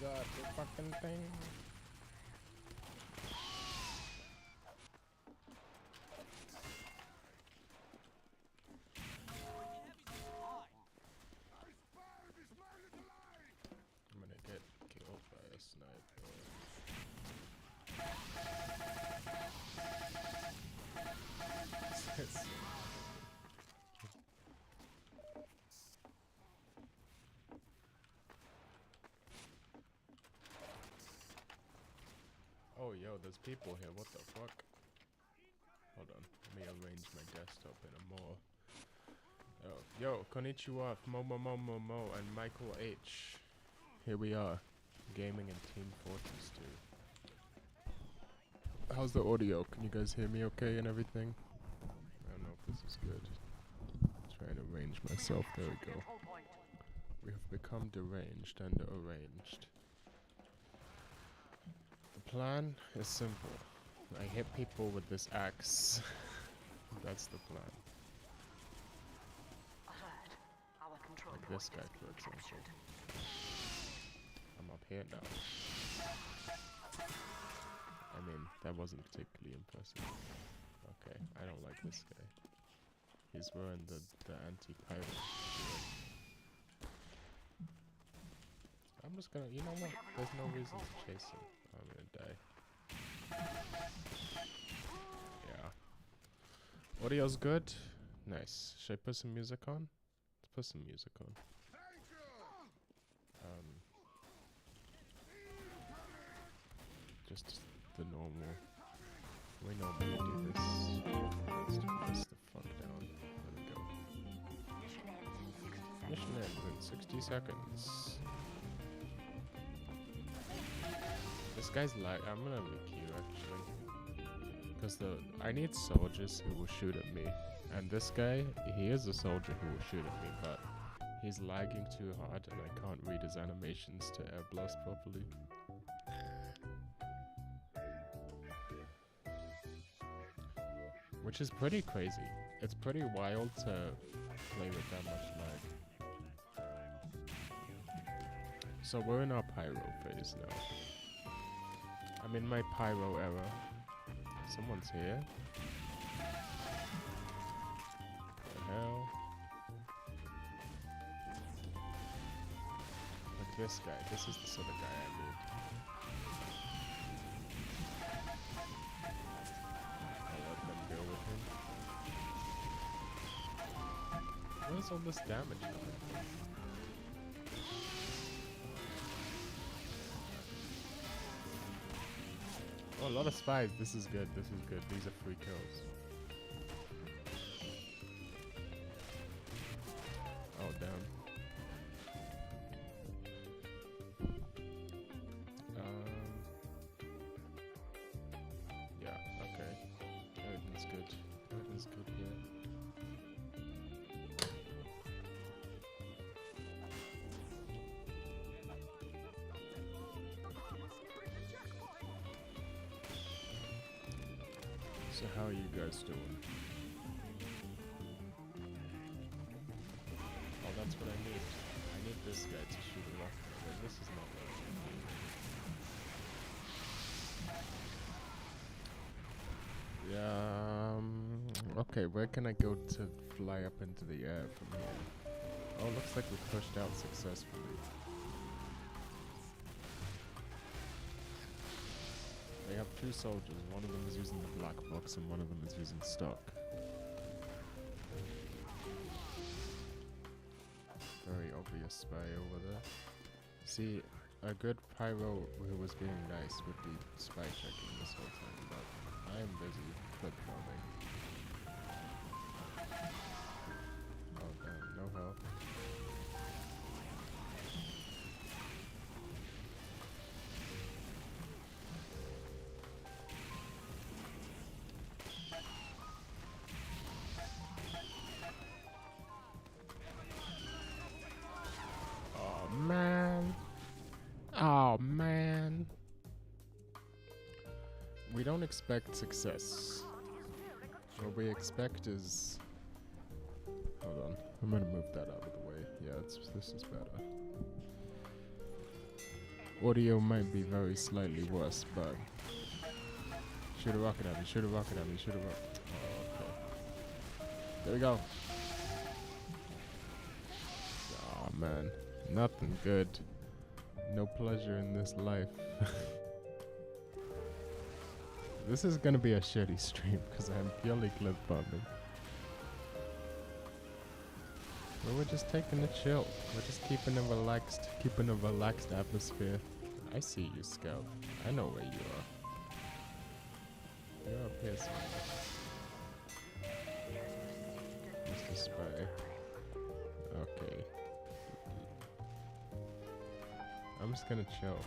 god, the fucking thing. I'm gonna get killed by a sniper. Oh, yo, there's people here. What the fuck? Hold on. Let me arrange my desktop in a more... Oh, yo, konnichiwa, Mo, and Michael H. Here we are, gaming in Team Fortress 2. How's the audio? Can you guys hear me okay and everything? I don't know if this is good. Trying to arrange myself. There we go. We have become deranged and arranged. The plan is simple. I hit people with this axe. That's the plan. Like this guy, for example. I'm up here now. I mean, that wasn't particularly impressive. Okay, I don't like this guy. He's wearing the anti-pirate shield. I'm just gonna, you know what? There's no reason to chase him. I'm gonna die. Yeah. Audio's good? Nice. Should I put some music on? Let's put some music on. Just the normal. We normally do this. Let's do this the fuck down. There we go. Mission ends in 60 seconds. This guy's like, I'm gonna re-queue actually. Because I need soldiers who will shoot at me. And this guy, he is a soldier who will shoot at me, but he's lagging too hard and I can't read his animations to air blast properly. Which is pretty crazy. It's pretty wild to play with that much lag. So we're in our pyro phase now. I'm in my pyro era. Someone's here. What the hell? Like this guy. This is the sort of guy I need. I'll let them deal with him. Where's all this damage coming from? Oh, a lot of spies. This is good. This is good. These are free kills. Oh, damn. Yeah, okay. Everything's good. Everything's good here. So how are you guys doing? Oh, that's what I need. I need this guy to shoot him off. But this is not working. Yeah, okay, where can I go to fly up into the air from here? Oh, looks like we pushed out successfully. They have two soldiers. One of them is using the black box and one of them is using stock. Very obvious spy over there. See, a good pyro who was being nice would be spy checking this whole time, but I am busy clip farming. Oh damn, no help. Oh man. Oh man. We don't expect success. What we expect is... Hold on. I'm gonna move that out of the way. Yeah, this is better. Audio might be very slightly worse, but shoot a rocket at me, shoot a rocket at me, shoot a rocket. Oh, okay. There we go. Oh man, nothing good. No pleasure in this life. This is gonna be a shitty stream because I'm purely clip bumping. But we're just taking a chill. We're just keeping a relaxed atmosphere. I see you, Scout. I know where you are. You're up here somewhere. Mr. Spy. Okay. I'm just gonna chill.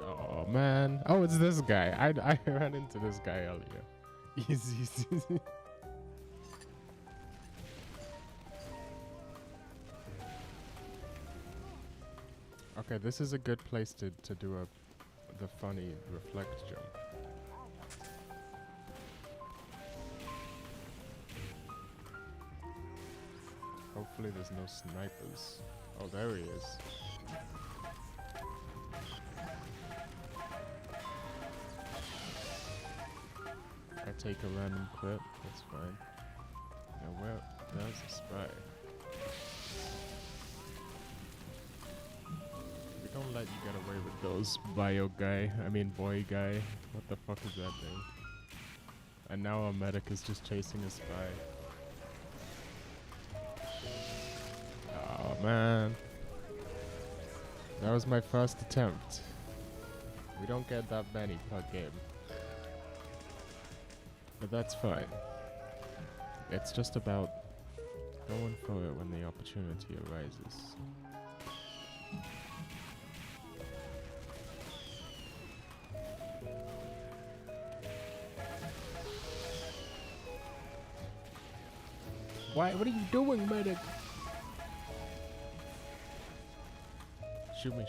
Oh man. Oh, it's this guy. I ran into this guy earlier. Easy. Okay, this is a good place to do the funny reflect jump. Hopefully there's no snipers. Oh, there he is. I take a random clip, that's fine. Now there's a spy. We don't let you get away with those, boy guy. What the fuck is that thing? And now our medic is just chasing a spy. Oh man. That was my first attempt. We don't get that many per game. But that's fine. It's just about going for it when the opportunity arises. What are you doing, medic? Shoot me.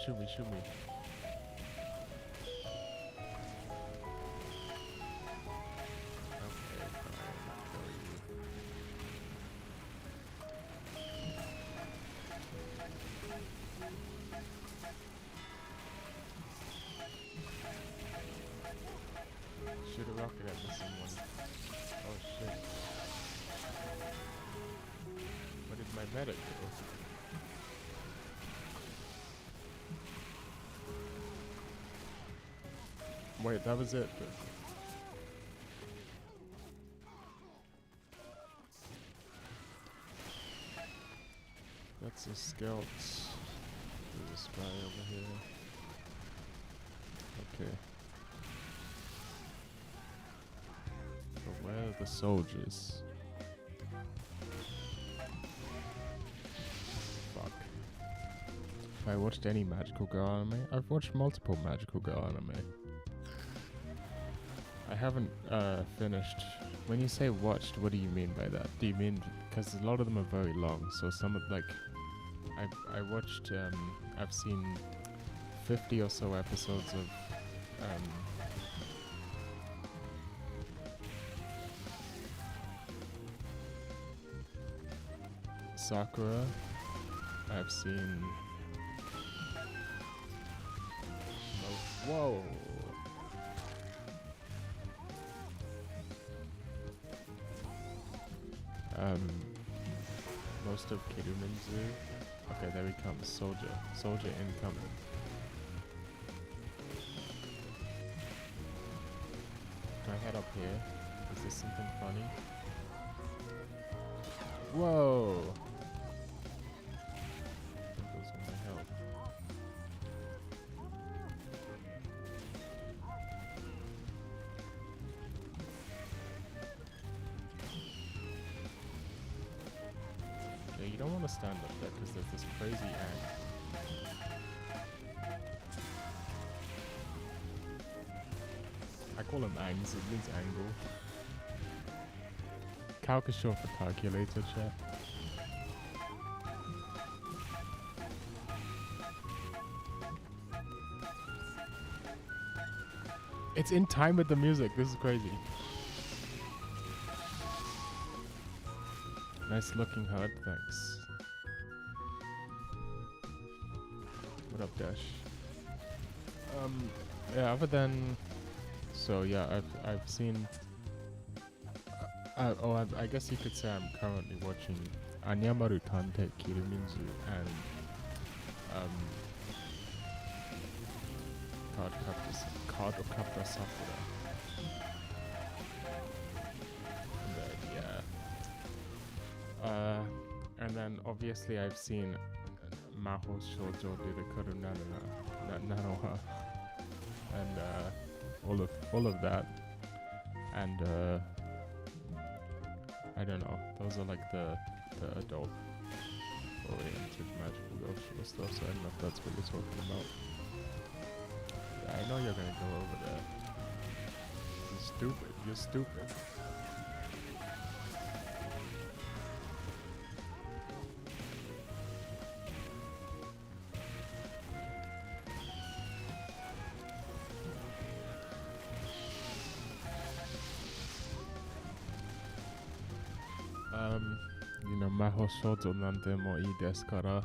Shoot a rocket at this someone. Oh shit. What did my medic do? Wait, that was it. That's a scout. There's a spy over here. Okay. But where are the soldiers? Fuck. Have I watched any Magical Girl anime? I've watched multiple Magical Girl anime. I haven't finished. When you say watched, what do you mean by that? Do you mean, because a lot of them are very long, so some of, like, I watched, I've seen 50 or so episodes of Sakura. I've seen whoa. Most of Kiruminzu. Okay, there he comes. Soldier incoming. Can I head up here? Is this something funny? Whoa! There goes all my health. Yeah, you don't want to stand up there because there's this crazy angle. I call them angs, it means angle. Calc is short for calculator, chat. It's in time with the music, this is crazy. Nice looking HUD, thanks. What up, Dash? Yeah, other than... So yeah, I've seen... I guess you could say I'm currently watching Anyamaru Tante Kiruminzu and Cardcaptor Sakura. And yeah. And then obviously I've seen Maho Shoujo Ririkuru Nanoha and all of that. And I don't know, those are like the adult oriented magical girl stuff, so I don't know if that's what you're talking about. Yeah, I know you're gonna go over there. You're stupid, you're stupid. You know, Maho Shoujo nante mo ii desu kara.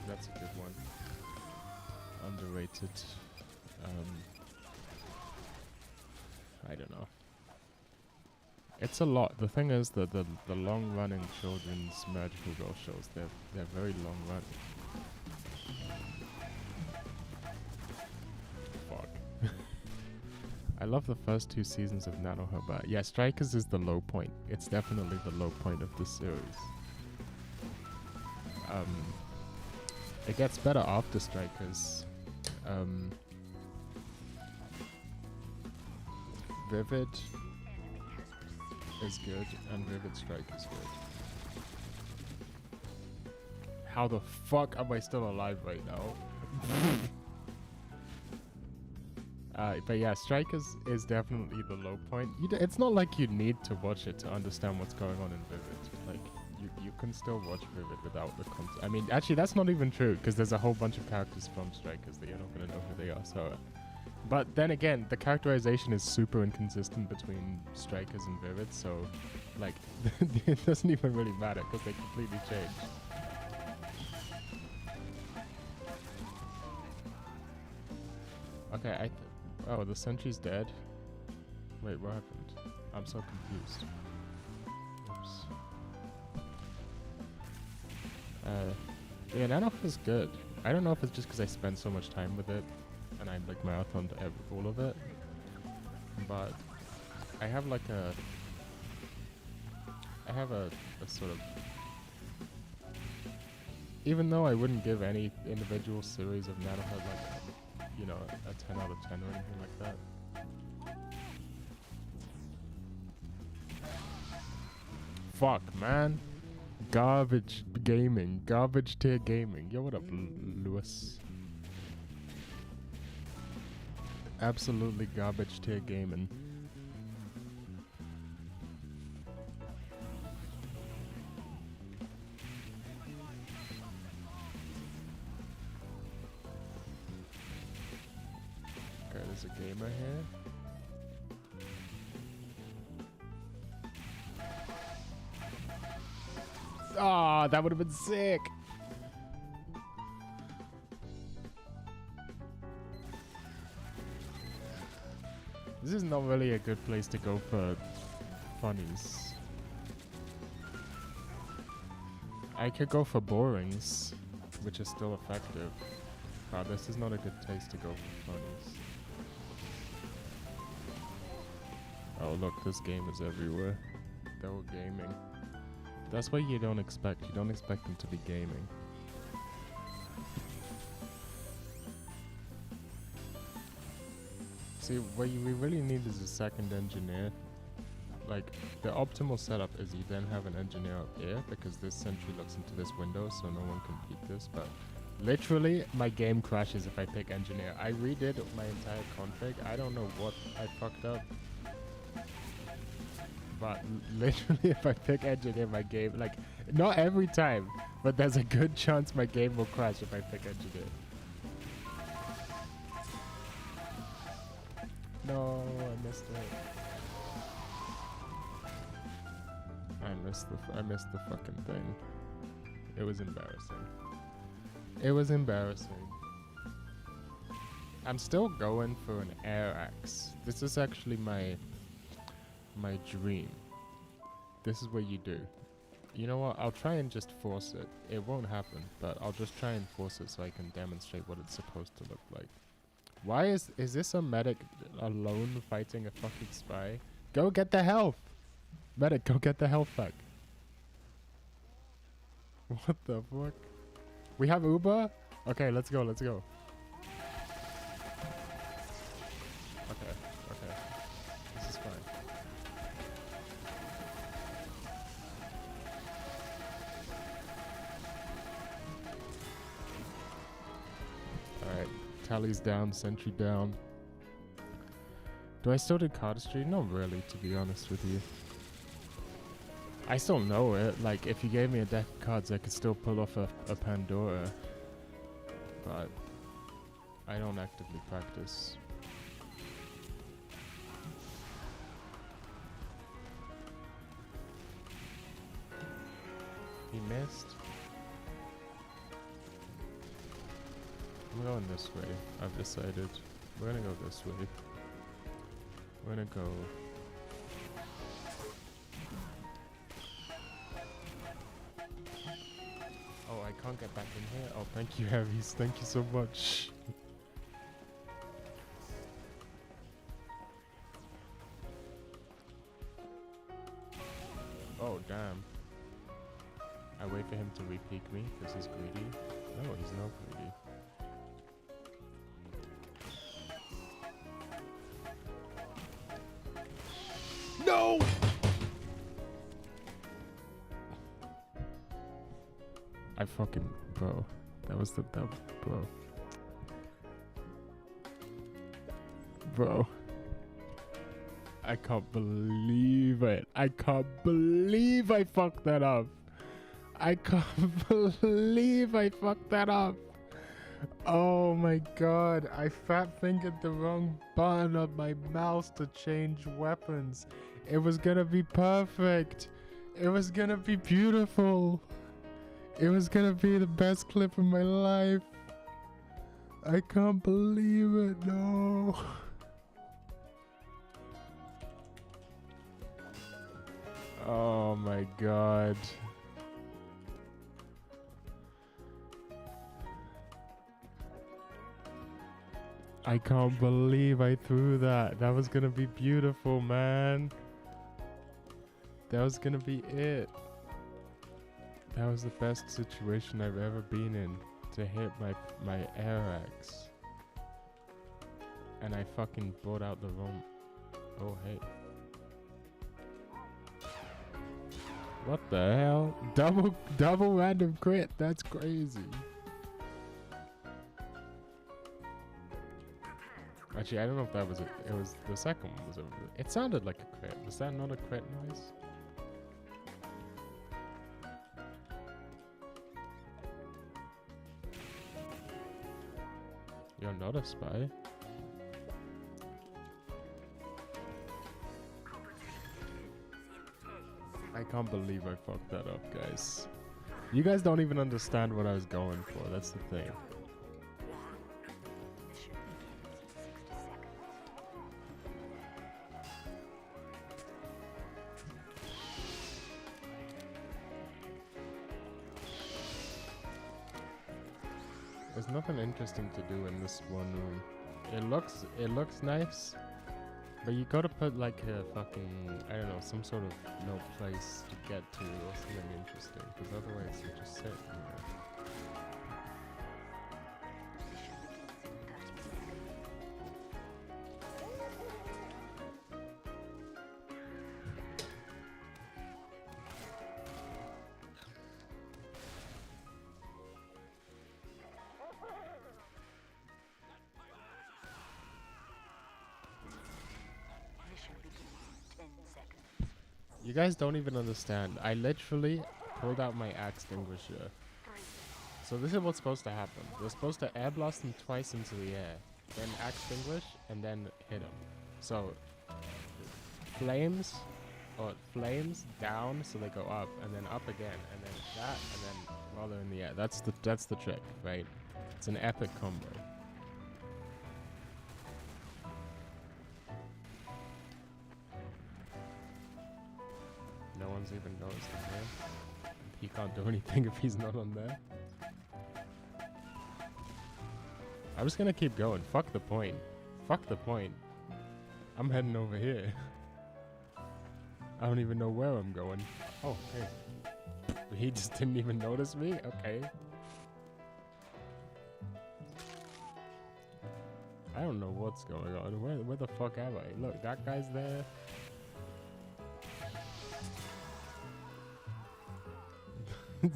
That's a good one. Underrated. I don't know. It's a lot. The thing is that the long running children's magical girl shows, they're very long running. Fuck. I love the first 2 seasons of Nanoha, but yeah, Strikers is the low point. It's definitely the low point of the series. It gets better after Strikers. Vivid is good, and Vivid Strike is good. How the fuck am I still alive right now? But yeah, Strikers is definitely the low point. It's not like you need to watch it to understand what's going on in Vivid. Like, you can still watch Vivid without the content. I mean, actually, that's not even true, because there's a whole bunch of characters from Strikers that you're not going to know who they are, so... But then again, the characterization is super inconsistent between Strikers and Vivid, so, like, it doesn't even really matter, because they completely change. Okay, oh, the sentry's dead? Wait, what happened? I'm so confused. Oops. Yeah, Nanoha is good. I don't know if it's just because I spend so much time with it, and I like marathoned all of it, but I have like a sort of, even though I wouldn't give any individual series of Nanoha like, you know, a 10 out of 10 or anything like that. Fuck, man. Garbage gaming. Garbage tier gaming. Yo, what up, Lewis? Absolutely garbage tier gaming. Okay, there's a gamer here. Ah, that would have been sick. This is not really a good place to go for funnies. I could go for borings, which is still effective. But this is not a good place to go for funnies. Oh look, this game is everywhere. They're all gaming. That's what you don't expect. You don't expect them to be gaming. See, what we really need is a second engineer. Like, the optimal setup is you then have an engineer up here, because this sentry looks into this window, so no one can peek this, but literally, my game crashes if I pick engineer. I redid my entire config. I don't know what I fucked up. But literally, if I pick engineer, my game, like, not every time, but there's a good chance my game will crash if I pick engineer. No, I missed it. I'm I missed the fucking thing. It was embarrassing. It was embarrassing. I'm still going for an air axe. This is actually my dream. This is what you do. You know what? I'll try and just force it. It won't happen, but I'll just try and force it so I can demonstrate what it's supposed to look like. Why is this a medic alone fighting a fucking spy? Go get the health! Medic, go get the health back. What the fuck? We have Uber? Okay, let's go, let's go. Okay, okay. This is fine. Alright, tally's down, sentry down. Do I still do cardistry? Not really, to be honest with you. I still know it. Like, if you gave me a deck of cards, I could still pull off a Pandora. But I don't actively practice. He missed. I'm going this way. I've decided. We're gonna go this way. We're gonna go... Oh, I can't get back in here? Oh, thank you, Heavies. Thank you so much. Oh, damn. I wait for him to re-peek me because he's greedy. No, he's not greedy. No! I fucking... Bro. That was the... Bro. Bro. I can't believe it. I can't believe I fucked that up. I can't believe I fucked that up. Oh my god. I fat fingered the wrong button on my mouse to change weapons. It was gonna be perfect. It was gonna be beautiful. It was gonna be the best clip of my life. I can't believe it. No. Oh my god. I can't believe I threw that. That was gonna be beautiful, man. That was gonna be it. That was the best situation I've ever been in, to hit my air axe. And I fucking brought out the wrong... Oh, hey. What the hell? Double random crit. That's crazy. Actually, I don't know if that was it. It was the second one. Was it sounded like a crit. Was that not a crit noise? You're not a spy. I can't believe I fucked that up, guys. You guys don't even understand what I was going for. That's the thing. There's nothing interesting to do in this one room. It looks nice, but you gotta put like a fucking, I don't know, some sort of no place to get to or something interesting, because otherwise you just sit, you know. You guys don't even understand. I literally pulled out my axe extinguisher. So this is what's supposed to happen. We're supposed to air blast him twice into the air, then axe extinguish, and then hit him. So flames, or flames down so they go up, and then up again, and then that, and then while they're in the air. That's the trick, right? It's an epic combo. No one's even noticed him here. He can't do anything if he's not on there. I'm just gonna keep going. Fuck the point. Fuck the point. I'm heading over here. I don't even know where I'm going. Oh, hey. He just didn't even notice me? Okay. I don't know what's going on. Where the fuck am I? Look, that guy's there.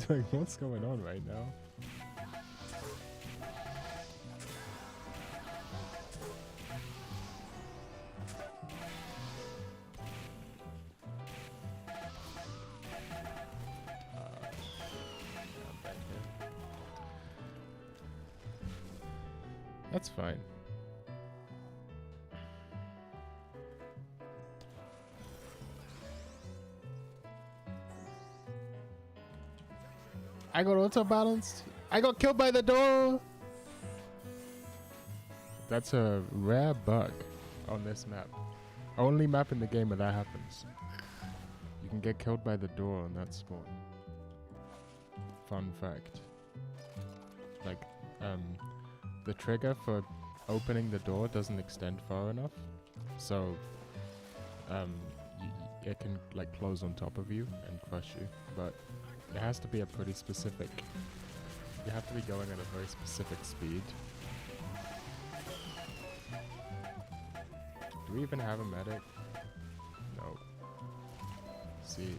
Like, what's going on right now? That's fine. I got auto balanced. I got killed by the door. That's a rare bug on this map. Only map in the game where that happens. You can get killed by the door on that spawn. Fun fact. Like, the trigger for opening the door doesn't extend far enough, so it can like close on top of you and crush you, but it has to be a pretty specific, you have to be going at a very specific speed. Do we even have a medic? No. See.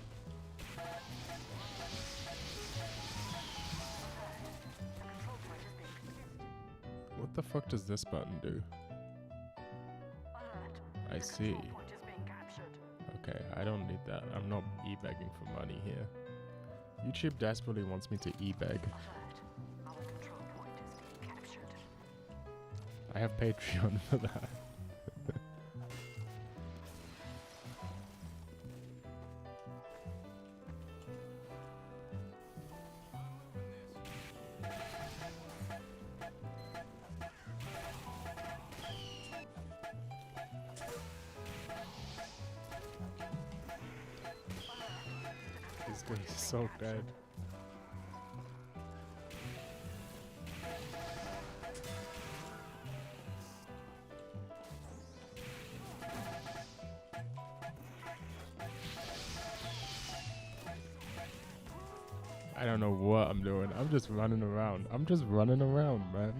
What the fuck does this button do? I see. Okay, I don't need that. I'm not e-begging for money here. YouTube desperately wants me to e-beg. I have Patreon for that. This guy's so dead. I don't know what I'm doing. I'm just running around. I'm just running around, man.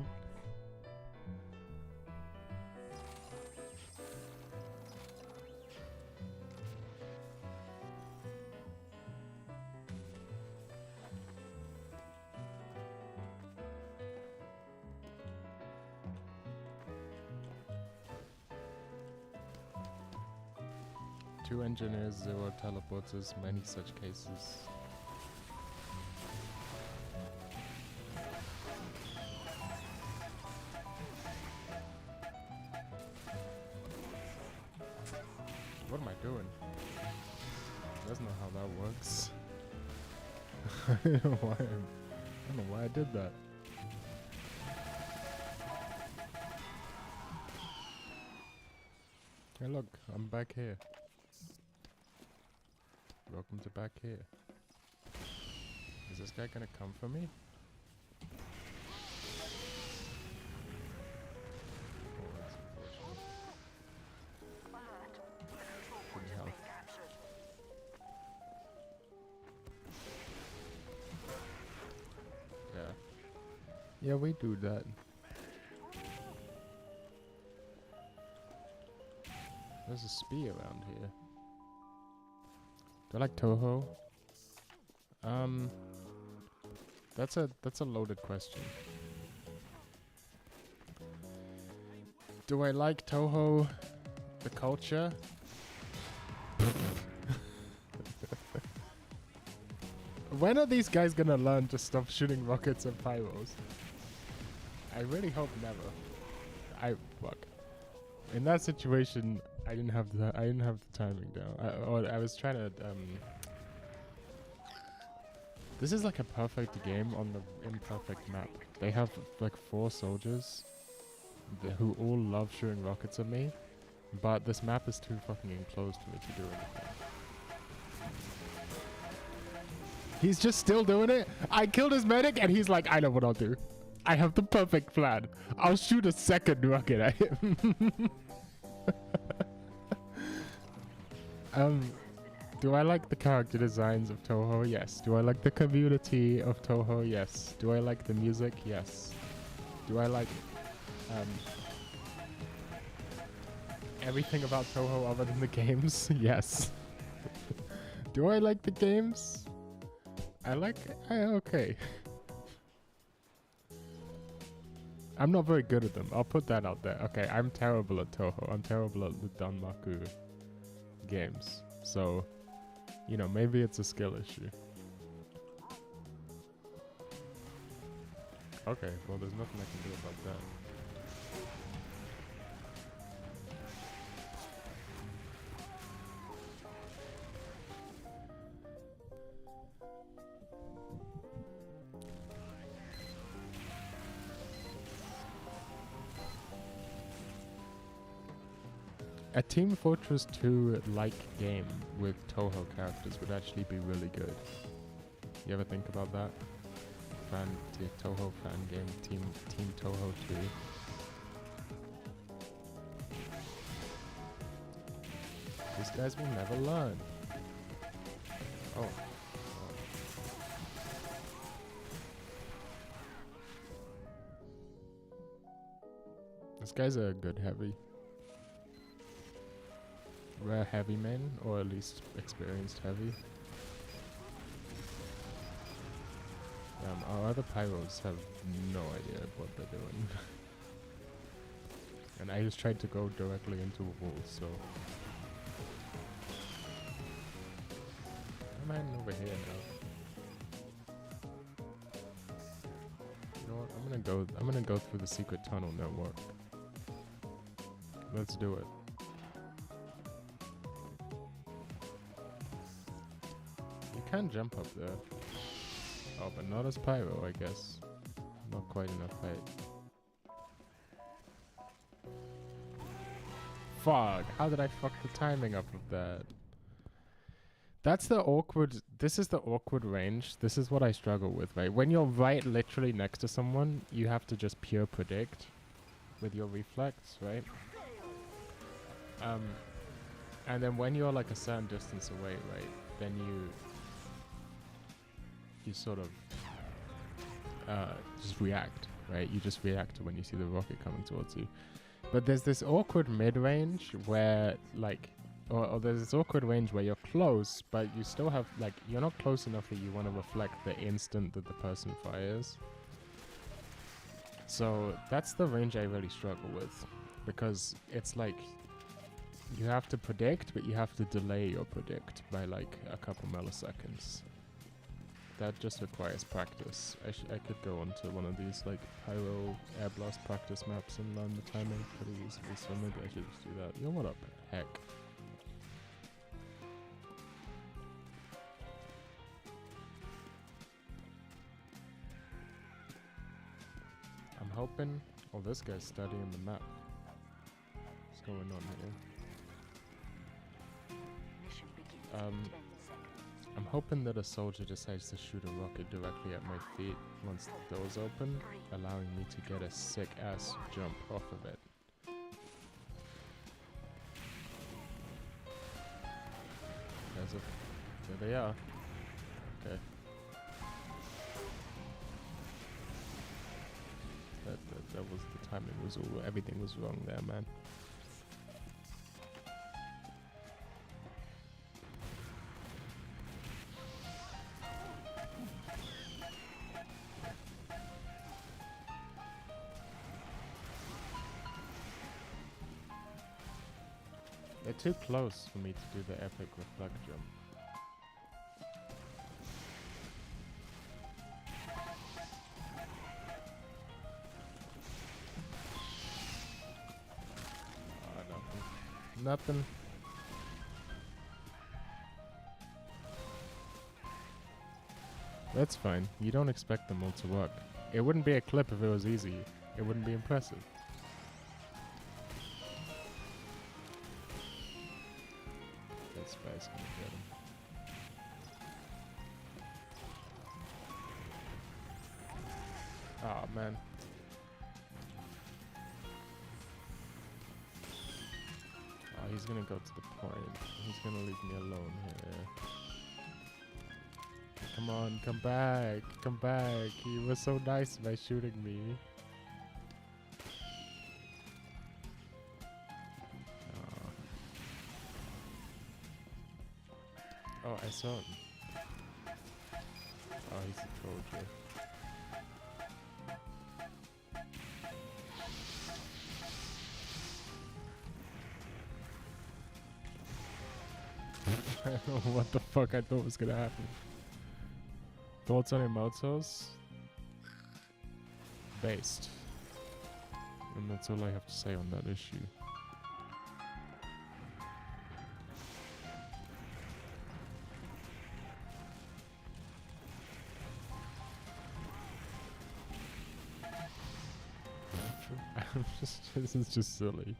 Two engineers, 0 teleporters, many such cases. What am I doing? That's not how that works. I don't know why I did that. Hey look, I'm back here. Welcome to back here. Is this guy gonna come for me? Oh, that's unfortunate. Pretty health. Yeah. Yeah, we do that. There's a spear around here. Do I like Toho? That's a loaded question. Do I like Toho, the culture? When are these guys gonna learn to stop shooting rockets and pyros? I really hope never. Fuck. In that situation, I didn't have the timing down. I was trying to This is like a perfect game on the imperfect map. They have like 4 soldiers who all love shooting rockets at me, but this map is too fucking enclosed for me to do anything. He's just still doing it. I killed his medic and he's like, I know what I'll do. I have the perfect plan. I'll shoot a second rocket at him. Do I like the character designs of Touhou? Yes. Do I like the community of Touhou? Yes. Do I like the music? Yes. Do I like everything about Touhou other than the games? Yes. Do I like the games? Okay. I'm not very good at them. I'll put that out there. Okay, I'm terrible at Touhou. I'm terrible at the Danmaku games. So, you know, maybe it's a skill issue. Okay, well, there's nothing I can do about that. A Team Fortress 2-like game with Touhou characters would actually be really good. You ever think about that? Touhou fan game, Team Touhou 2. These guys will never learn. Oh. This guy's a good heavy. Rare heavy main, or at least experienced heavy. Our other pyros have no idea what they're doing. And I just tried to go directly into a wall, so... I'm heading over here now. You know what? I'm gonna go through the secret tunnel network. Let's do it. You can jump up there. Oh, but not as pyro, I guess. Not quite enough height. Fuck! How did I fuck the timing up of that? That's the awkward... This is the awkward range. This is what I struggle with, right? When you're right literally next to someone, you have to just pure predict with your reflex, right? And then when you're like a certain distance away, right, then you sort of just react, right? You just react to when you see the rocket coming towards you. But there's this awkward mid-range where, like, or there's this awkward range where you're close, but you still have, like, you're not close enough that you want to reflect the instant that the person fires. So that's the range I really struggle with, because it's like you have to predict, but you have to delay your predict by like a couple milliseconds. That just requires practice. I could go onto one of these like pyro air blast practice maps and learn the timing pretty easily, so maybe I should just do that. You know what up? Heck. I'm hoping... Oh, this guy's studying the map. What's going on here? I'm hoping that a soldier decides to shoot a rocket directly at my feet once the door's open, allowing me to get a sick ass jump off of it. There they are. Okay. That was the timing was all, everything was wrong there, man. They're too close for me to do the epic reflect jump. Nothing. That's fine. You don't expect them all to work. It wouldn't be a clip if it was easy. It wouldn't be impressive. This guy's gonna get him. Oh man. Oh, he's gonna go to the point. He's gonna leave me alone here. Come on, come back. Come back. He was so nice by shooting me. Oh, I saw him. Oh, he's a soldier. I don't know what the fuck I thought was gonna happen. Thoughts on Immortals? Based. And that's all I have to say on that issue. This is just silly.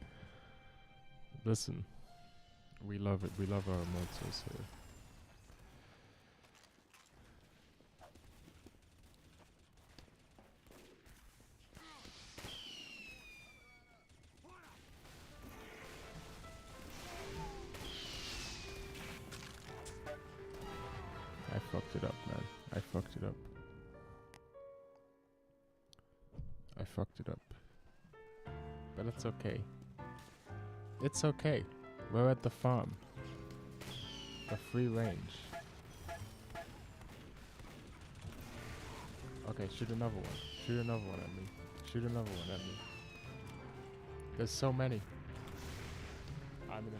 Listen, we love it. We love our Immortals here. I fucked it up, man. I fucked it up. I fucked it up. But it's okay. It's okay. We're at the farm. A free range. Okay, shoot another one. Shoot another one at me. Shoot another one at me. There's so many. I'm gonna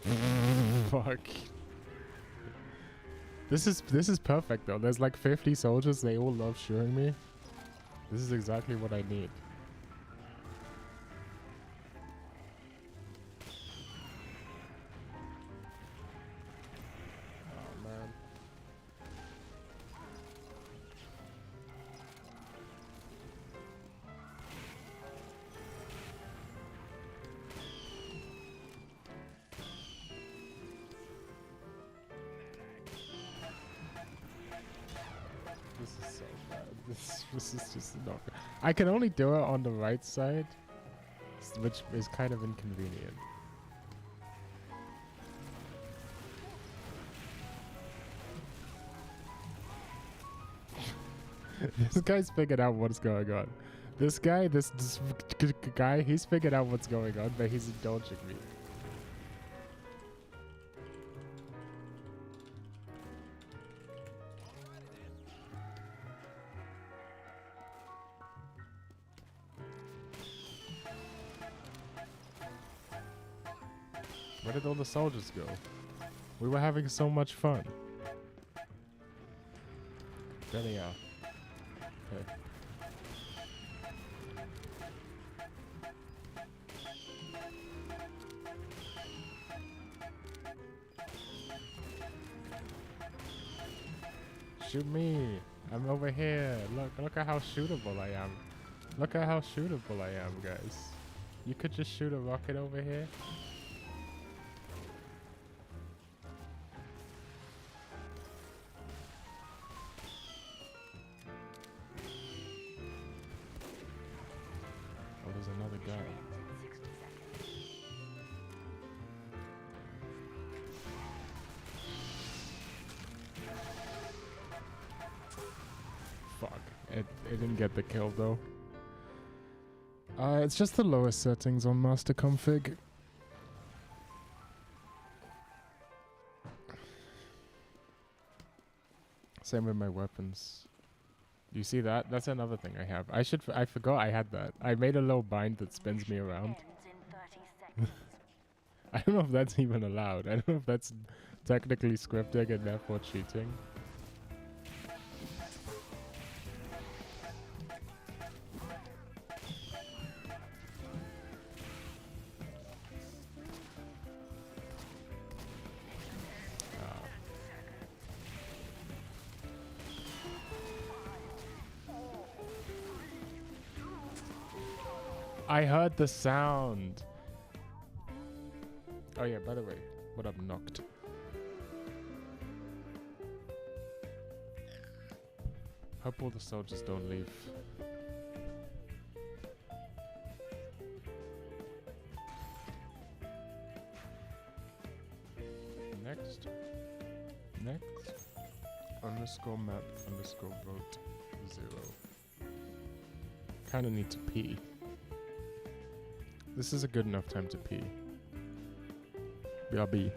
die. Fuck. This is perfect though. There's like 50 soldiers. They all love shooting me. This is exactly what I need. Oh man. This is so bad. This is just not. I can only do it on the right side, which is kind of inconvenient. This guy's figured out what's going on. This guy, this guy, he's figured out what's going on, but he's indulging me. Where did all the soldiers go? We were having so much fun. There they are. Okay. Shoot me! I'm over here. Look at how shootable I am. Look at how shootable I am, guys. You could just shoot a rocket over here. Oh, there's another guy. Fuck. It didn't get the kill though. It's just the lowest settings on master config. Same with my weapons. You see that? That's another thing I have. I forgot I had that. I made a little bind that spins me around. I don't know if that's even allowed. I don't know if that's technically scripting and therefore cheating. I heard the sound. Oh yeah, by the way, what up, Knocked? Hope all the soldiers don't leave. Next. Underscore map underscore vote 0. Kinda need to pee. This is a good enough time to pee. BRB.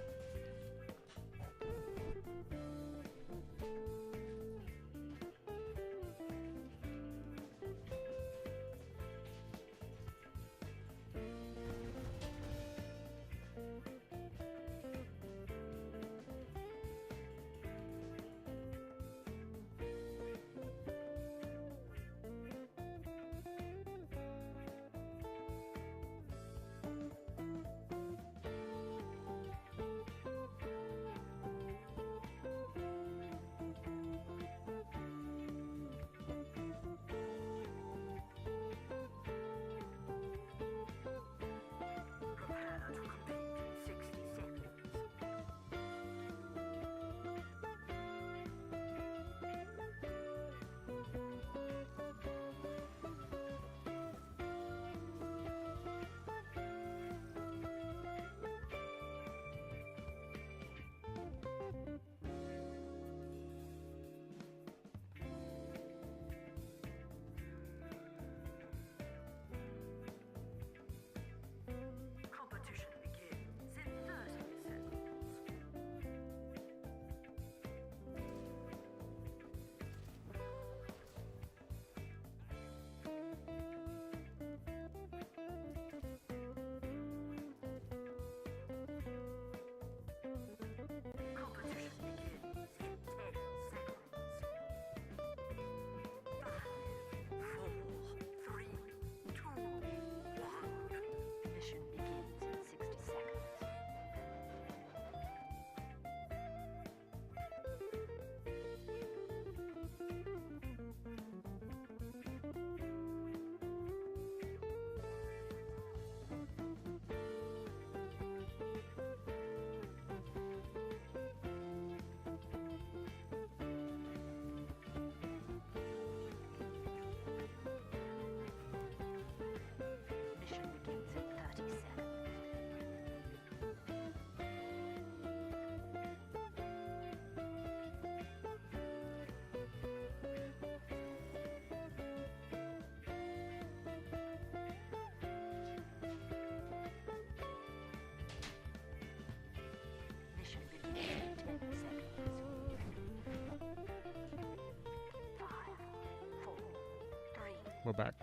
We're back.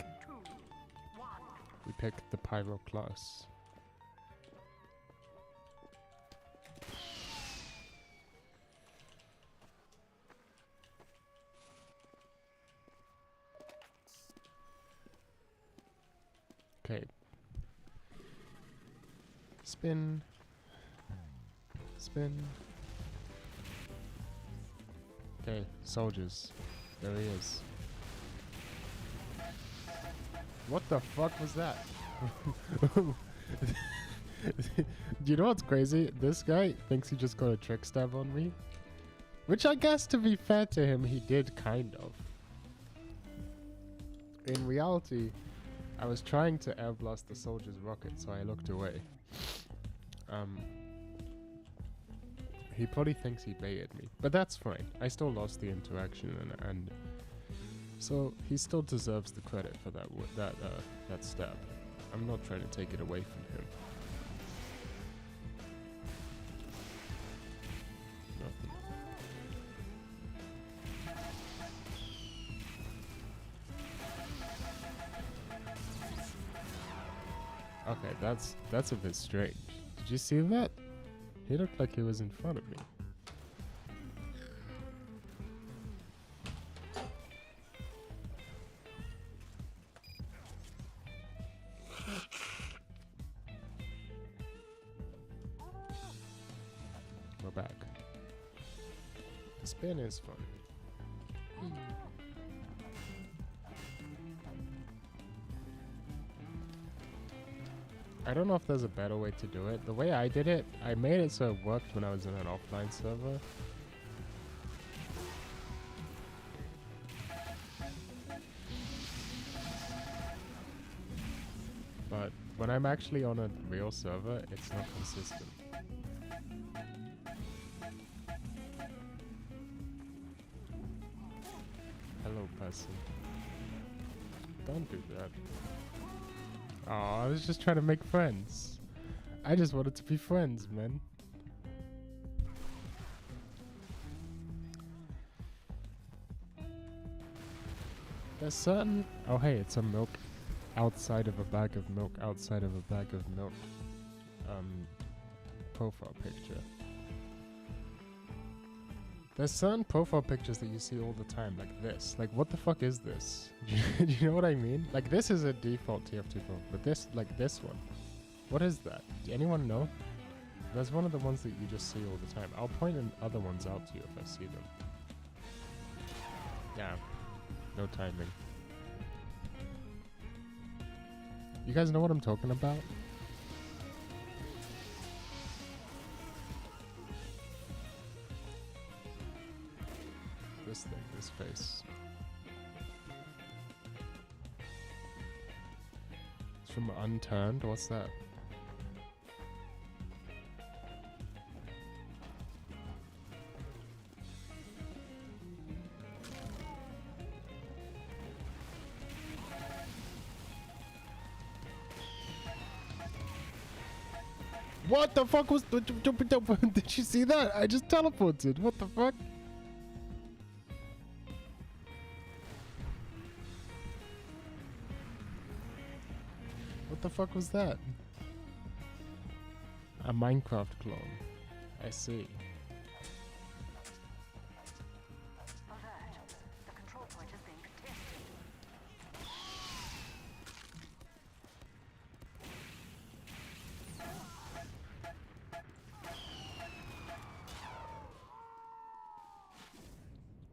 We picked the Pyro class. Okay. Spin. Spin. Okay, soldiers. There he is. What the fuck was that? Do you know what's crazy? This guy thinks he just got a trick stab on me. Which I guess, to be fair to him, he did kind of. In reality, I was trying to air blast the soldier's rocket, so I looked away. He probably thinks he baited me, but that's fine. I still lost the interaction, and so he still deserves the credit for that stab. I'm not trying to take it away from him. Nothing. Okay, that's a bit strange. Did you see that? He looked like he was in front of me. We're back. The spin is fun. I don't know if there's a better way to do it. The way I did it, I made it so it worked when I was in an offline server. But when I'm actually on a real server, it's not consistent. Hello, person. Don't do that. Oh, I was just trying to make friends. I just wanted to be friends, man. There's certain... Oh, hey, it's a milk outside of a bag of milk, outside of a bag of milk. Profile picture. There's certain profile pictures that you see all the time, like this. Like, what the fuck is this? Do you know what I mean? Like, this is a default TF2 phone, but this, like this one. What is that? Do anyone know? That's one of the ones that you just see all the time. I'll point in other ones out to you if I see them. Yeah. No timing. You guys know what I'm talking about? This thing, this face. It's from Unturned. What's that? What the fuck was... Did you see that? I just teleported. What the fuck? What the fuck was that? A Minecraft clone. I see. The control point is being contested.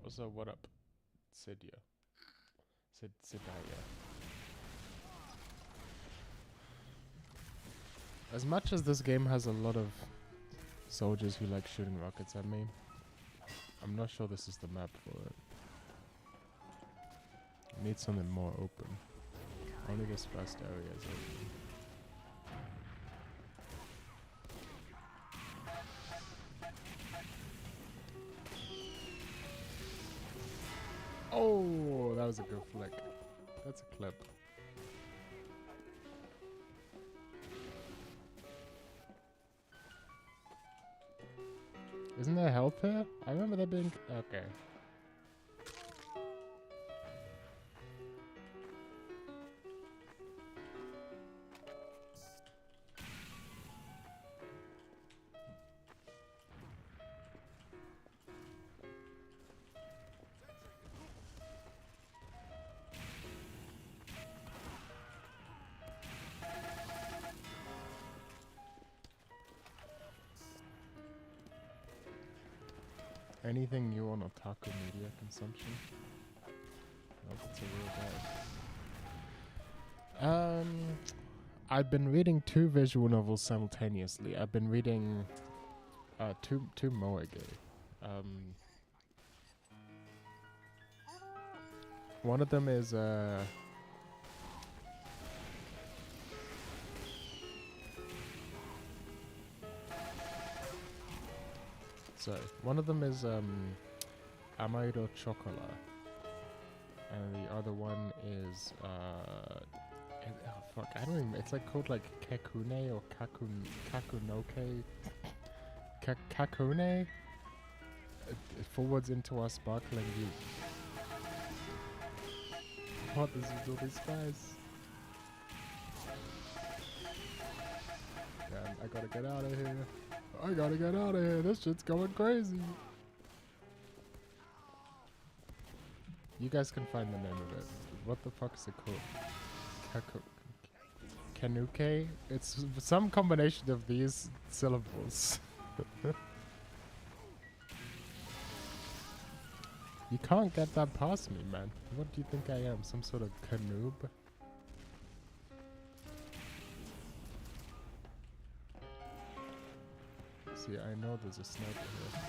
Also, what up? Sidia. Sidaya. As much as this game has a lot of soldiers who like shooting rockets at me, I'm not sure this is the map for it. I need something more open. Only this first area is open. Oh, that was a good flick. That's a clip. Isn't there health here? I remember there being... Okay. Anything new on otaku media consumption? Nope, it's a real guy. I've been reading 2 visual novels simultaneously. I've been reading two moege. One of them is one of them is Amairo Chocola, and the other one is oh fuck, I don't even. It's like called like Kekune or Kakunoke. Kakune. It forwards into our sparkling youth. What is with all these guys? Damn, I gotta get out of here. I gotta get out of here. This shit's going crazy. You guys can find the name of it. What the fuck is it called? Kanuke? It's some combination of these syllables. You can't get that past me, man. What do you think I am? Some sort of canoob? See, I know there's a sniper here.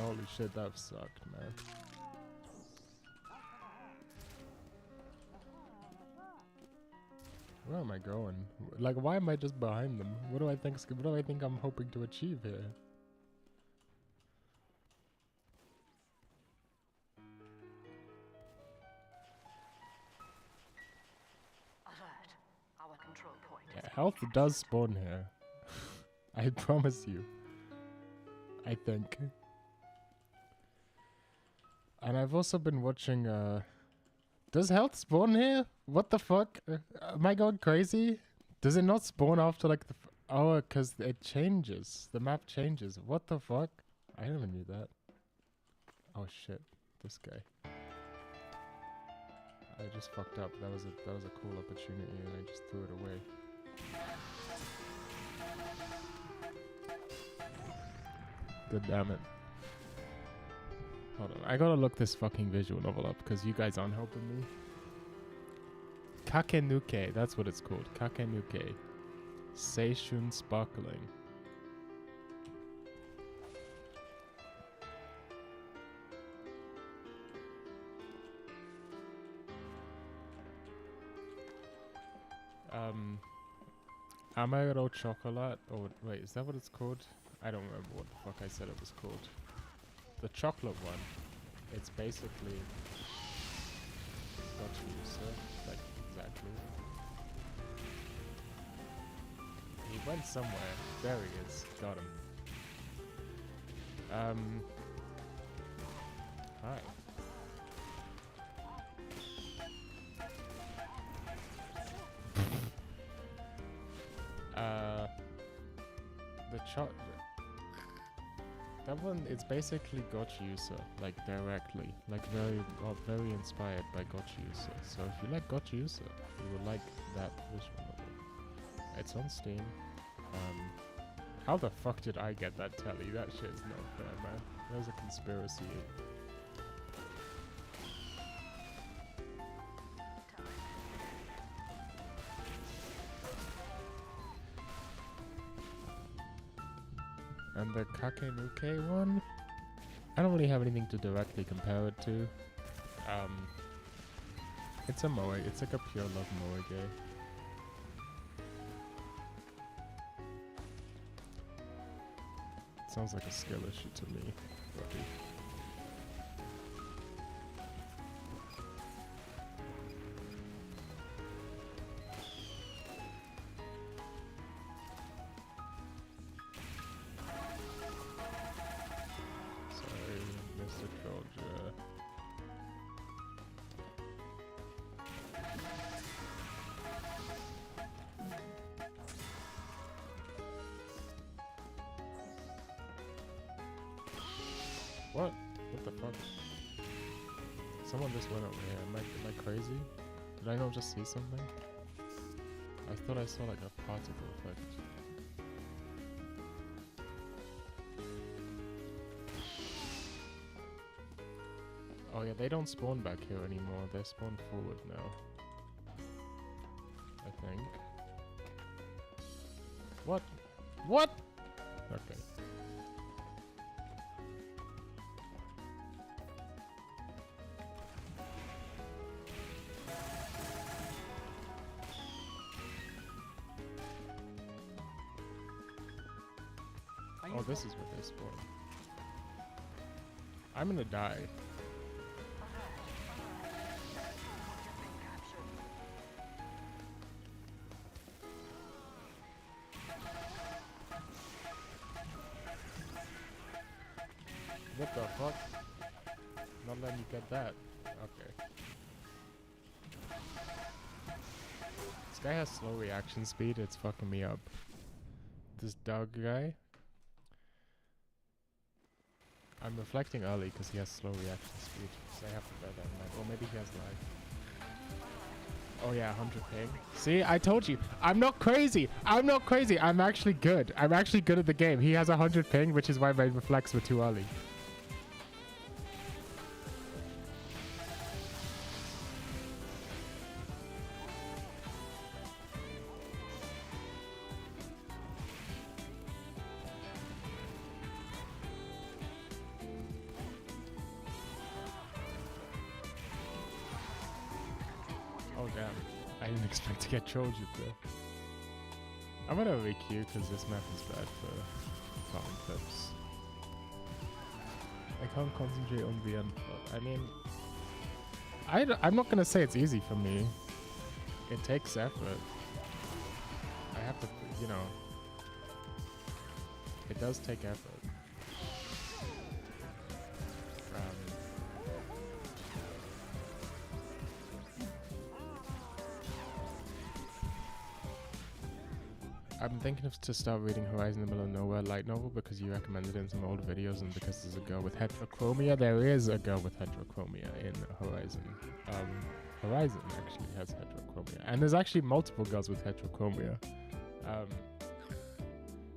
Holy shit, that sucked, man. Where am I going? Like, why am I just behind them? What do I think I'm hoping to achieve here? Alert. Our control point Yeah, is health does spawn here. I promise you. I think. And I've also been watching, does health spawn here? What the fuck? Am I going crazy? Does it not spawn after, like, the... Oh, because it changes. The map changes. What the fuck? I never knew that. Oh, shit. This guy. I just fucked up. That was a cool opportunity, and I just threw it away. God damn it. Hold on, I gotta look this fucking visual novel up because you guys aren't helping me. Kakenuke, that's what it's called. Kakenuke. Seishun Sparkling. Amaro Chocolate. Oh, wait, is that what it's called? I don't remember what the fuck I said it was called. The chocolate one. It's basically what you said, like exactly. He went somewhere. There he is. Got him. Hi. The that one, it's basically Gotcha-Usa, like directly, like very inspired by Gotcha-Usa. So if you like Gotcha-Usa, you will like that visual novel. It's on Steam. How the fuck did I get that telly? That shit's not fair, man. There's a conspiracy. And the Kakenuke one? I don't really have anything to directly compare it to. It's a moe. It's like a pure love moe. Sounds like a skill issue to me, buddy. Sorry, Mr. Trollja. What? What the fuck? Someone just went over here. Am I crazy? Did I not just see something? I thought I saw like a particle effect. Oh yeah, they don't spawn back here anymore. They spawn forward now. I think. What? What? Okay. Oh, this is where they spawn. I'm gonna die. What the fuck? Not letting me get that. Okay. This guy has slow reaction speed, it's fucking me up. This dog guy. I'm reflecting early because he has slow reaction speed, so I have to bear that in mind. Or maybe he has lag. Oh yeah, 100 ping. See, I told you. I'm not crazy. I'm not crazy. I'm actually good. I'm actually good at the game. He has 100 ping, which is why my reflex were too early. Oh damn. I didn't expect to get trolled there. I'm gonna re-queue because this map is bad for farming clips. I can't concentrate on the end plot. I mean, I'm not gonna say it's easy for me. It takes effort. I have to, you know, it does take effort. I'm thinking of to start reading Horizon in the Middle of Nowhere light novel because you recommended it in some old videos and because there's a girl with heterochromia. There is a girl with heterochromia in Horizon. Horizon actually has heterochromia. And there's actually multiple girls with heterochromia.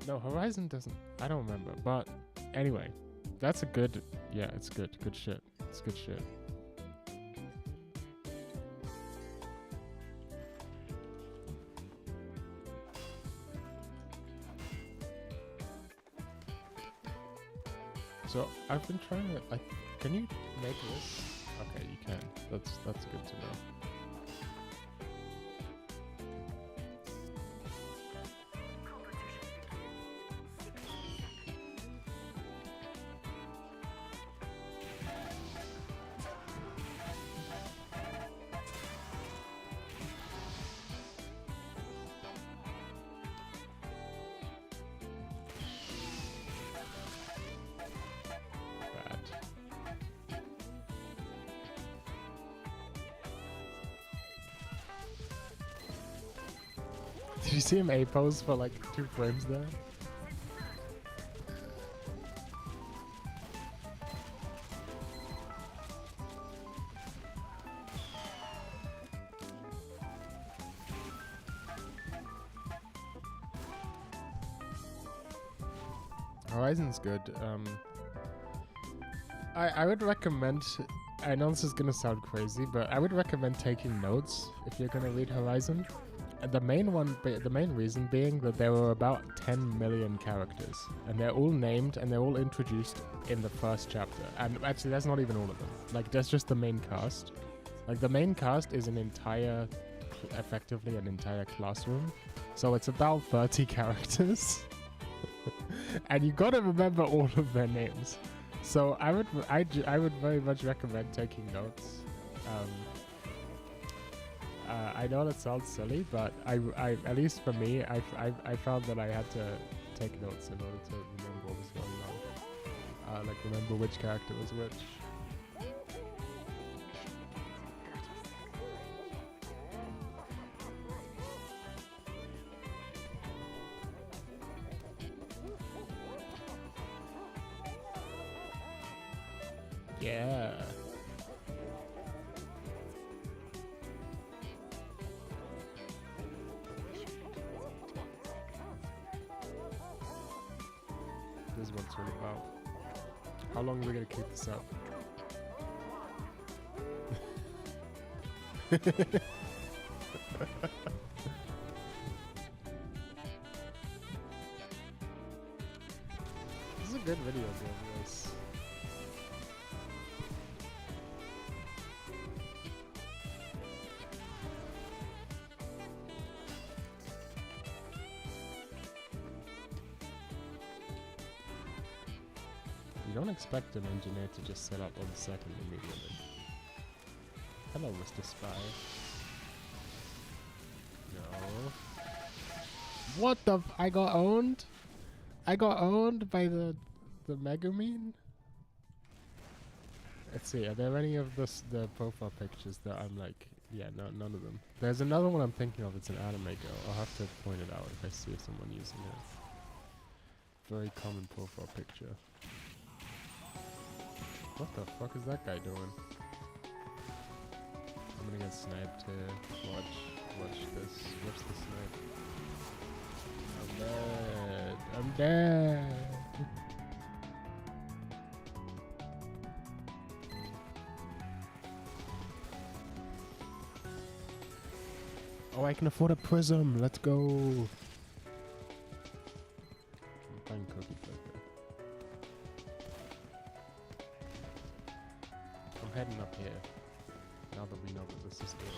No, Horizon doesn't. I don't remember. But anyway, that's a good... Yeah, it's good. Good shit. It's good shit. So I've been trying to like, can you make this? Okay, you can. That's good to know. Did you see him A-pose for like 2 frames there? Horizon's good. I would recommend, I know this is gonna sound crazy, but I would recommend taking notes if you're gonna read Horizon. And the main reason being that there were about 10 million characters, and they're all named and they're all introduced in the first chapter. And actually, that's not even all of them. Like, that's just the main cast. Like, the main cast is effectively an entire classroom. So it's about 30 characters, and you gotta remember all of their names. So I would very much recommend taking notes. I know that sounds silly, but I at least for me, I found that I had to take notes in order to remember what was going on. Like remember which character was which. Yeah. This is what it's all about. How long are we gonna keep this up? This is a good video, guys. You don't expect an engineer to just set up on the second immediately. Hello, Mr. Spy. No. What the I got owned? I got owned by the Megumin? Let's see, are there any of the profile pictures that I'm like, yeah, no, none of them. There's another one I'm thinking of, it's an anime girl. I'll have to point it out if I see someone using it. Very common profile picture. What the fuck is that guy doing? I'm gonna get sniped here. Watch this. Watch the snipe. I'm dead. I'm dead. Oh, I can afford a prism. Let's go. I'm playing Cookie Clicker. I'm heading up here. Now that we know that this is good.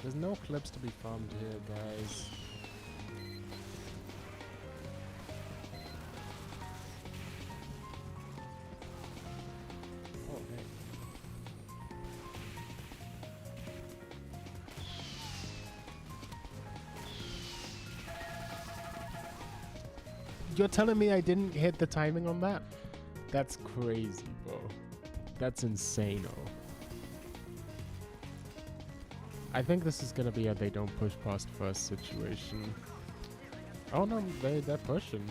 There's no clips to be farmed here, guys. Oh, hey. You're telling me I didn't hit the timing on that? That's crazy, bro. That's insane. I think this is gonna be a they don't push past first situation. Oh no, they're pushing.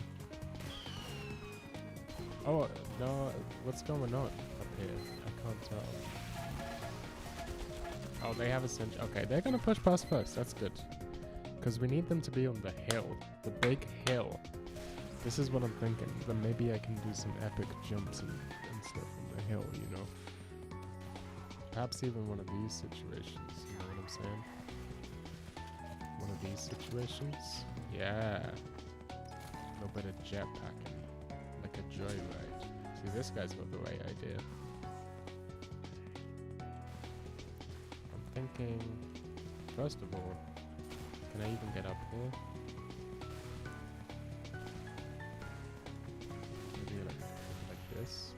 Oh no, what's going on up here? I can't tell. Oh, they have a cinch. Okay, they're gonna push past first. That's good. Because we need them to be on the hill. The big hill. This is what I'm thinking. Then maybe I can do some epic jumps and stuff on the hill, you know? Perhaps even one of these situations, you know what I'm saying? One of these situations? Yeah. A little bit of jetpacking. Like a joyride. See, this guy's got the right idea. I'm thinking, first of all, can I even get up here? Maybe like this.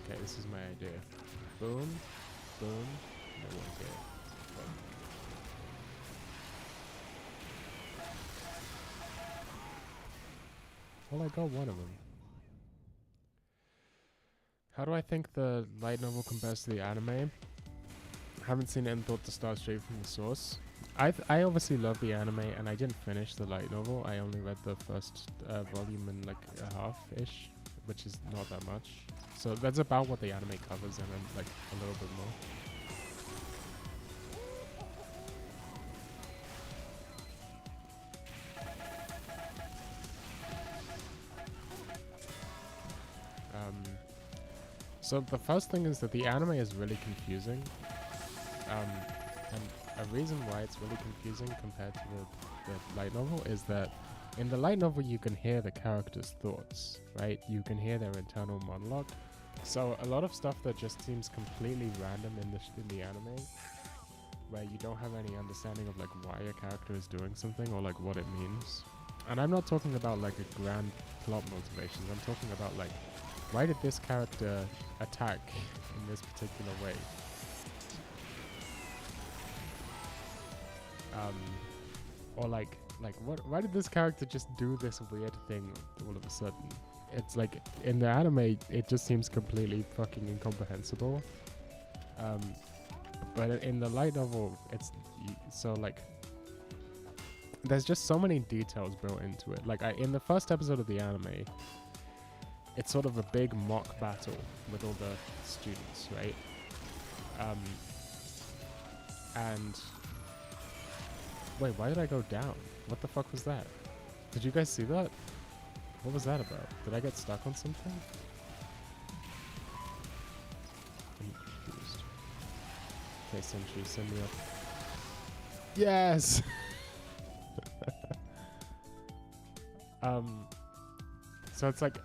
Okay, this is my idea. Boom, boom, no one get it. Well, I got one of them. How do I think the light novel compares to the anime? Haven't seen it and thought to start straight from the source. I obviously love the anime, and I didn't finish the light novel. I only read the first volume in like a half-ish, which is not that much. So that's about what the anime covers, and then like a little bit more. So the first thing is that the anime is really confusing, and a reason why it's really confusing compared to the light novel is that in the light novel you can hear the characters' thoughts, right? You can hear their internal monologue. So a lot of stuff that just seems completely random in the anime, where you don't have any understanding of like why a character is doing something or like what it means. And I'm not talking about like a grand plot motivations. I'm talking about like, why did this character attack in this particular way? Or like what? Why did this character just do this weird thing all of a sudden? It's like in the anime, it just seems completely fucking incomprehensible. But in the light novel, it's so like there's just so many details built into it. Like in the first episode of the anime, it's sort of a big mock battle with all the students, right? And wait, why did I go down? What the fuck was that? Did you guys see that? What was that about? Did I get stuck on something? I'm confused. Okay, Sentry, send me up. Yes! So it's like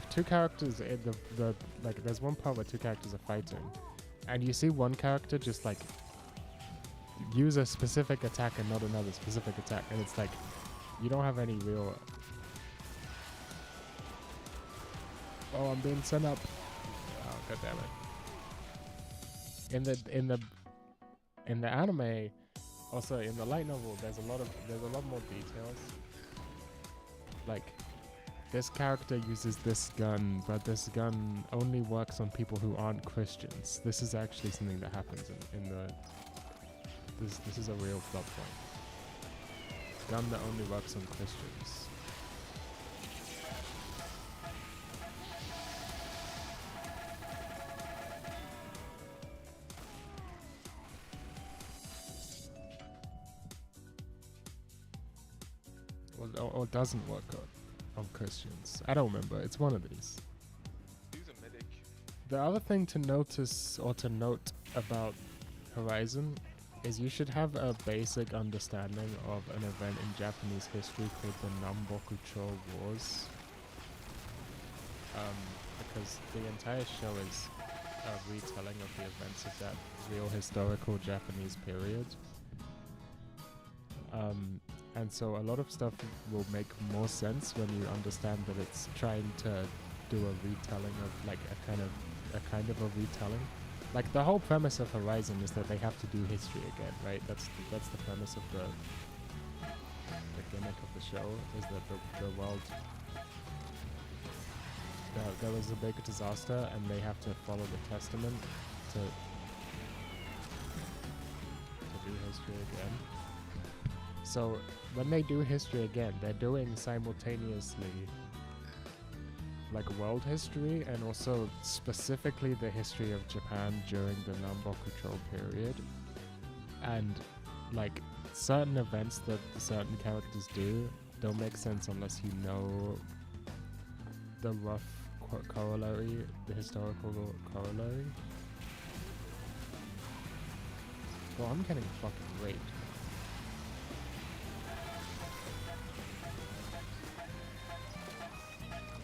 two characters in the like there's one part where two characters are fighting, and you see one character just like use a specific attack and not another specific attack, and it's like you don't have any real. Oh, I'm being sent up. Oh, god damn it. In the anime, also in the light novel, there's a lot more details. Like this character uses this gun, but this gun only works on people who aren't Christians. This is actually something that happens in the. This is a real plot point. Gun that only works on Christians. Well, or doesn't work on Christians. I don't remember. It's one of these. Use a medic. The other thing to notice or to note about Horizon is you should have a basic understanding of an event in Japanese history called the Nambokucho Wars. Because the entire show is a retelling of the events of that real historical Japanese period. And so a lot of stuff will make more sense when you understand that it's trying to do a retelling of like a kind of a retelling. Like the whole premise of Horizon is that they have to do history again, right? That's the premise of the gimmick of the show, is that the world, there was a big disaster and they have to follow the testament to do history again. So when they do history again, they're doing simultaneously like world history and also specifically the history of Japan during the Nanboku period. And like certain events that certain characters do don't make sense unless you know the rough corollary, the historical corollary. Well, I'm getting fucking raped.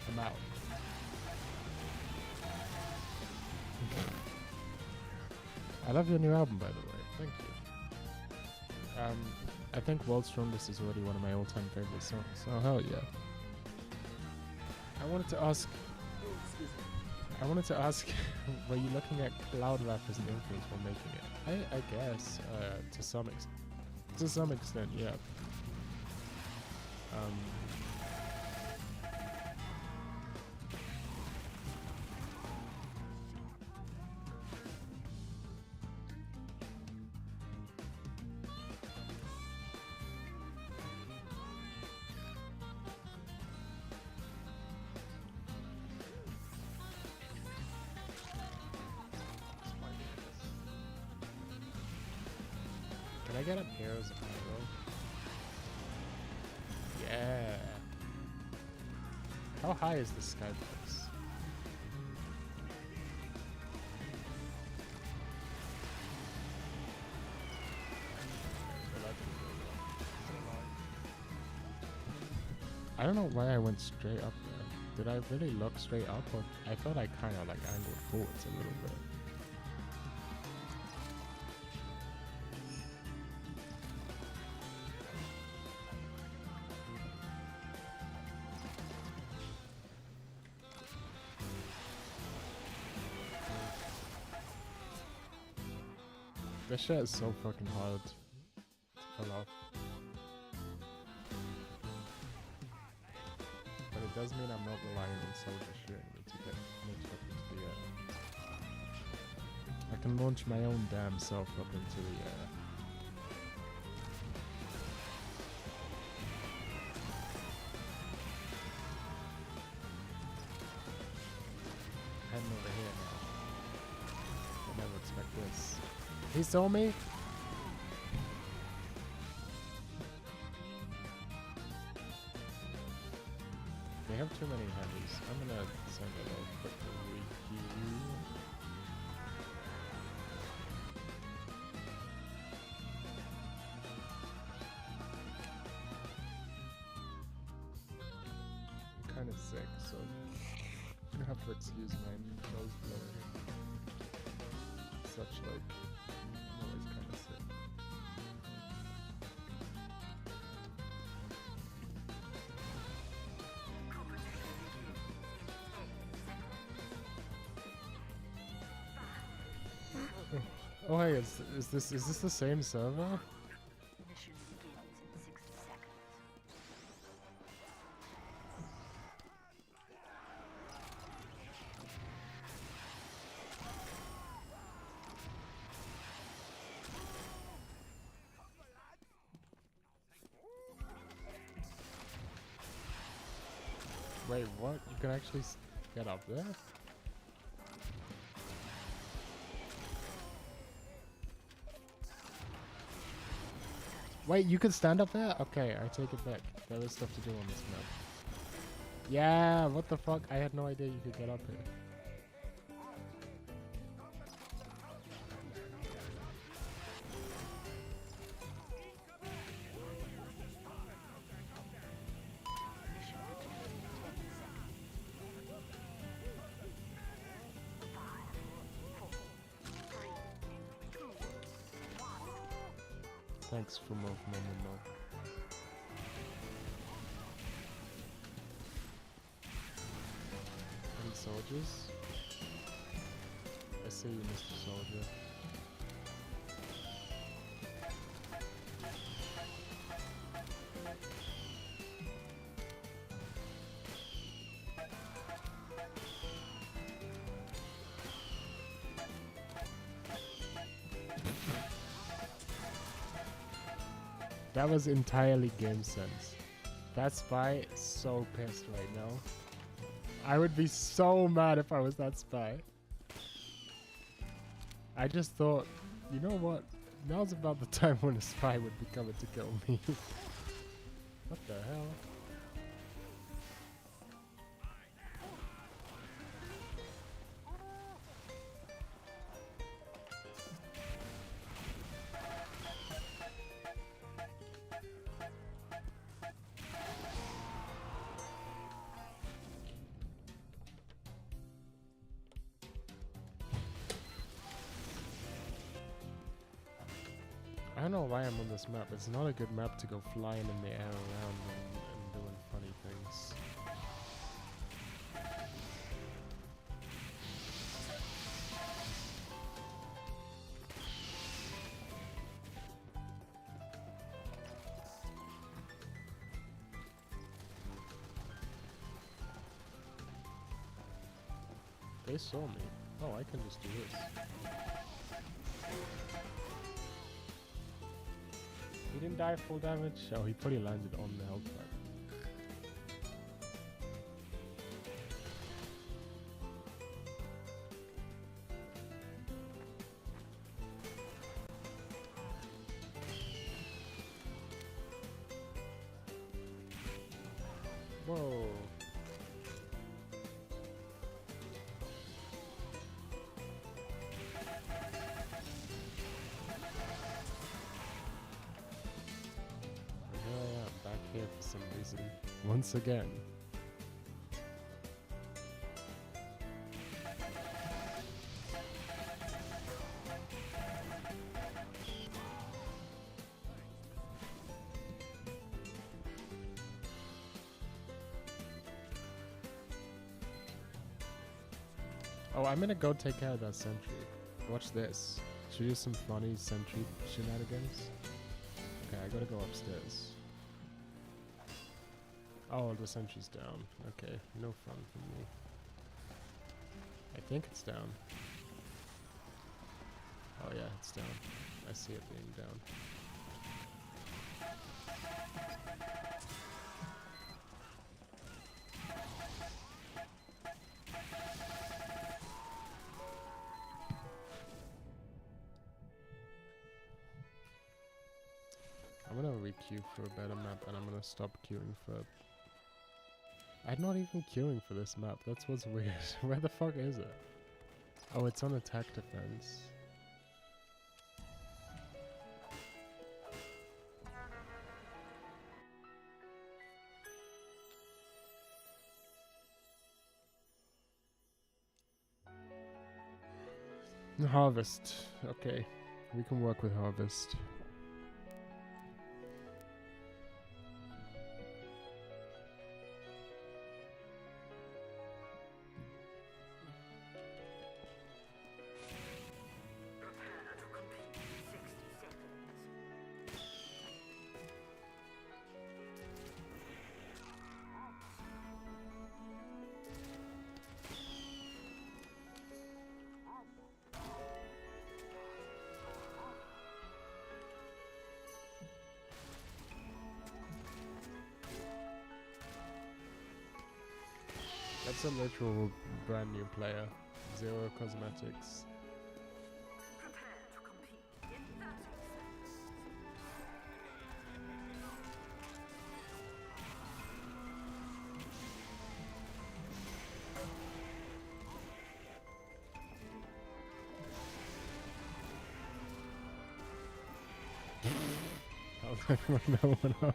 I'm out. I love your new album, by the way. Thank you. I think World's Strongest is already one of my all-time favorite songs, so hell yeah. I wanted to ask, were you looking at Cloud Rap as an influence while making it? I guess, to some extent, yeah. Can I get up here as a hero? Yeah. How high is the skybox? I don't know why I went straight up there. Did I really look straight up, or I thought I kind of like angled forwards a little bit. This shit is so fucking hard to pull off. But it does mean I'm not relying on soldier shooting me to get launched up into the air. I can launch my own damn self up into the air. Heading over here now. I never expect this. He saw me? They have too many heavies. I'm gonna send a little quick review. I'm kinda sick, so you have to excuse my nose blowing. Such like, I'm always kinda sick. Oh hey, is this the same server? Mission begins in 60 seconds. Wait, what? You can actually get up there? Wait, you can stand up there? Okay, I take it back. There is stuff to do on this map. Yeah, what the fuck? I had no idea you could get up here. Thanks for more. Any soldiers? I see you, Mr. Soldier. That was entirely game sense. That spy is so pissed right now. I would be so mad if I was that spy. I just thought, you know what? Now's about the time when a spy would be coming to kill me. What the hell? I don't know why I'm on this map. It's not a good map to go flying in the air around and doing funny things. They saw me. Oh, I can just do this. He didn't die full damage. Oh, he probably landed on the health pack. Whoa. Here for some reason. Once again. Oh, I'm gonna go take care of that sentry. Watch this. Should we do some funny sentry shenanigans? Okay, I gotta go upstairs. Oh, the sentry's down. Okay, no fun for me. I think it's down. Oh yeah, it's down. I see it being down. I'm gonna re-queue for a better map and I'm gonna stop queuing for... I'm not even queuing for this map, that's what's weird. Where the fuck is it? Oh, it's on attack defense. Harvest. Okay, we can work with harvest. That's a literal brand new player. 0 cosmetics. Prepare to compete in 30 How's everyone know what up?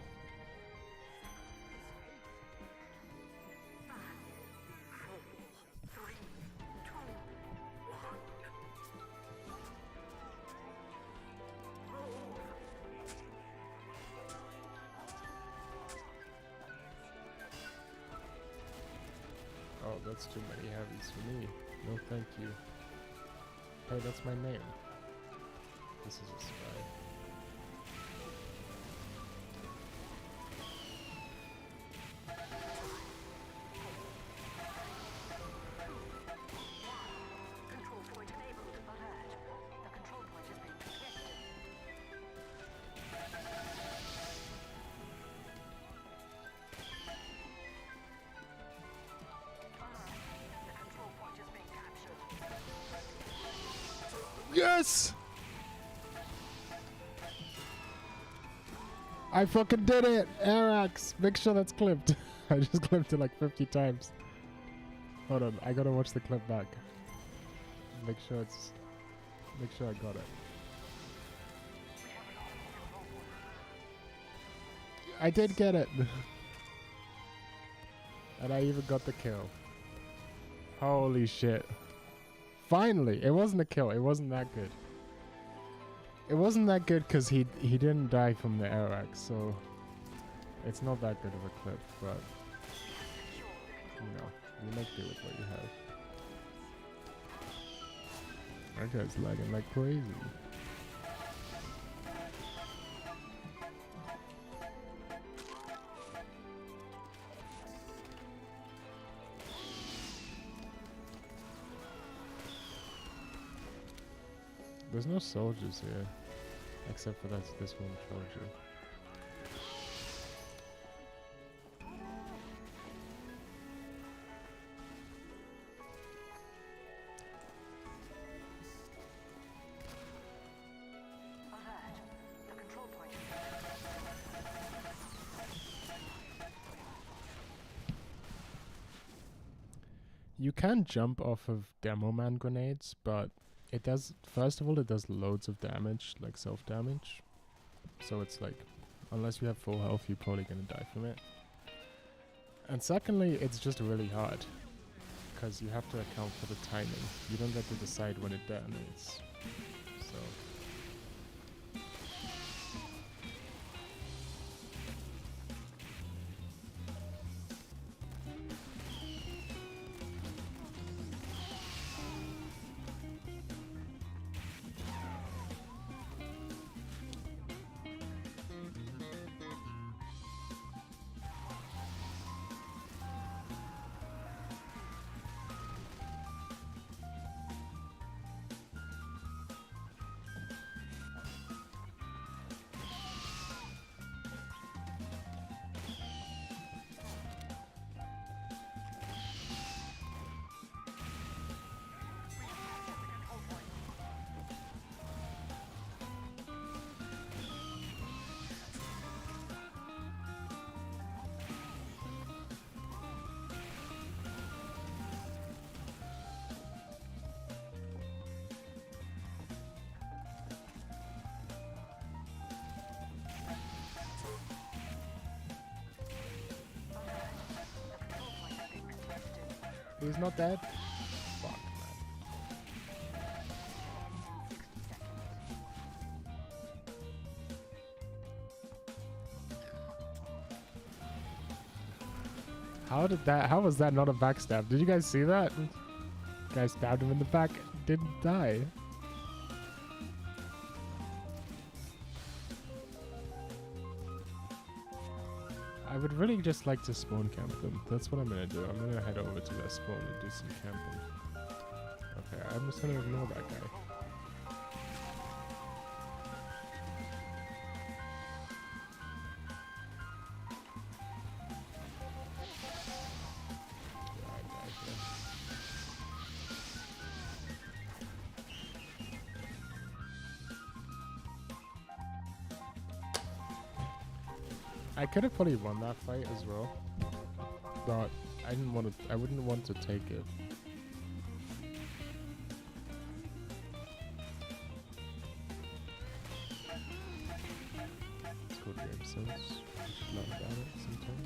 Oh, that's too many heavies for me. No, thank you. Hey, that's my name. This is a spy. Control point enabled. Alert. The control point has been protected. Alert. The control point is being captured. Yes! I fucking did it! Arax! Make sure that's clipped. I just clipped it like 50 times. Hold on, I gotta watch the clip back. Make sure I got it. I did get it! And I even got the kill. Holy shit. Finally! It wasn't a kill, it wasn't that good. It wasn't that good because he didn't die from the Arax, so it's not that good of a clip, but you know, you make do with what you have. That guy's lagging like crazy. There's no soldiers here, except for this one soldier. Alert. The control point is You can jump off of Demo Man grenades, but it does, first of all, it does loads of damage, like self-damage. So it's like, unless you have full health, you're probably gonna die from it. And secondly, it's just really hard, because you have to account for the timing. You don't get to decide when it detonates. So... He's not dead? Fuck, man. How was that not a backstab? Did you guys see that? Guy stabbed him in the back, didn't die. I would really just like to spawn camp them. That's what I'm gonna do. I'm gonna head over to their spawn and do some camping. Okay, I'm just gonna ignore that guy. I could have probably won that fight as well, but I didn't want to. I wouldn't want to take it. It's called Game Sense. I should learn about it sometime.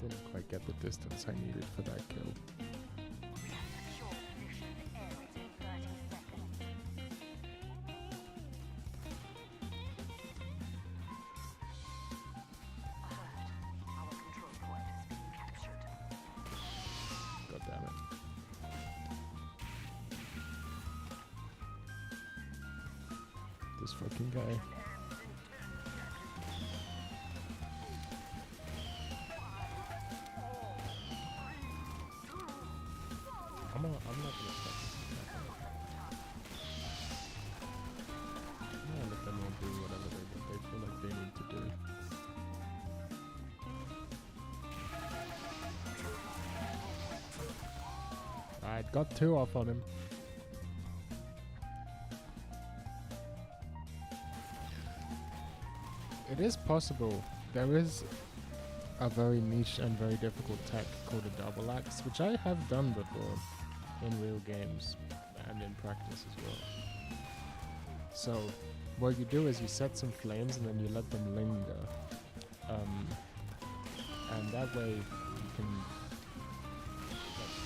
Didn't quite get the distance I needed for that kill. secure position. Air within 30 seconds. this fucking guy. I'm not gonna stop this guy. I'm gonna let them all do whatever they feel like they need to do. Alright, got 2 off on him. It is possible. There is a very niche and very difficult tech called a double axe, which I have done before in real games and in practice as well. So what you do is you set some flames and then you let them linger. And that way you can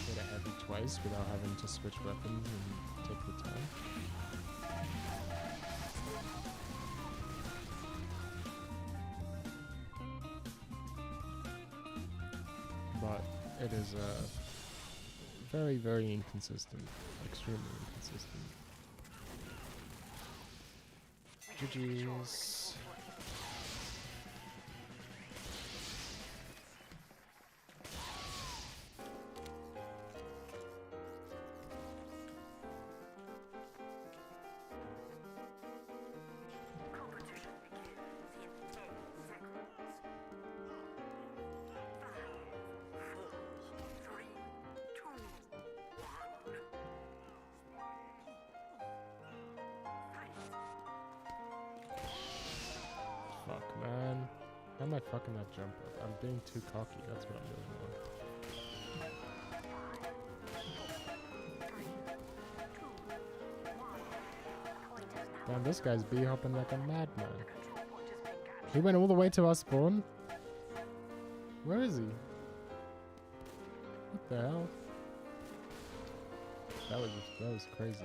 hit a heavy twice without having to switch weapons and take the time. But it is very, very inconsistent. Extremely inconsistent. GG's. Competition begins in 10 seconds. 5, 4, 3, 2, 1. Fuck, man. How am I fucking that jump up? I'm being too cocky. That's what I'm doing wrong. Damn, this guy's bee-hopping like a madman. He went all the way to our spawn? Where is he? What the hell? That was crazy.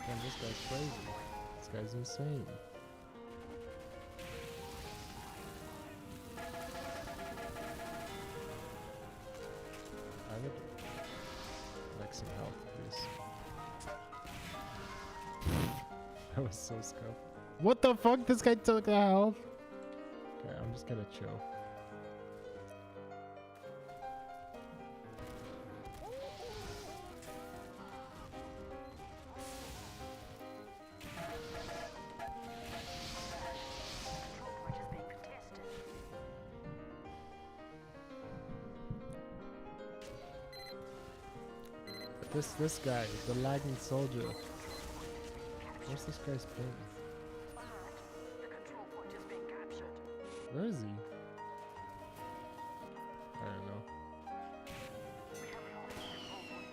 Damn, this guy's crazy. This guy's insane. I would like some help, please. That was so scuffed. What the fuck? This guy took the health? Okay, I'm just gonna chill. This guy, the lagging soldier. Where's this guy's ping? The control point is being captured. Where is he? I don't know. We have lost the control point.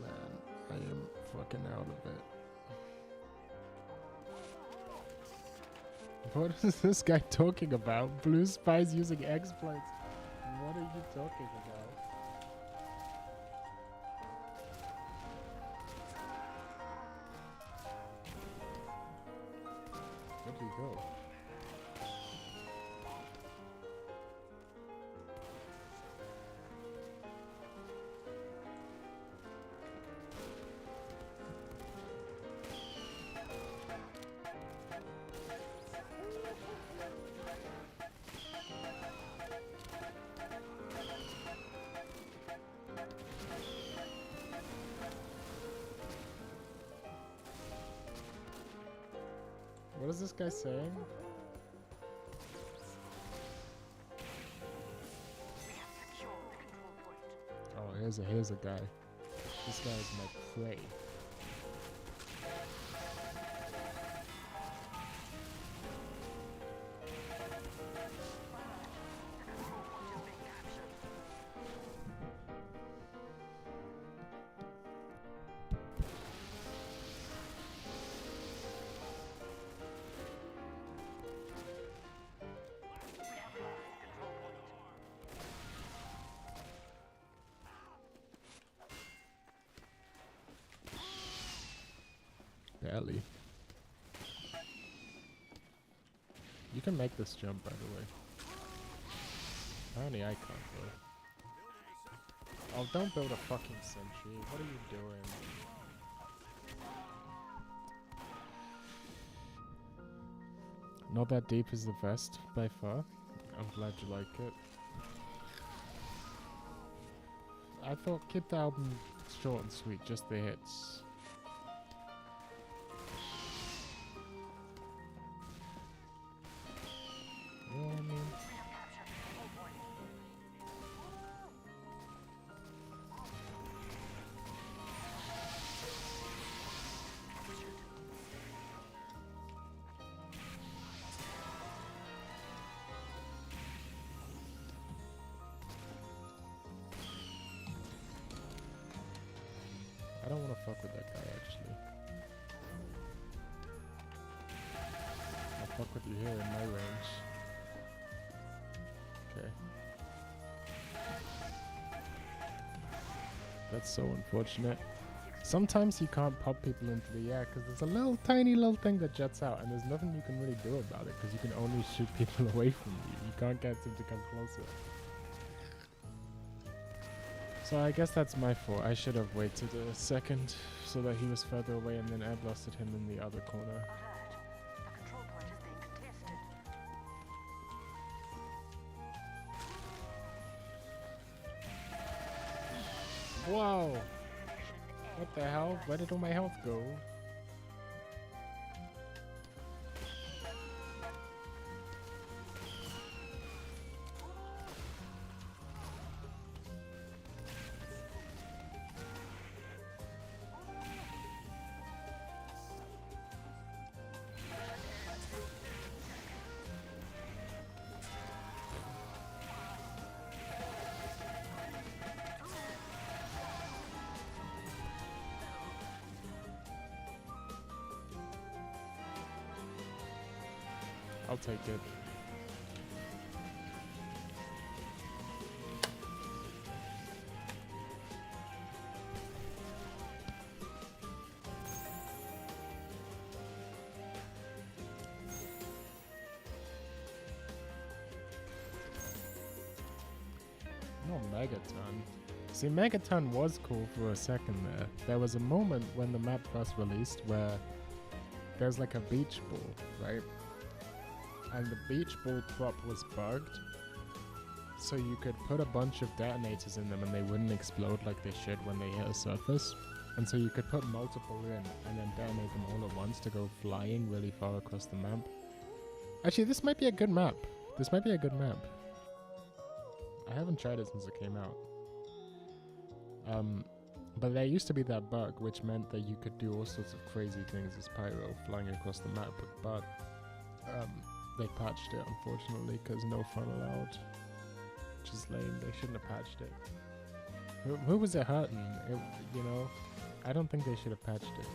Man, I am fucking out of it. What is this guy talking about? Blue spies using exploits. What are you talking about? Where did he go? What is this guy saying? We have secured the control point. Oh, here's a guy. This guy is my prey. The control point is being captured. We have lost early. You can make this jump, by the way. Apparently I can't, though. Oh, don't build a fucking sentry. What are you doing? Not that deep is the best, by far. I'm glad you like it. I thought keep the album short and sweet, just the hits. You know what I mean? I don't want to fuck with that guy, actually. I'll fuck with you here in my range. Okay. That's so unfortunate. Sometimes you can't pop people into the air because there's a little tiny little thing that jets out and there's nothing you can really do about it because you can only shoot people away from you. You can't get them to come closer. So I guess that's my fault. I should have waited a second so that he was further away and then air blasted him in the other corner. Alert. The control point is being contested. Whoa! What the hell? Where did all my health go? I'll take it. No, Megaton. See, Megaton was cool for a second there. There was a moment when the map first released where there's like a beach ball, right? And the beach ball prop was bugged, so you could put a bunch of detonators in them and they wouldn't explode like they should when they hit a surface. And so you could put multiple in and then detonate them all at once to go flying really far across the map. Actually, this might be a good map. This might be a good map. I haven't tried it since it came out. But there used to be that bug, which meant that you could do all sorts of crazy things as Pyro flying across the map, but they patched it, unfortunately, because no fun allowed. Which is lame. They shouldn't have patched it. Who was it hurting? You know, I don't think they should have patched it.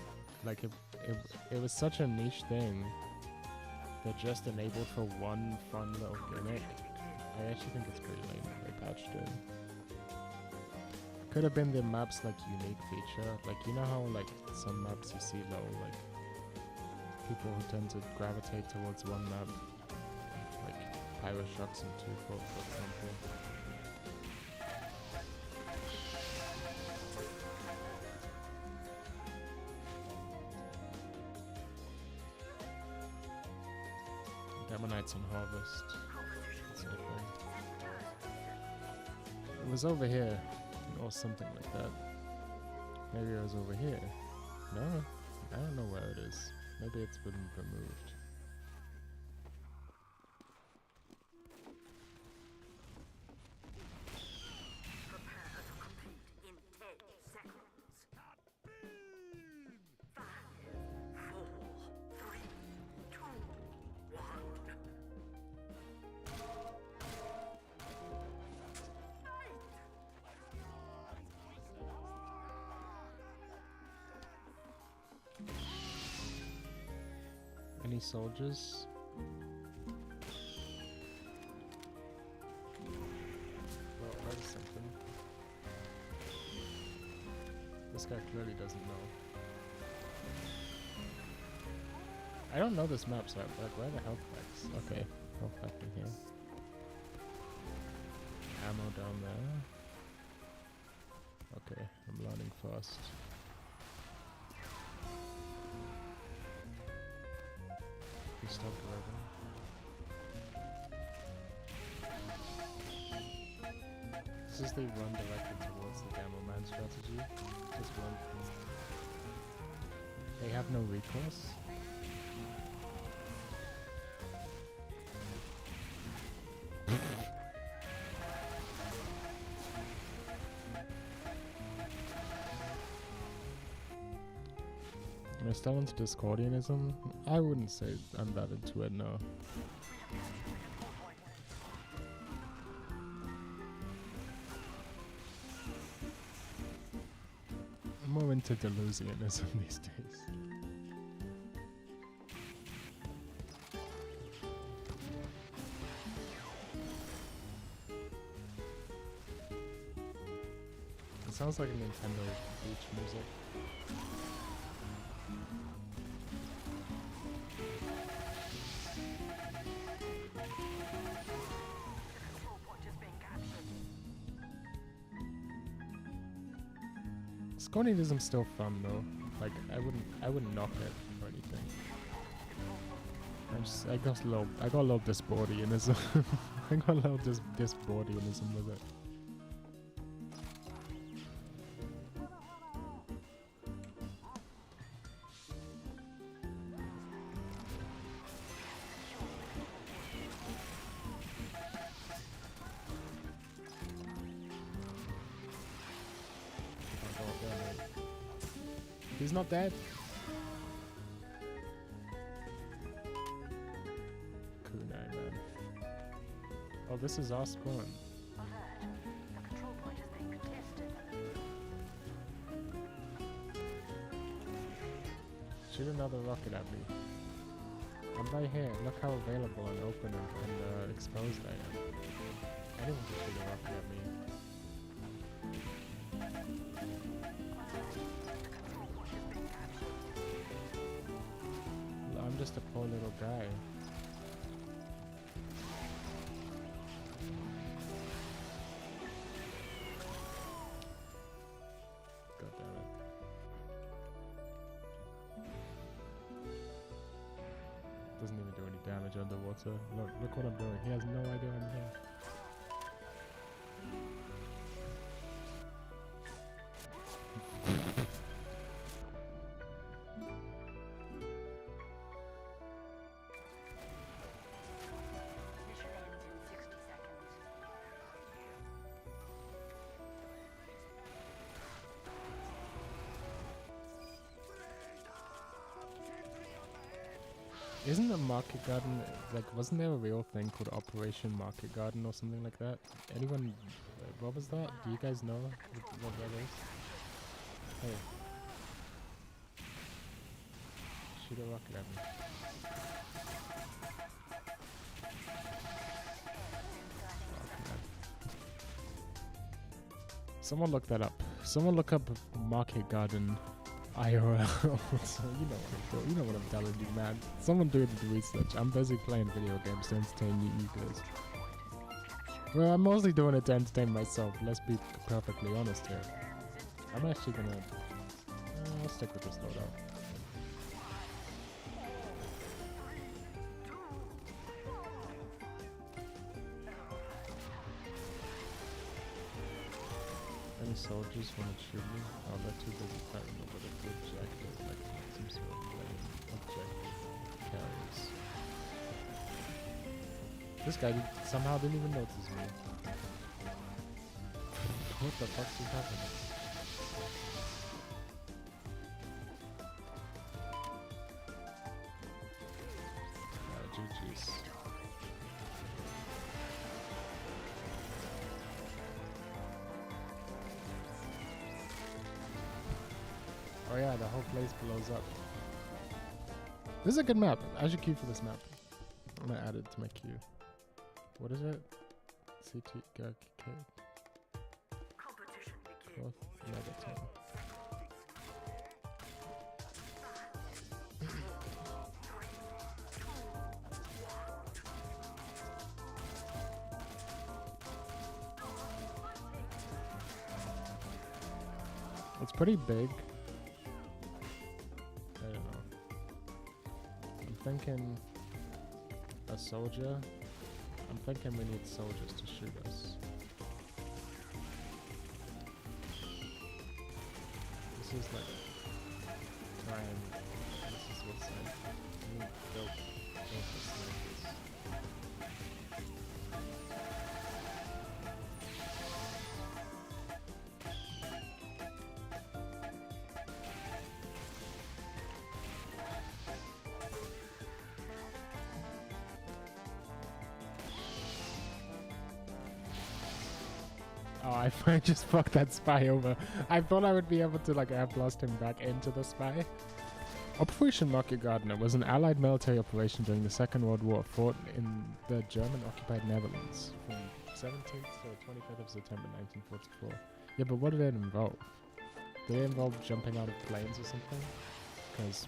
Like, it was such a niche thing that just enabled for one fun little gimmick. I actually think it's pretty lame that they patched it. Could have been the map's, like, unique feature. Like, you know how, like, some maps you see low, like, people who tend to gravitate towards one map, like Pyro Shocks and 2-4, for example. Demonites on Harvest. That's different. It was over here, or something like that. Maybe it was over here. No, I don't know where it is. Maybe it's been removed. Prepare to compete in 10 seconds. 5, 4, 3, 2, 1. Any soldiers? Well, that's something. This guy clearly doesn't know. I don't know this map, so I'm like, where are the health packs? Okay, health pack in here. Ammo down there. Okay, I'm learning fast. We stopped driving. This is the run directly towards the Gamma Man strategy. Just run through. They have no recourse. Am I still into Discordianism? I wouldn't say I'm that into it, no. I'm more into Delusionism these days. It sounds like a Nintendo beach music. Discordianism's still fun though. Like I wouldn't knock it or anything. I got a little Discordianism. I got a little Discordianism with it. He's not dead. Kunai, man. Oh, this is our spawn. Alert. The control point is being contested. Shoot another rocket at me. I'm right here. Look how available and open and exposed I am. Anyone can shoot a rocket at me. I'm just a poor little guy. God damn it. Doesn't even do any damage underwater. Look what I'm doing. He has no idea I'm here. Mission ends in 60 seconds. Isn't a market garden, like, wasn't there a real thing called Operation Market Garden or something like that? Anyone, what was that? Do you guys know what that is? Hey. Shoot a rocket at me. Oh, come on. Someone look that up. Someone look up Market Garden IRL. So you know what I'm doing. You know what I'm telling you, man. Someone do the research. I'm busy playing video games to entertain you guys. Well, I'm mostly doing it to entertain myself. Let's be perfectly honest here. I'm actually gonna... I'll stick with this loadout. Any soldiers want to shoot me? Oh, they're too busy fighting over the objective, like some sort of objective carries. This guy somehow didn't even notice me. What the fuck just happened? GG's. Oh yeah, the whole place blows up. This is a good map. I should queue for this map. I'm gonna add it to my queue. What is it? CT K. Competition begins. Cloth Megaton. It's pretty big. I don't know. I'm thinking a soldier. I'm thinking we need soldiers to shoot us. This is like trying. This is what's like. We need dope snipers. Oh, I just fucked that spy over. I thought I would be able to like air blast him back into the spy. Operation Market Gardener was an allied military operation during the Second World War fought in the German-occupied Netherlands from 17th to 25th of September 1944. Yeah, but what did it involve? Did it involve jumping out of planes or something? Because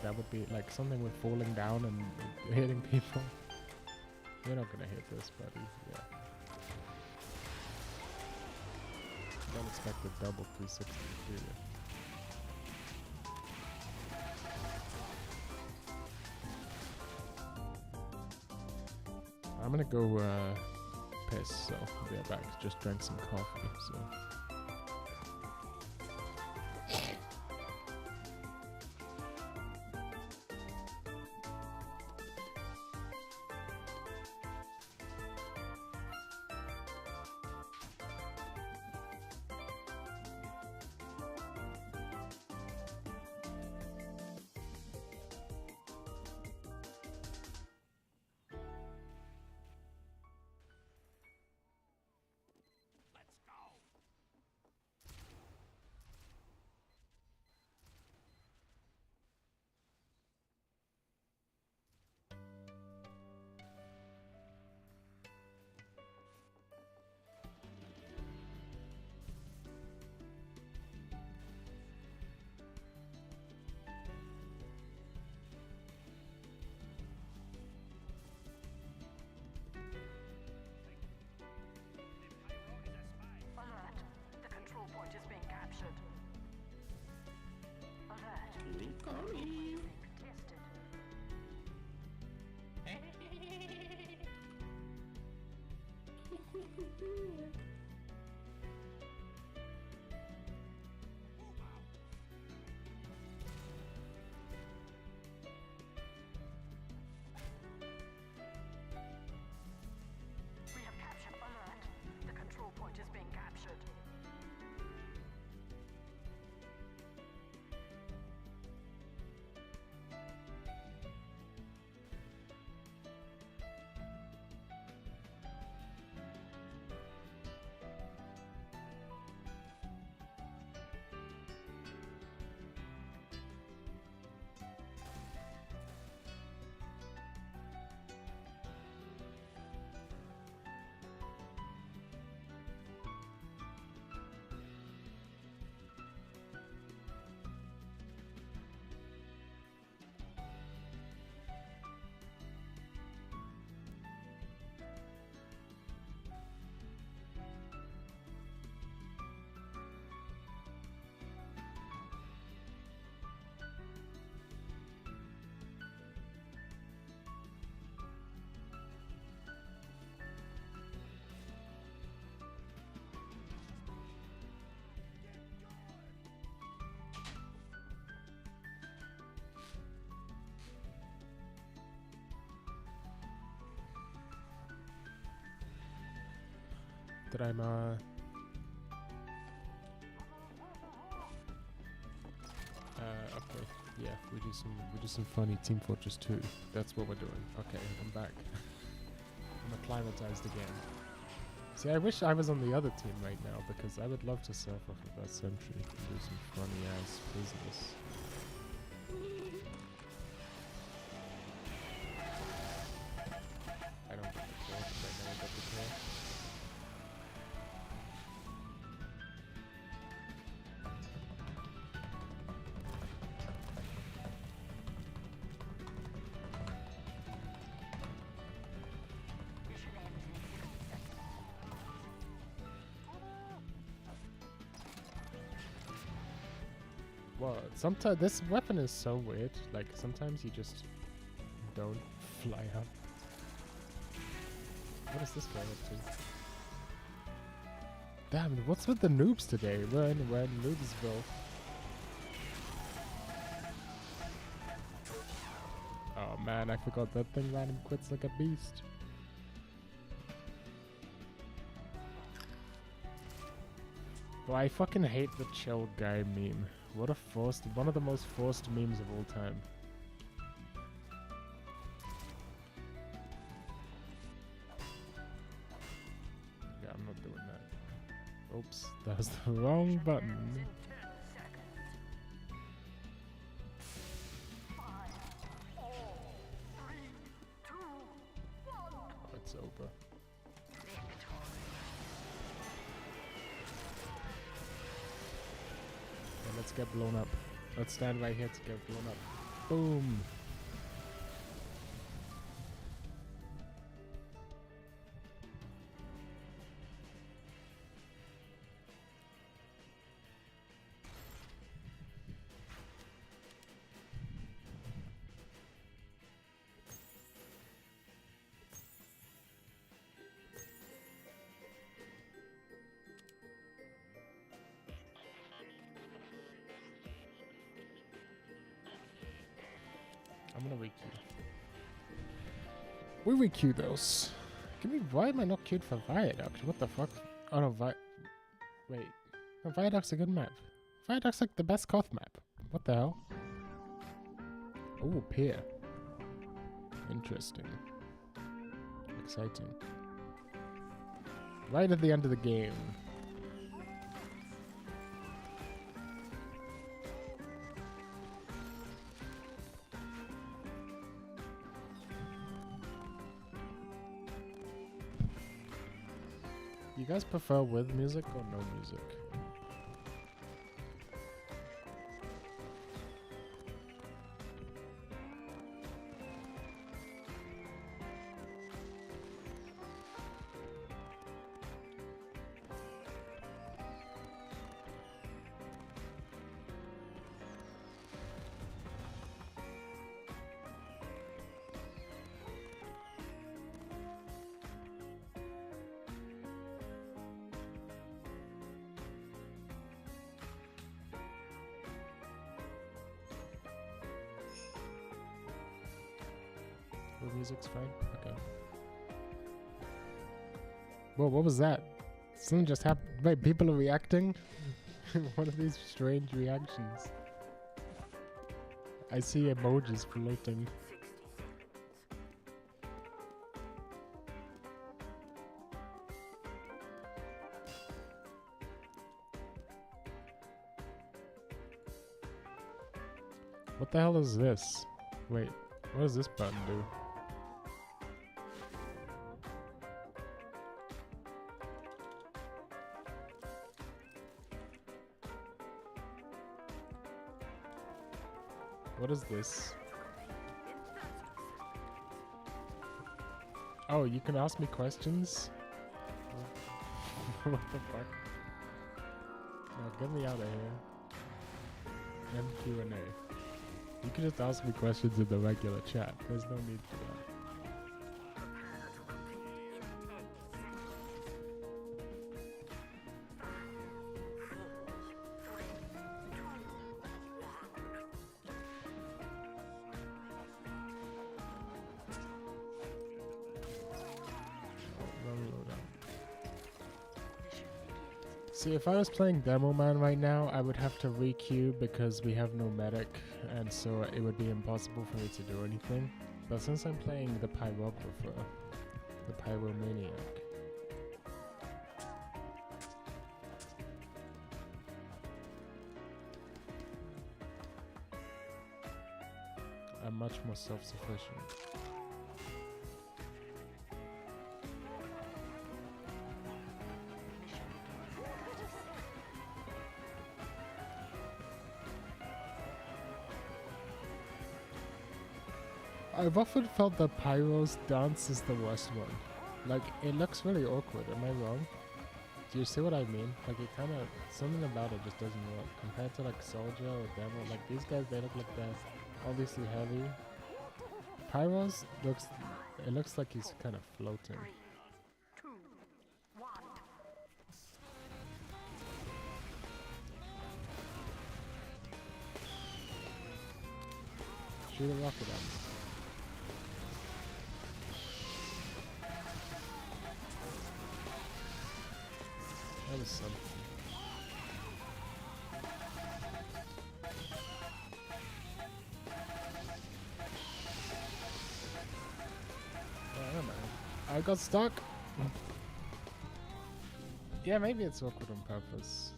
that would be like something with falling down and hitting people. You're not gonna hit this, buddy. Yeah. Don't expect a double 360, do you? I'm gonna go piss, so I'll be right back. Just drank some coffee, so. Alert. The control point is being captured. Alert. The control point is being contested. We have captured. Alert. The control point is being captured. Did I okay. Yeah, we do some funny Team Fortress 2. That's what we're doing. Okay, I'm back. I'm acclimatized again. See, I wish I was on the other team right now because I would love to surf off of that sentry and do some funny ass business. I don't get the kill right now. I got the kill. Mission ends in 60 seconds. Well, sometimes this weapon is so weird. Like sometimes you just don't fly up. What is this guy up to? Damn, what's with the noobs today? We're in Noobsville. Oh man, I forgot that thing random quits like a beast. Well, I fucking hate the chill guy meme. What a one of the most forced memes of all time. Yeah, I'm not doing that. Oops, that was the wrong button. Oh, it's over. Okay, let's get blown up. Let's stand right here to get blown up. Boom. I'm gonna re-queue. We re-queue those. Give me. Why am I not queued for Viaduct? What the fuck? Oh no, wait. No, Viaduct's a good map. Viaduct's like the best Koth map. What the hell? Oh, pier. Interesting. Exciting. Right at the end of the game. You guys prefer with music or no music? Music's fine. Okay. Whoa, what was that? Something just happened. Wait, people are reacting? What are these strange reactions? I see emojis floating. What the hell is this? Wait, what does this button do? What is this? Oh, you can ask me questions? What the fuck? No, get me out of here. MQ&A. You can just ask me questions in the regular chat. There's no need for that. See, if I was playing Demo Man right now, I would have to re-queue because we have no medic, and so it would be impossible for me to do anything. But since I'm playing the Pyrographer, the Pyromaniac, I'm much more self-sufficient. I've often felt that Pyro's dance is the worst one. Like, it looks really awkward, am I wrong? Do you see what I mean? Like it kind of something about it just doesn't work compared to like Soldier or Devil. Like these guys, they look like they're obviously heavy. Pyros looks, it looks like he's kind of floating. 3, 2, 1. Shoot a rocket at me. That was something. Oh man, I got stuck. Yeah, maybe it's awkward on purpose.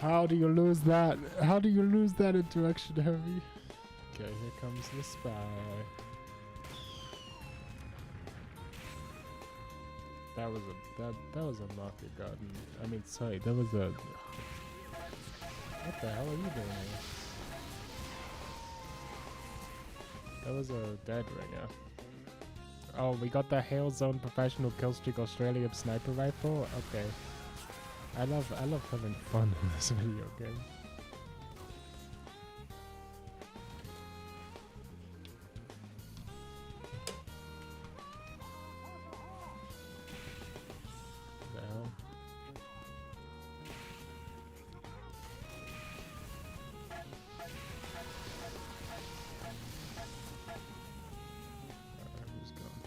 How do you lose that? How do you lose that interaction, Heavy? Okay, here comes the spy. That was a market garden. I mean, sorry, that was a. What the hell are you doing here? That was a dead ringer. Oh, we got the Hail Zone Professional Killstreak Australia sniper rifle. Okay. I love having fun in this video game. The hell? Who's gone?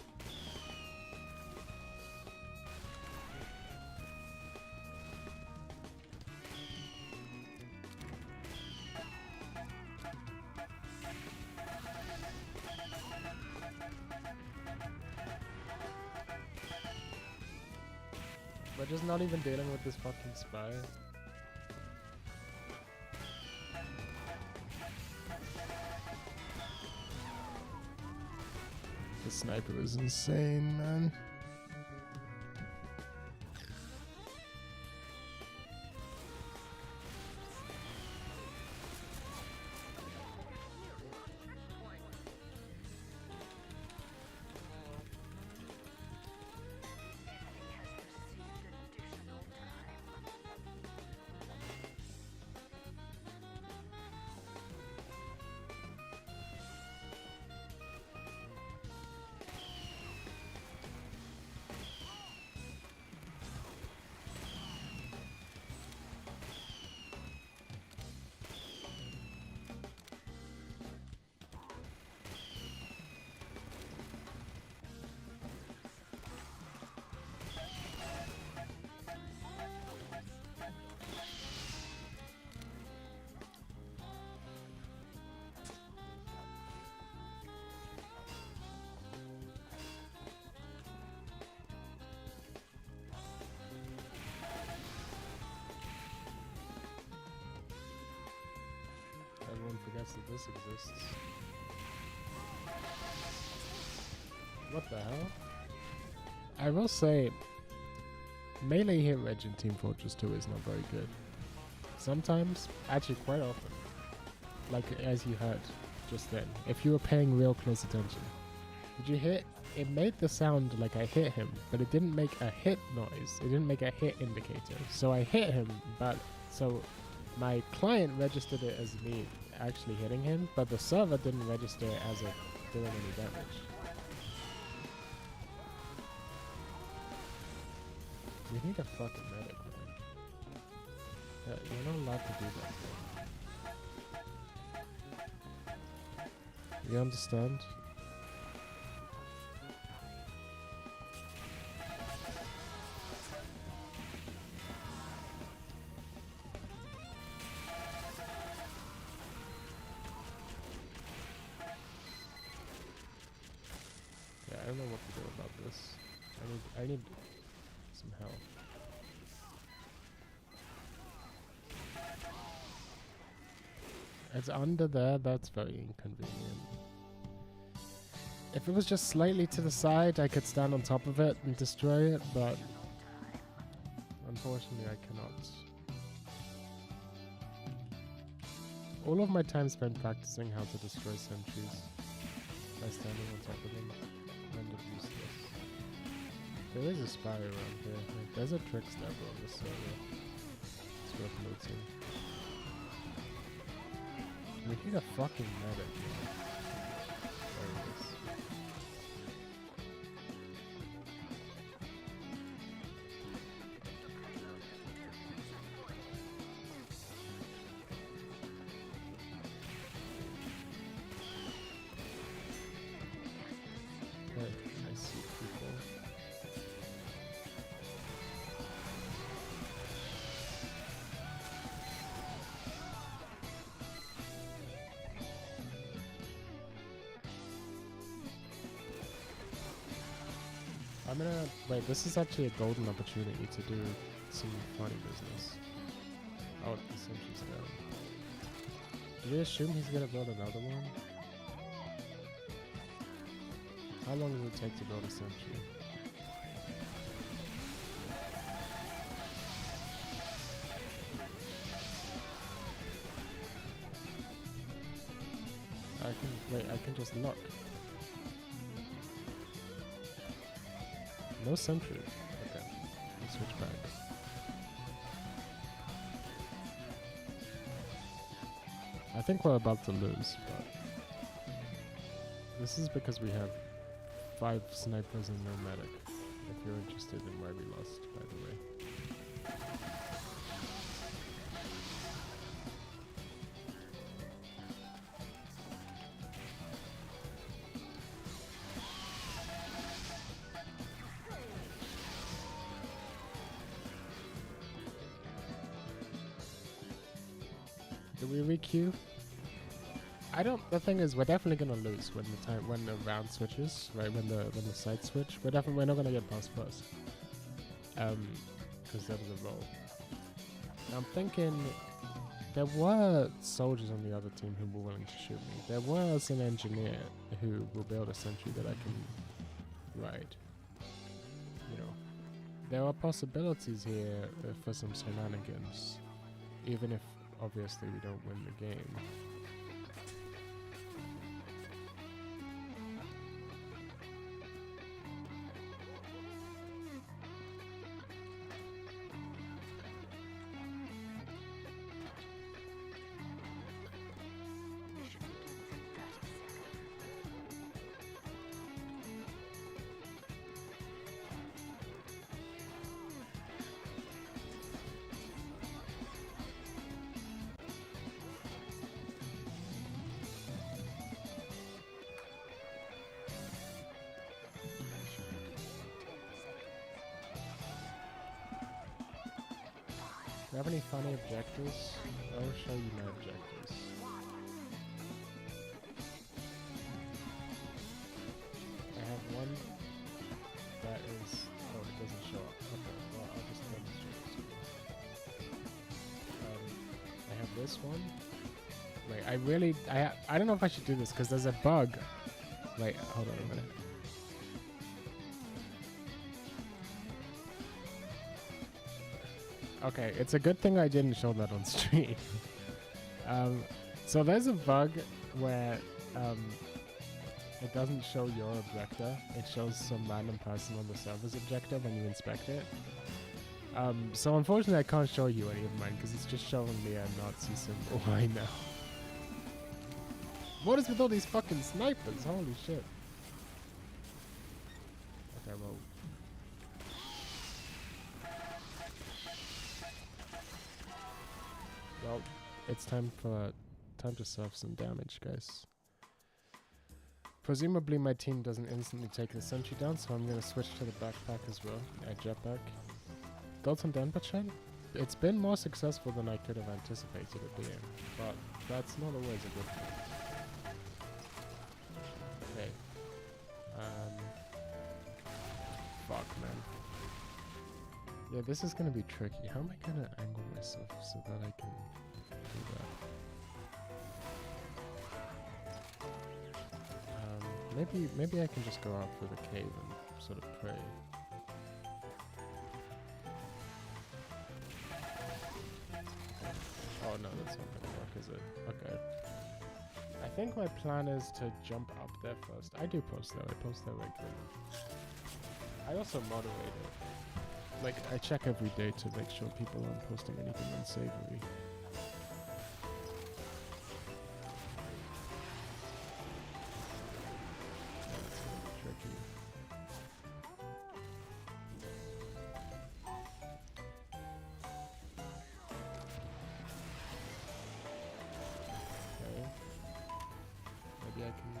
We're just not even dealing with this fucking spy. The sniper is insane, man. Everyone forgets that this exists. What the hell? I will say, melee hit reg in Team Fortress 2 is not very good. Sometimes, actually quite often, like as you heard just then, if you were paying real close attention, did you hit? It made the sound like I hit him, but it didn't make a hit noise. It didn't make a hit indicator. So I hit him, but so my client registered it as me actually hitting him, but the server didn't register it as it doing any damage. You need a fucking medic, man. You're not allowed to do that. You understand? Yeah, I don't know what to do about this. I need some help. It's under there, that's very inconvenient. If it was just slightly to the side, I could stand on top of it and destroy it, but unfortunately I cannot. all of my time spent practicing how to destroy sentries by standing on top of them rendered useless. There is a spy around here. Like, there's a trick stabber on the server. It's worth noting. We need a fucking medic. There it is. Okay, I see people. I'm gonna wait. This is actually a golden opportunity to do some funny business. Oh, the sentry's down. Do we assume he's gonna build another one? How long does it take to build a sentry? I can just look. No sentry. Okay, let's switch back. I think we're about to lose, but this is because we have 5 snipers and no medic. If you're interested in why we lost, by the way. Do we re-queue? I don't. The thing is, we're definitely gonna lose when the round switches, right? When the side switch, we're not gonna get past first. Because there was a roll. I'm thinking there were soldiers on the other team who were willing to shoot me. There was an engineer who will build a sentry that I can ride. You know, there are possibilities here for some shenanigans, even if obviously we don't win the game. Do you have any funny objectives? I will show you my objectives. I have one that is... Oh, it doesn't show up. Okay, well, I'll just demonstrate it to you. I have this one. Wait, I don't know if I should do this because there's a bug. Wait, hold on a minute. Okay, it's a good thing I didn't show that on stream. So there's a bug where it doesn't show your objector. It shows some random person on the server's objector when you inspect it. So unfortunately I can't show you any of mine because it's just showing me a Nazi symbol right now. What is with all these fucking snipers? Holy shit. Okay, well... Well, it's time to serve some damage, guys. Presumably my team doesn't instantly take the sentry down, so I'm gonna switch to the backpack as well. Jetpack. Dalton Denpachan? It's been more successful than I could have anticipated it being, but that's not always a good thing. Okay. Fuck, man. Yeah, this is gonna be tricky. How am I gonna angle myself so that I can do that? Maybe I can just go out through the cave and sort of pray. Oh, no, that's not gonna work, is it? Okay. I think my plan is to jump up there first. I do post there. I post there regularly. I also moderate it. Like, I check every day to make sure people aren't posting anything unsavory. Yeah, that's gonna be tricky. Okay. Maybe I can.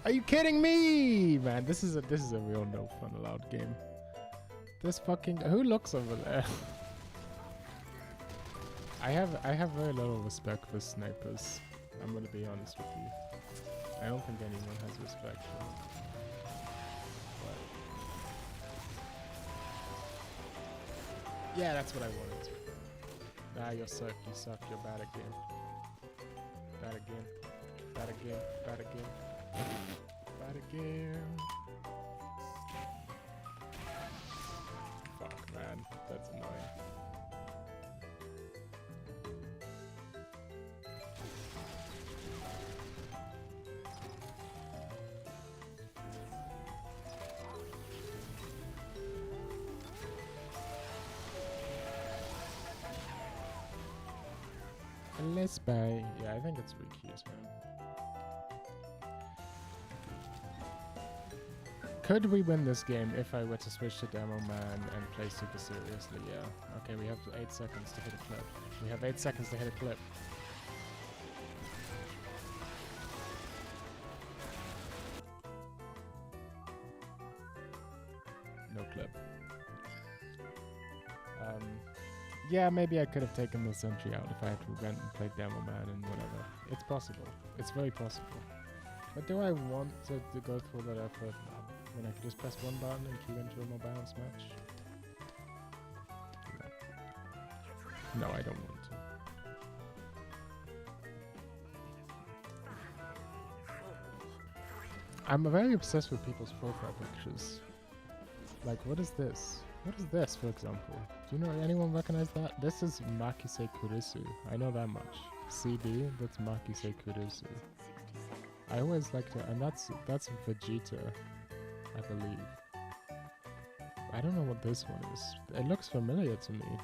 Are you kidding me, man? This is a real no fun allowed game. This fucking who looks over there? I have very little respect for snipers. I'm gonna be honest with you. I don't think anyone has respect for them. But yeah, that's what I wanted. Nah, you suck. You suck. You're bad again. Bad again. Bad again. Bad again. Bad again. Fuck, man. That's annoying. Let's buy. Yeah, I think it's Ricky's, man. Could we win this game if I were to switch to Demo Man and play super seriously? Yeah. Okay, we have 8 seconds to hit a clip. We have 8 seconds to hit a clip. No clip. Yeah, maybe I could have taken the sentry out if I had to went and played Demo Man and whatever. It's possible. It's very possible. But do I want to go through that effort now? When I could just press one button and queue into a more balanced match? No, I don't want to. I'm very obsessed with people's profile pictures. Like, what is this? What is this, for example? Do you know anyone recognize that? This is Makise Kurisu. I know that much. CB, that's Makise Kurisu. I always like to, and that's Vegeta, I believe. I don't know what this one is. It looks familiar to me.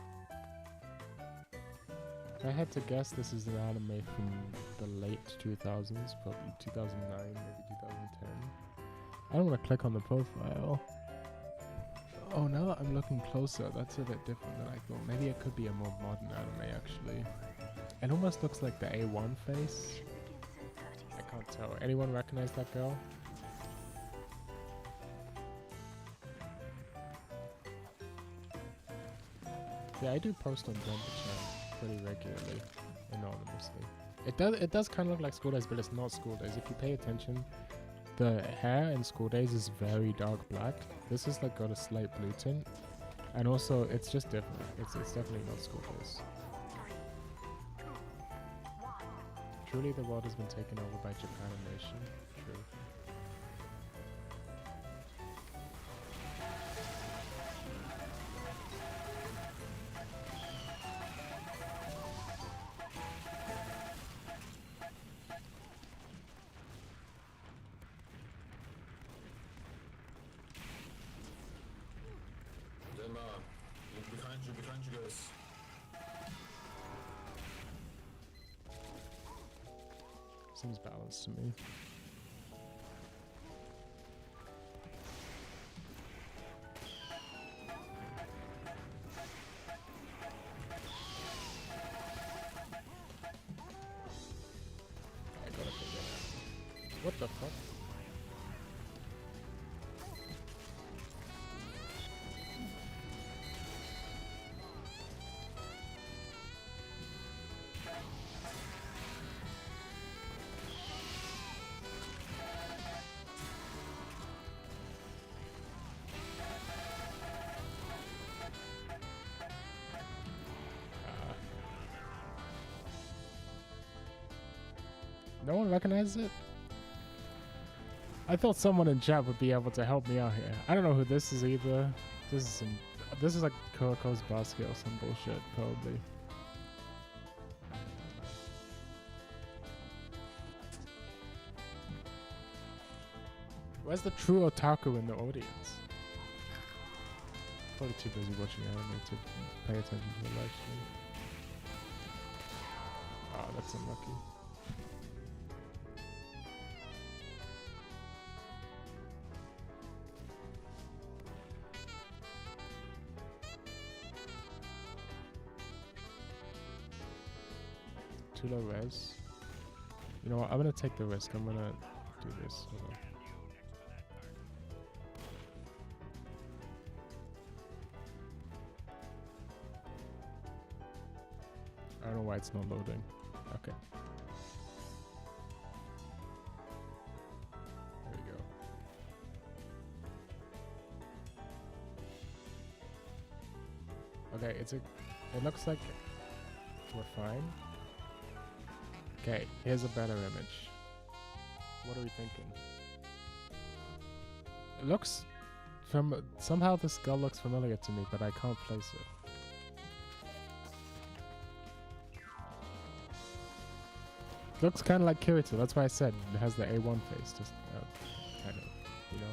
If I had to guess, this is an anime from the late 2000s, probably 2009, maybe 2010. I don't want to click on the profile. Oh, now that I'm looking closer, that's a bit different than I thought. Maybe it could be a more modern anime, actually. It almost looks like the A1 face. I can't tell. Anyone recognize that girl? Yeah, I do post on Jumper Chat pretty regularly, anonymously. It does kind of look like School Days, but it's not School Days. If you pay attention, the hair in School Days is very dark black. This is like got a slight blue tint, and also it's just different. It's definitely not School Days. Truly, the world has been taken over by Japanimation. True. Behind you guys. Seems balanced to me. I gotta figure it out. What the fuck? No one recognizes it? I thought someone in chat would be able to help me out here. I don't know who this is either. This is like Kuroko's basket or some bullshit, probably. Where's the true otaku in the audience? Probably too busy watching anime to pay attention to the live stream. Oh, that's unlucky. Too low res. You know what? I'm gonna take the risk. I'm gonna do this. Hold on. I don't know why it's not loading. Okay. There we go. Okay, it looks like we're fine. Okay, here's a better image. What are we thinking? It looks somehow the skull looks familiar to me, but I can't place it. Looks kind of like Kirito. That's why I said it has the A1 face. Just kind of, you know.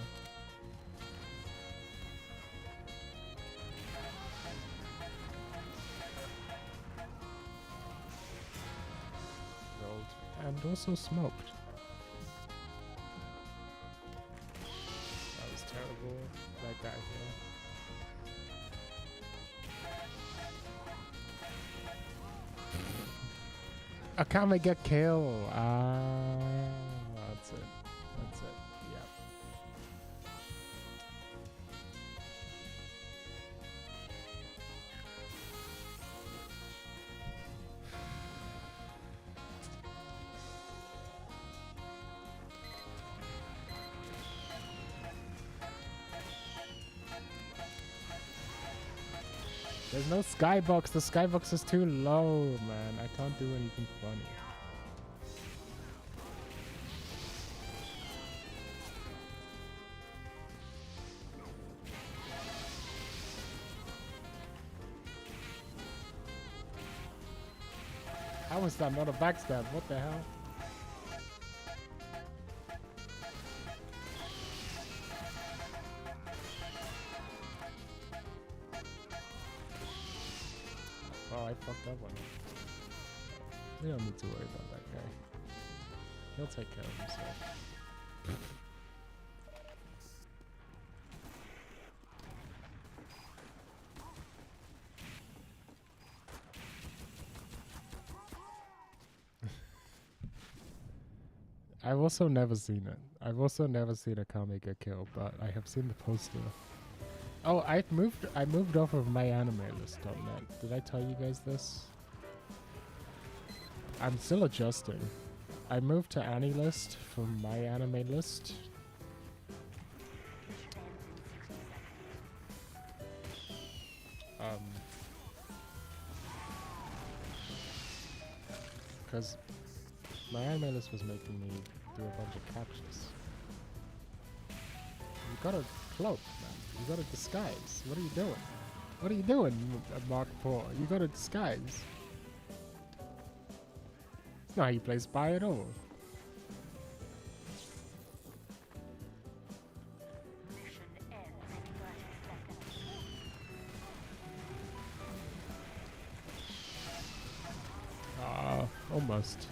Rolled and also smoked. That was terrible. That guy here. Akame get kill. That's it. That's it. Yep. There's no skybox. The skybox is too low, man. I can't do anything funny. How is that not a backstab? What the hell? Oh, I fucked up on it. We don't need to worry about that guy. He'll take care of himself. I've also never seen it. I've also never seen Akame get killed, but I have seen the poster. Oh, I moved off of myanimelist.net. Did I tell you guys this? I'm still adjusting. I moved to AniList from MyAnimeList. Because MyAnimeList was making me do a bunch of captures. You gotta cloak, man. You gotta disguise. What are you doing? What are you doing, Mark IV? You gotta disguise. It's not how you play spy at all. Mission ends in 30 seconds. Almost.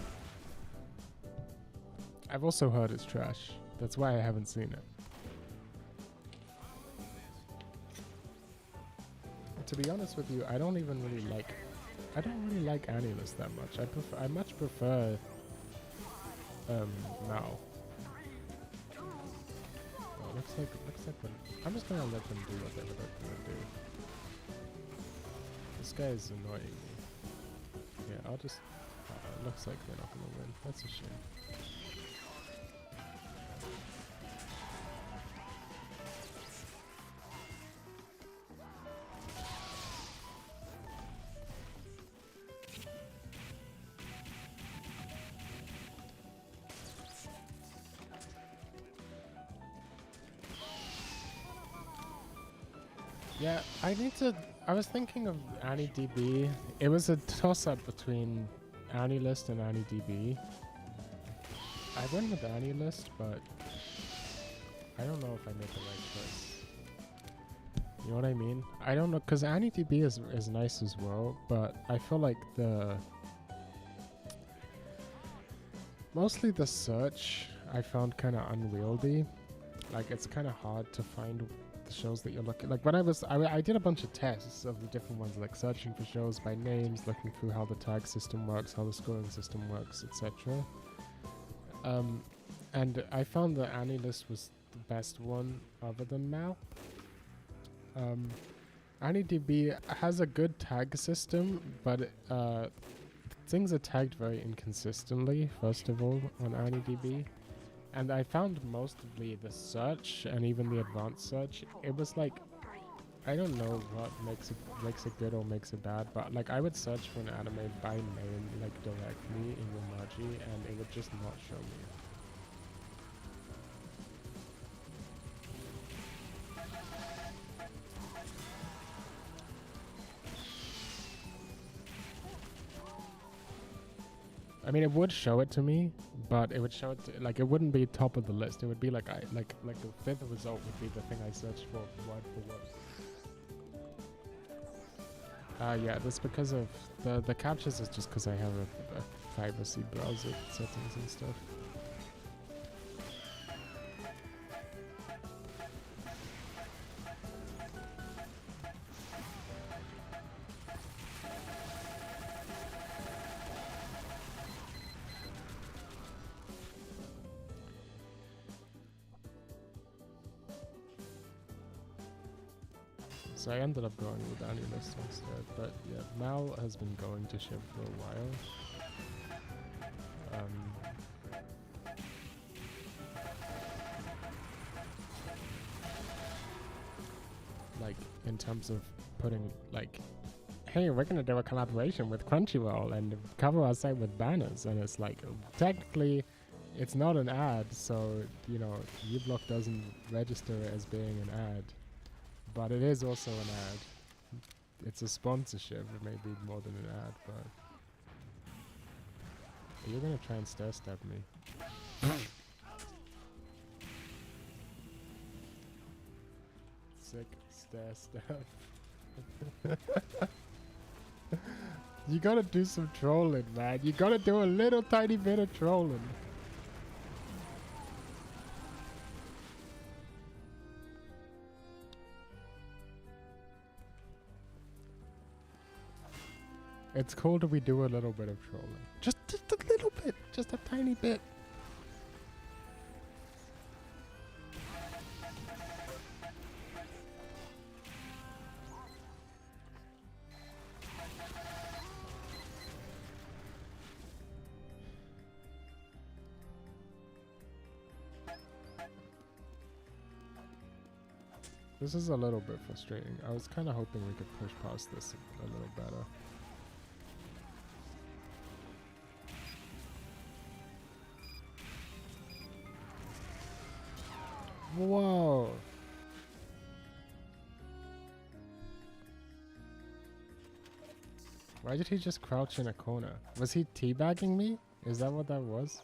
I've also heard it's trash. That's why I haven't seen it. To be honest with you, I don't really like AniList that much. I much prefer now. Oh, looks like I'm just gonna let them do whatever they're gonna do. This guy is annoying me. Yeah, I'll just. It looks like they're not gonna win. That's a shame. Yeah, I was thinking of AniDB. It was a toss-up between AniList and AniDB. I went with AniList, but I don't know if I made the right choice. You know what I mean? I don't know, because AnyDB is nice as well, but I feel like mostly the search I found kind of unwieldy. Like, it's kind of hard to find the shows that you're looking. Like, when I did a bunch of tests of the different ones, like searching for shows by names, looking through how the tag system works, how the scoring system works, etc. And I found that AnyList was the best one other than Mal. AnyDB has a good tag system, but things are tagged very inconsistently, first of all, on AnyDB. And I found mostly the search and even the advanced search, it was like, I don't know what makes it good or makes it bad, but like I would search for an anime by name, like directly in Yomaji, and it would just not show me. I mean, it would show it to me, but it would show it to, like, it wouldn't be top of the list. It would be like like the fifth result would be the thing I searched for word for word. Yeah, that's because of the captures is just because I have a privacy browser settings and stuff. So I ended up going with AnyList instead, but yeah, Mal has been going to ship for a while. Like, in terms of putting, like, hey, we're gonna do a collaboration with Crunchyroll and cover our site with banners, and it's like, technically, it's not an ad, so, you know, uBlock doesn't register it as being an ad. But it is also an ad. It's a sponsorship. It may be more than an ad, but... You're gonna try and stair stab me. Sick stair stab. You gotta do some trolling, man. You gotta do a little tiny bit of trolling. It's cool that we do a little bit of trolling. Just a little bit. Just a tiny bit. This is a little bit frustrating. I was kind of hoping we could push past this a little better. Whoa. Why did he just crouch in a corner? Was he teabagging me? Is that what that was?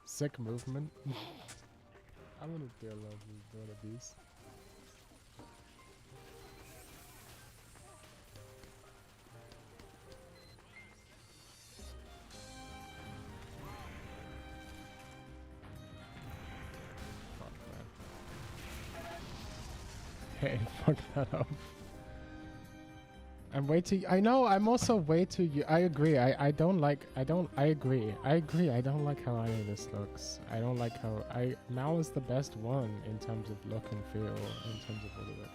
Sick movement. I want to do one of these. Hey, fuck that up. I'm way too... I know, I'm also way too... I agree. I don't like... I agree. I don't like how any of this looks. I don't like how... Mal is the best one in terms of look and feel, in terms of all of it.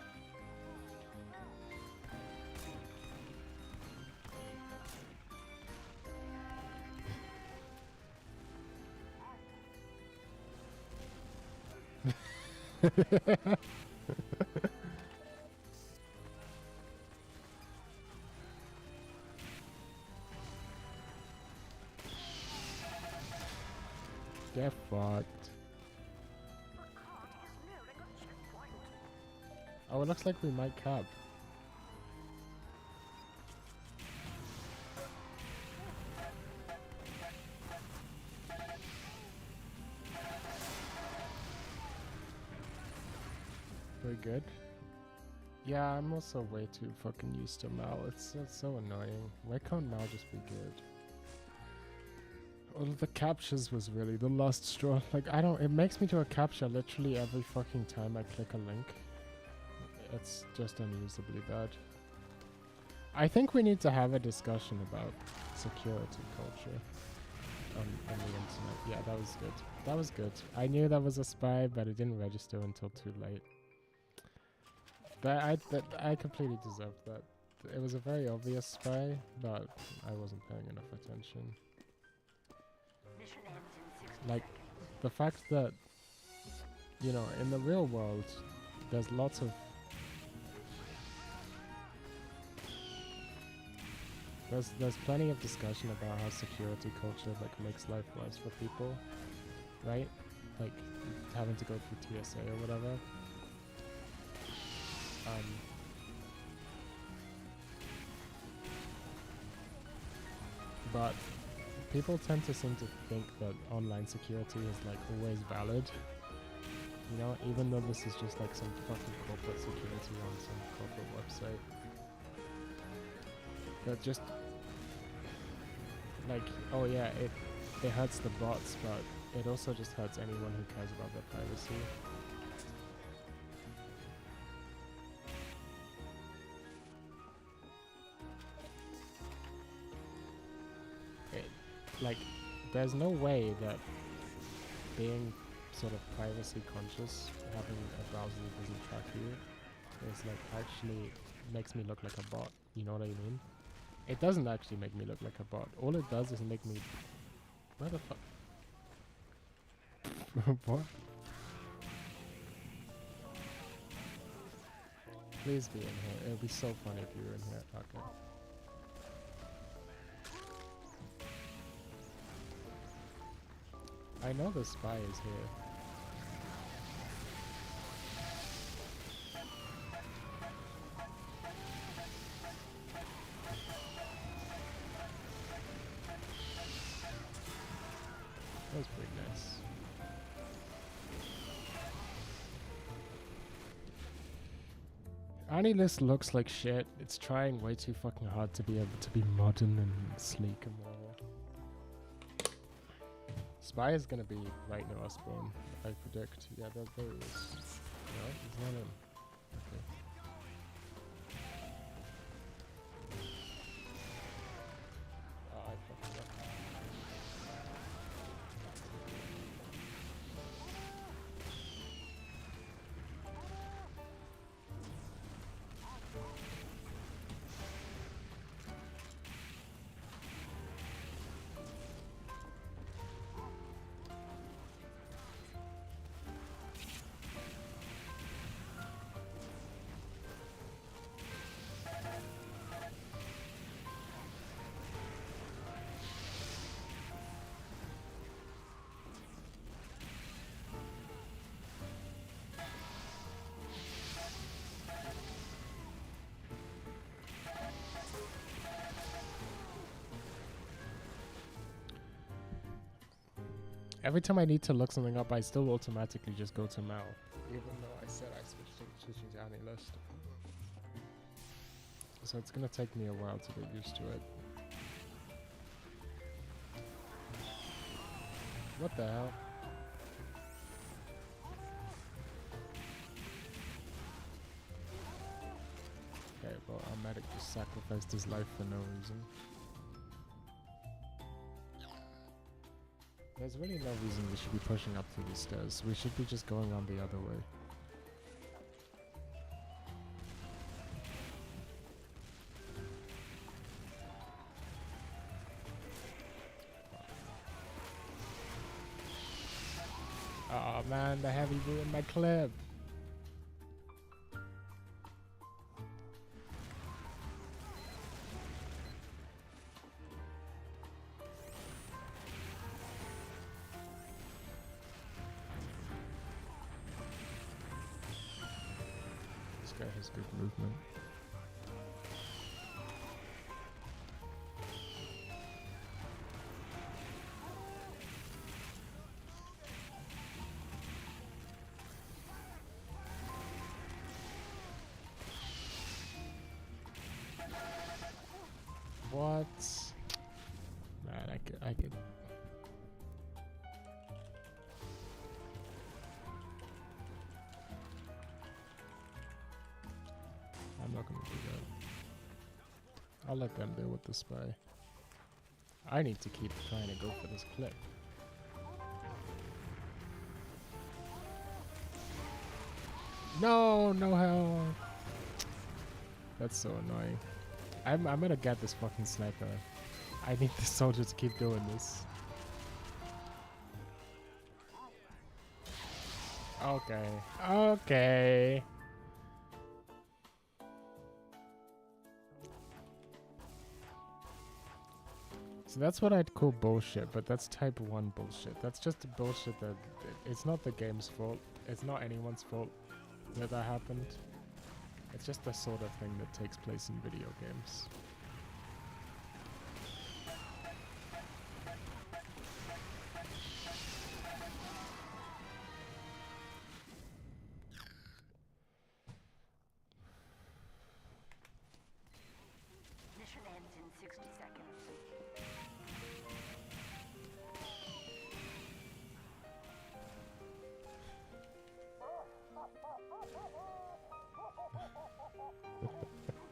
Get fucked. Oh, it looks like we might cap. We're good. Yeah, I'm also way too fucking used to Mal. It's so annoying. Why can't Mal just be good? All of the captures was really the last straw. Like, I don't. It makes me do a capture literally every fucking time I click a link. It's just unusably bad. I think we need to have a discussion about security culture on the internet. Yeah, that was good. That was good. I knew that was a spy, but it didn't register until too late. But I completely deserved that. It was a very obvious spy, but I wasn't paying enough attention. Mission ends in 60 Like, seconds. the fact that, you know, in the real world, there's lots of... There's plenty of discussion about how security culture, like, makes life worse for people, right? Like, having to go through TSA or whatever. But people tend to seem to think that online security is like always valid. You know, even though this is just like some fucking corporate security on some corporate website. That just like, oh yeah, it hurts the bots, but it also just hurts anyone who cares about their privacy. Like, there's no way that being sort of privacy conscious, having a browser that doesn't track you, is like actually makes me look like a bot. You know what I mean? It doesn't actually make me look like a bot. All it does is make me... Where the fuck? What? Please be in here. It would be so funny if you were in here. Okay. I know the spy is here. That was pretty nice. AniList looks like shit. It's trying way too fucking hard to be able to be modern and sleek and whatever. Spy is gonna be right near Osborne, I predict. Yeah, there he is. No, he's not in. Okay. I fucked up. Every time I need to look something up, I still automatically just go to Mal, even though I said I switching to AniList. So it's gonna take me a while to get used to it. What the hell? Okay, well, our medic just sacrificed his life for no reason. There's really no reason we should be pushing up through these stairs. We should be just going on the other way. Oh man, the heavy ruined my clip. This guy has good movement. What? Man, I could. I'm not gonna do that. I'll let them deal with the spy. I need to keep trying to go for this clip. No, no help. That's so annoying. I'm gonna get this fucking sniper. I need the soldier to keep doing this. Okay. Okay. So that's what I'd call bullshit, but that's type 1 bullshit. That's just a bullshit that it's not the game's fault. It's not anyone's fault that happened. It's just the sort of thing that takes place in video games. Mission ends in 60 seconds.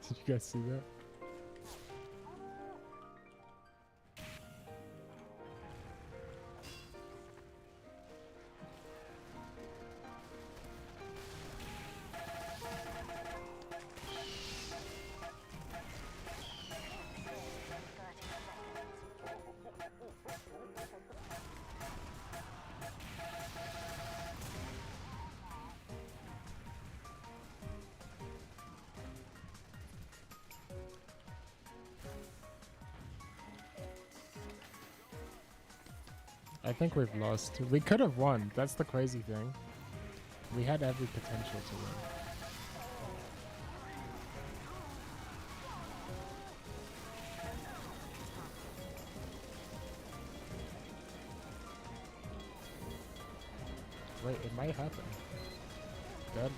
Did you guys see that? I think we've lost. We could have won. That's the crazy thing. We had every potential to win. Wait, it might happen. Dead,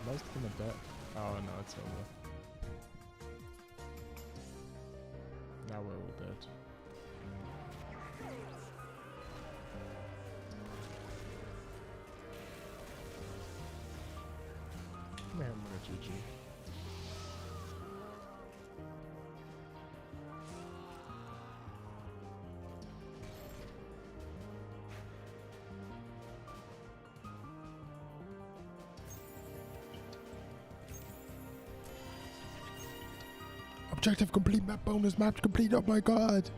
most of them are dead. Oh no, it's over. Now we're all dead. Man, what a GG. Objective complete, map bonus, map complete, oh my god!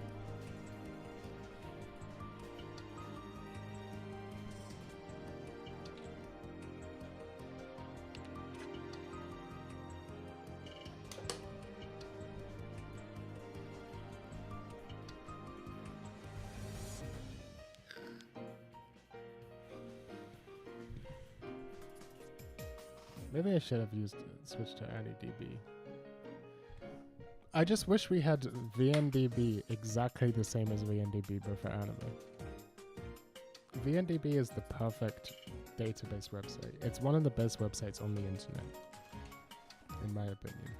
Maybe I should have switched to AnyDB. I just wish we had VNDB exactly the same as VNDB, but for anime. VNDB is the perfect database website. It's one of the best websites on the internet, in my opinion.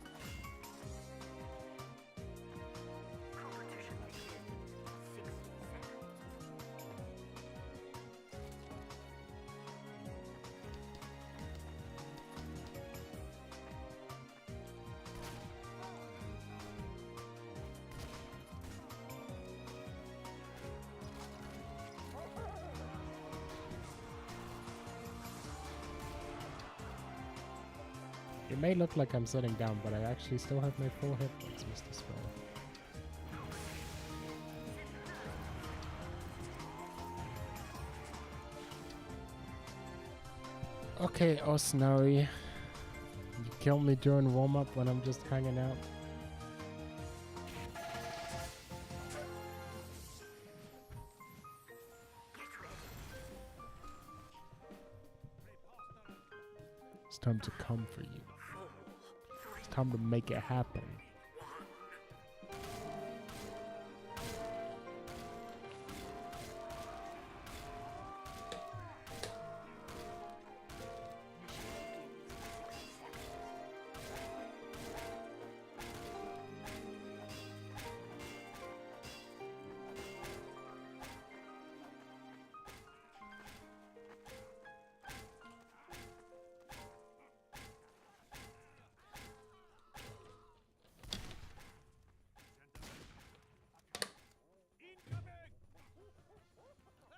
Competition begins. 60 seconds. It may look like I'm sitting down, but I actually still have my full hit points, Mr. Spell. Okay, oh Snowy. You killed me during warm-up when I'm just hanging out. It's time to come for you. It's time to make it happen.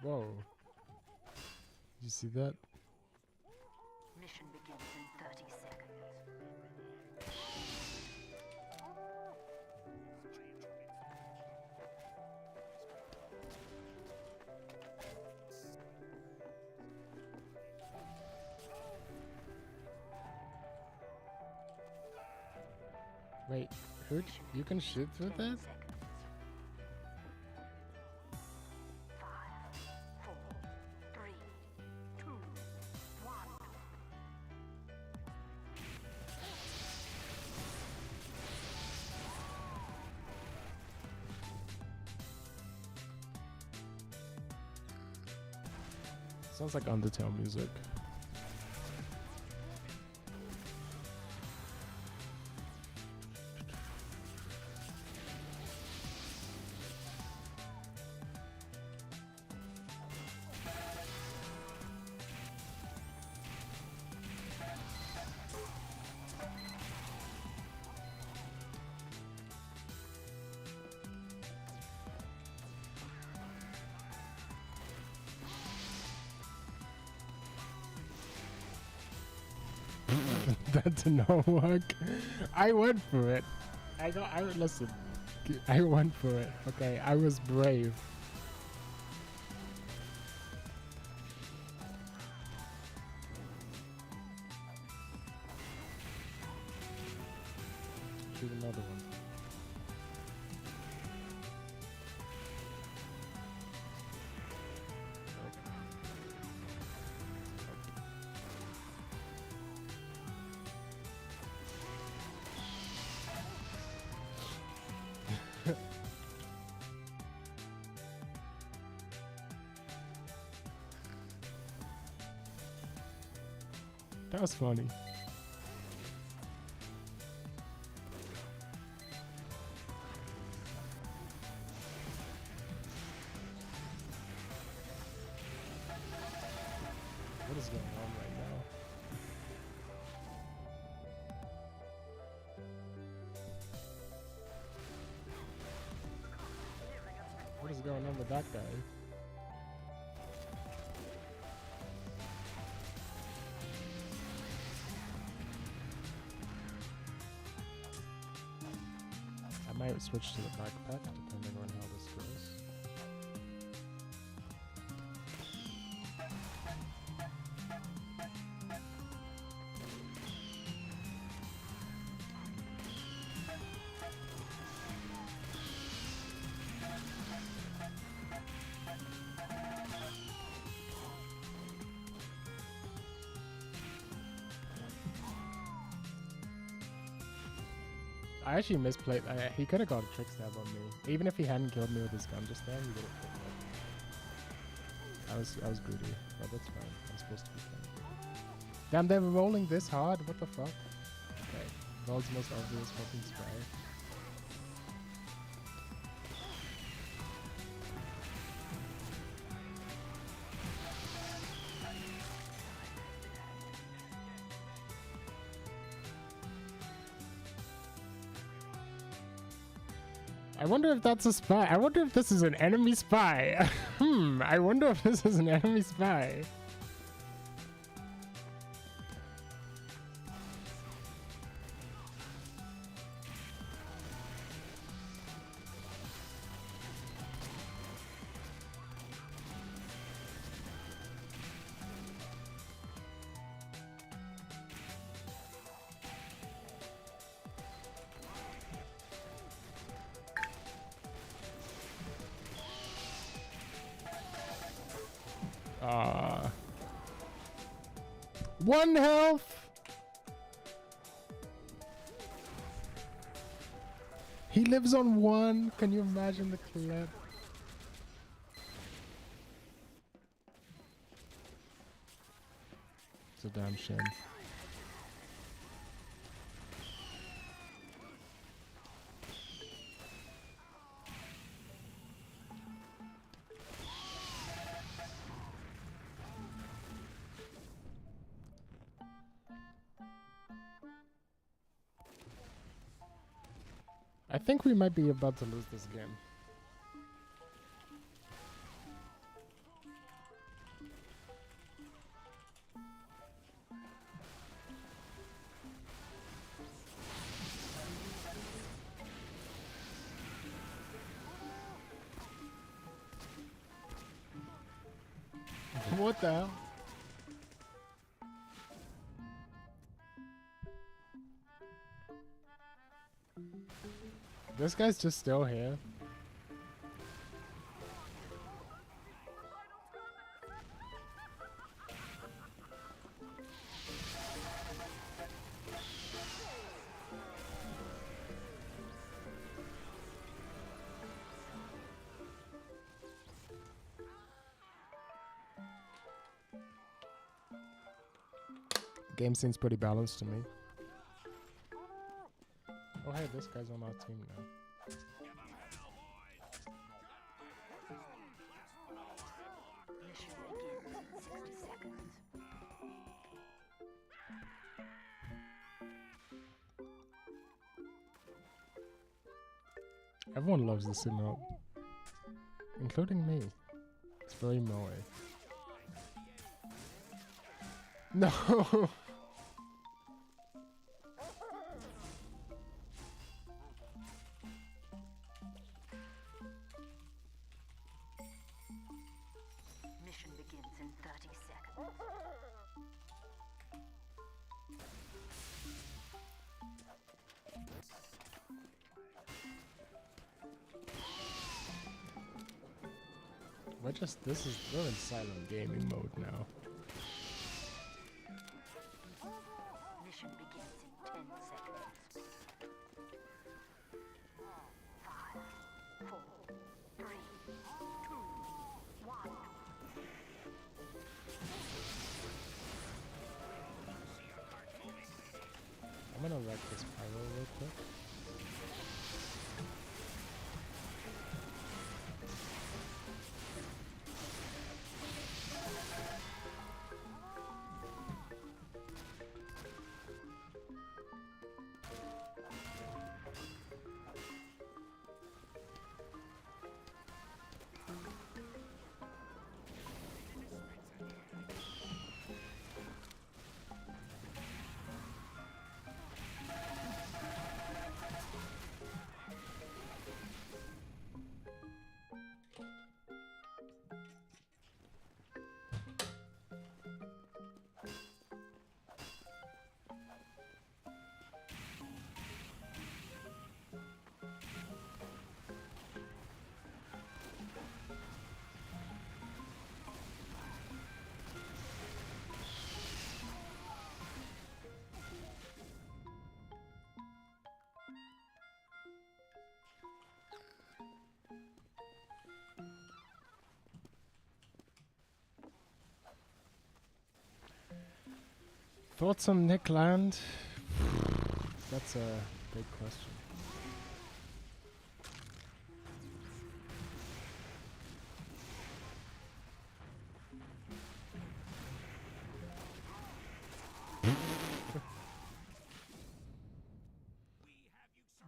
Whoa. You see that? Mission begins in 30 seconds. Wait, you can shoot with 10 that? seconds. 5, 4, 3, 2, 1. Sounds like Undertale music. That did not work. I went for it. Listen. I went for it. Okay, I was brave. Shoot another one. That was funny. What is going on right now? What is going on with that guy? I might switch to the backpack depending on how this goes. I actually misplayed. He could have got a trick stab on me. Even if he hadn't killed me with his gun just there, he would have killed me. I was greedy, but that's fine. I'm supposed to be funny. Damn, they were rolling this hard. What the fuck? Okay, world's most obvious fucking spy. I wonder if that's a spy. I wonder if this is an enemy spy. I wonder if this is an enemy spy. One health. He lives on one. Can you imagine the clip? It's a damn shame. I think we might be about to lose this game. What the hell? This guy's just still here. Game seems pretty balanced to me. Oh hey, this guy's on our team now. Mission begins in 60 seconds. Everyone loves this emote, including me. It's very moe. No. Mission begins in 30 seconds. We're in silent gaming mode now. Mission begins in 10 seconds. 5, 4, 3, 2, 1. I'm gonna wreck this pyro real quick. Thoughts on Nick Land? That's a big question.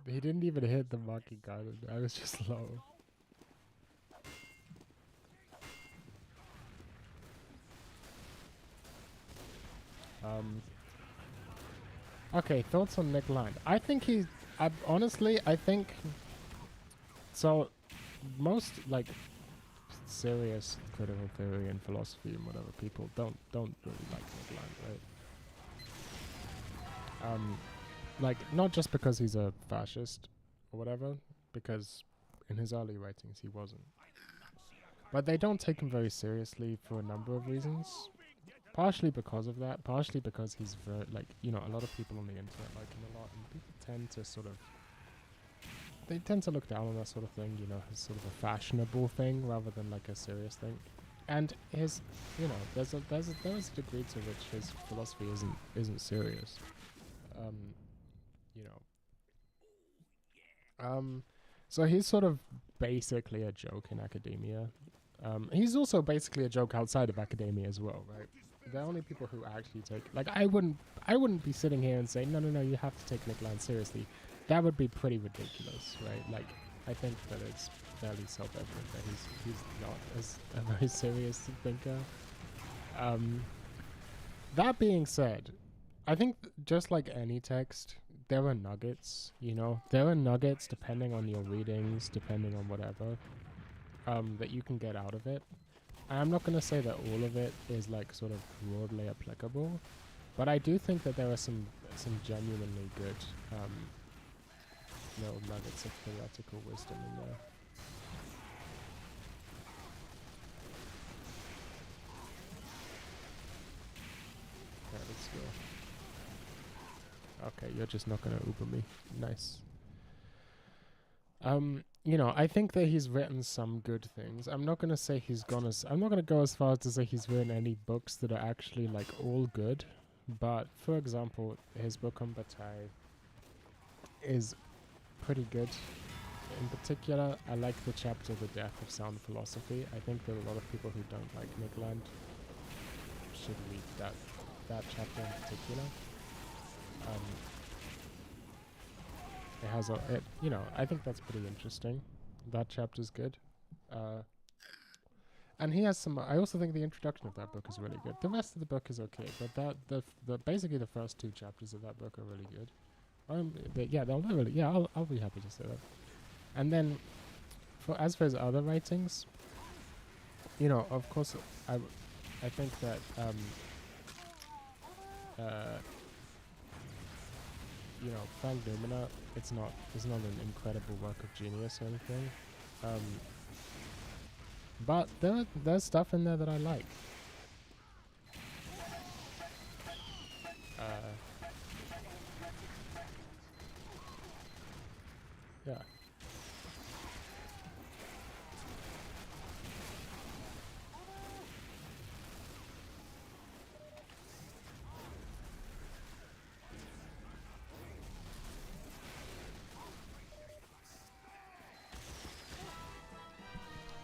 He didn't even hit the Maki Garden. I was just low. Okay, thoughts on Nick Land. I think honestly, I think... So, most, like, serious critical theory and philosophy and whatever people don't really like Nick Land, right? Like, not just because he's a fascist or whatever, because in his early writings he wasn't. But they don't take him very seriously for a number of reasons. Partially because of that, partially because he's very, like, you know, a lot of people on the internet like him a lot, and people tend to sort of, they tend to look down on that sort of thing, you know, as sort of a fashionable thing rather than like a serious thing. And his, you know, there is a degree to which his philosophy isn't serious. You know. So he's sort of basically a joke in academia. He's also basically a joke outside of academia as well, right? The only people who actually take, like, I wouldn't be sitting here and saying, no, you have to take Nick Land seriously. That would be pretty ridiculous, right? Like, I think that it's fairly self-evident that he's not as a very serious thinker. That being said, I think just like any text, there are nuggets, you know? There are nuggets depending on your readings, depending on whatever, that you can get out of it. I'm not going to say that all of it is like sort of broadly applicable, but I do think that there are some genuinely good little nuggets of theoretical wisdom in there. Okay, let's go. Okay, you're just not going to Uber me. Nice. You know, I think that he's written some good things. I'm not gonna say he's gonna. I'm not gonna go as far as to say he's written any books that are actually like all good. But for example, his book on Bataille is pretty good. In particular, I like the chapter "The Death of Sound Philosophy." I think that a lot of people who don't like Nick Land should read that chapter in particular. It has you know, I think that's pretty interesting. That chapter's good. And he has some, I also think the introduction of that book is really good. The rest of the book is okay, but the basically the first 2 chapters of that book are really good. I'll be happy to say that. And then, as for his other writings, you know, of course, I think that, you know, Frank Numina, it's not an incredible work of genius or anything, but there's stuff in there that I like. Yeah.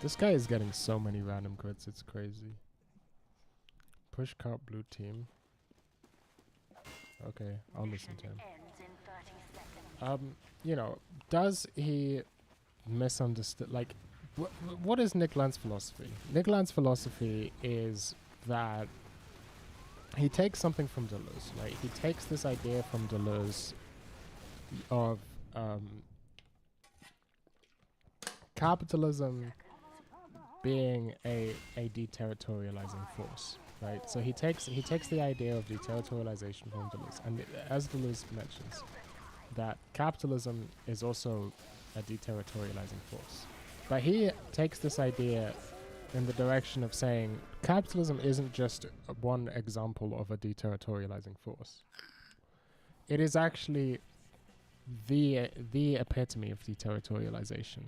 This guy is getting so many random crits, it's crazy. Push cart blue team. Okay, I'll listen to him. You know, does he misunderstand? Like, what is Nick Land's philosophy? Nick Land's philosophy is that he takes something from Deleuze, right? He takes this idea from Deleuze of capitalism being a deterritorializing force, right? So he takes the idea of deterritorialization from Deleuze, and as Deleuze mentions, that capitalism is also a deterritorializing force. But he takes this idea in the direction of saying capitalism isn't just one example of a deterritorializing force. It is actually the epitome of deterritorialization.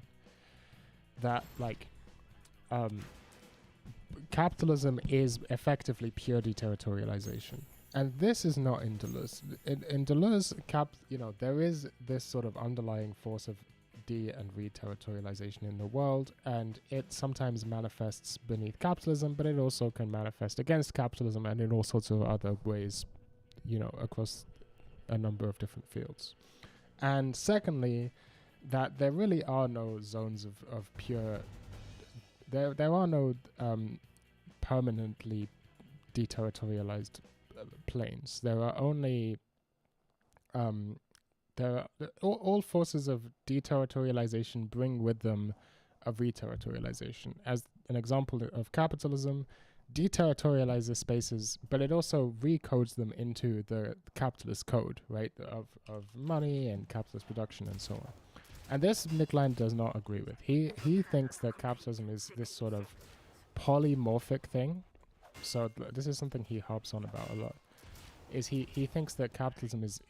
That, like, capitalism is effectively pure deterritorialization. And this is not in Deleuze. In Deleuze, you know, there is this sort of underlying force of de- and re-territorialization in the world, and it sometimes manifests beneath capitalism, but it also can manifest against capitalism and in all sorts of other ways, you know, across a number of different fields. And secondly, that there really are no zones of pure... There are no permanently deterritorialized planes. There are only all forces of deterritorialization bring with them a reterritorialization. As an example of capitalism, deterritorializes spaces, but it also recodes them into the capitalist code, right, of money and capitalist production and so on. And this Nick Land does not agree with. He thinks that capitalism is this sort of polymorphic thing. So this is something he harps on about a lot. Is he thinks that capitalism is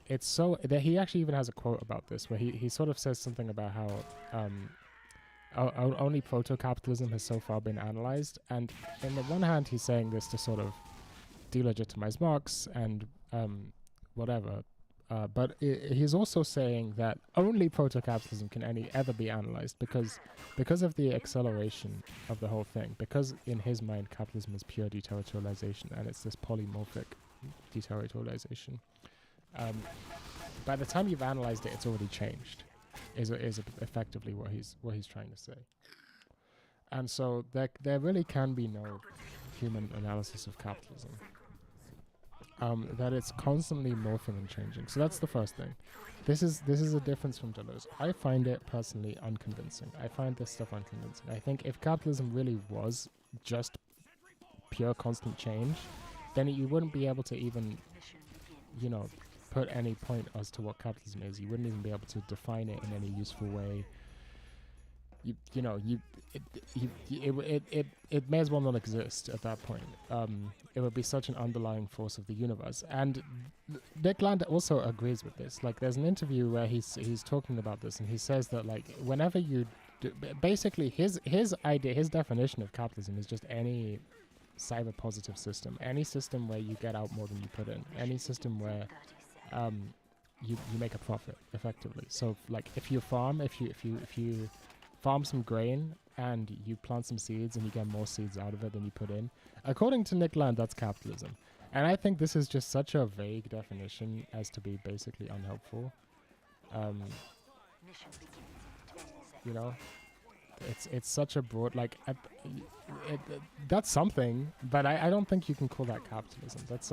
it's so that he actually even has a quote about this where he sort of says something about how only proto-capitalism has so far been analyzed, and on the one hand he's saying this to sort of delegitimize Marx and whatever. But he's also saying that only proto-capitalism can ever be analyzed because of the acceleration of the whole thing. Because in his mind, capitalism is pure deterritorialization, and it's this polymorphic deterritorialization. By the time you've analyzed it, it's already changed. Is effectively what he's trying to say. And so there really can be no human analysis of capitalism. That it's constantly morphing and changing. So that's the first thing. This is a difference from Deleuze. I find it personally unconvincing. I find this stuff unconvincing. I think if capitalism really was just pure constant change, then you wouldn't be able to even, Mission begins. you know, put any point as to what capitalism is. You wouldn't even be able to define it in any useful way. It may as well not exist at that point. It would be such an underlying force of the universe. And Nick Land also agrees with this. Like, there's an interview where he's talking about this, and he says that, like, whenever you basically his idea, his definition of capitalism is just any cyber positive system, any system where you get out more than you put in, any system where 37. you make a profit effectively. So like if you farm farm some grain and you plant some seeds and you get more seeds out of it than you put in, according to Nick Land, that's capitalism. And I think this is just such a vague definition as to be basically unhelpful. Mission begins in 10 seconds. You know, it's such a broad, like that's something, but I don't think you can call that capitalism. That's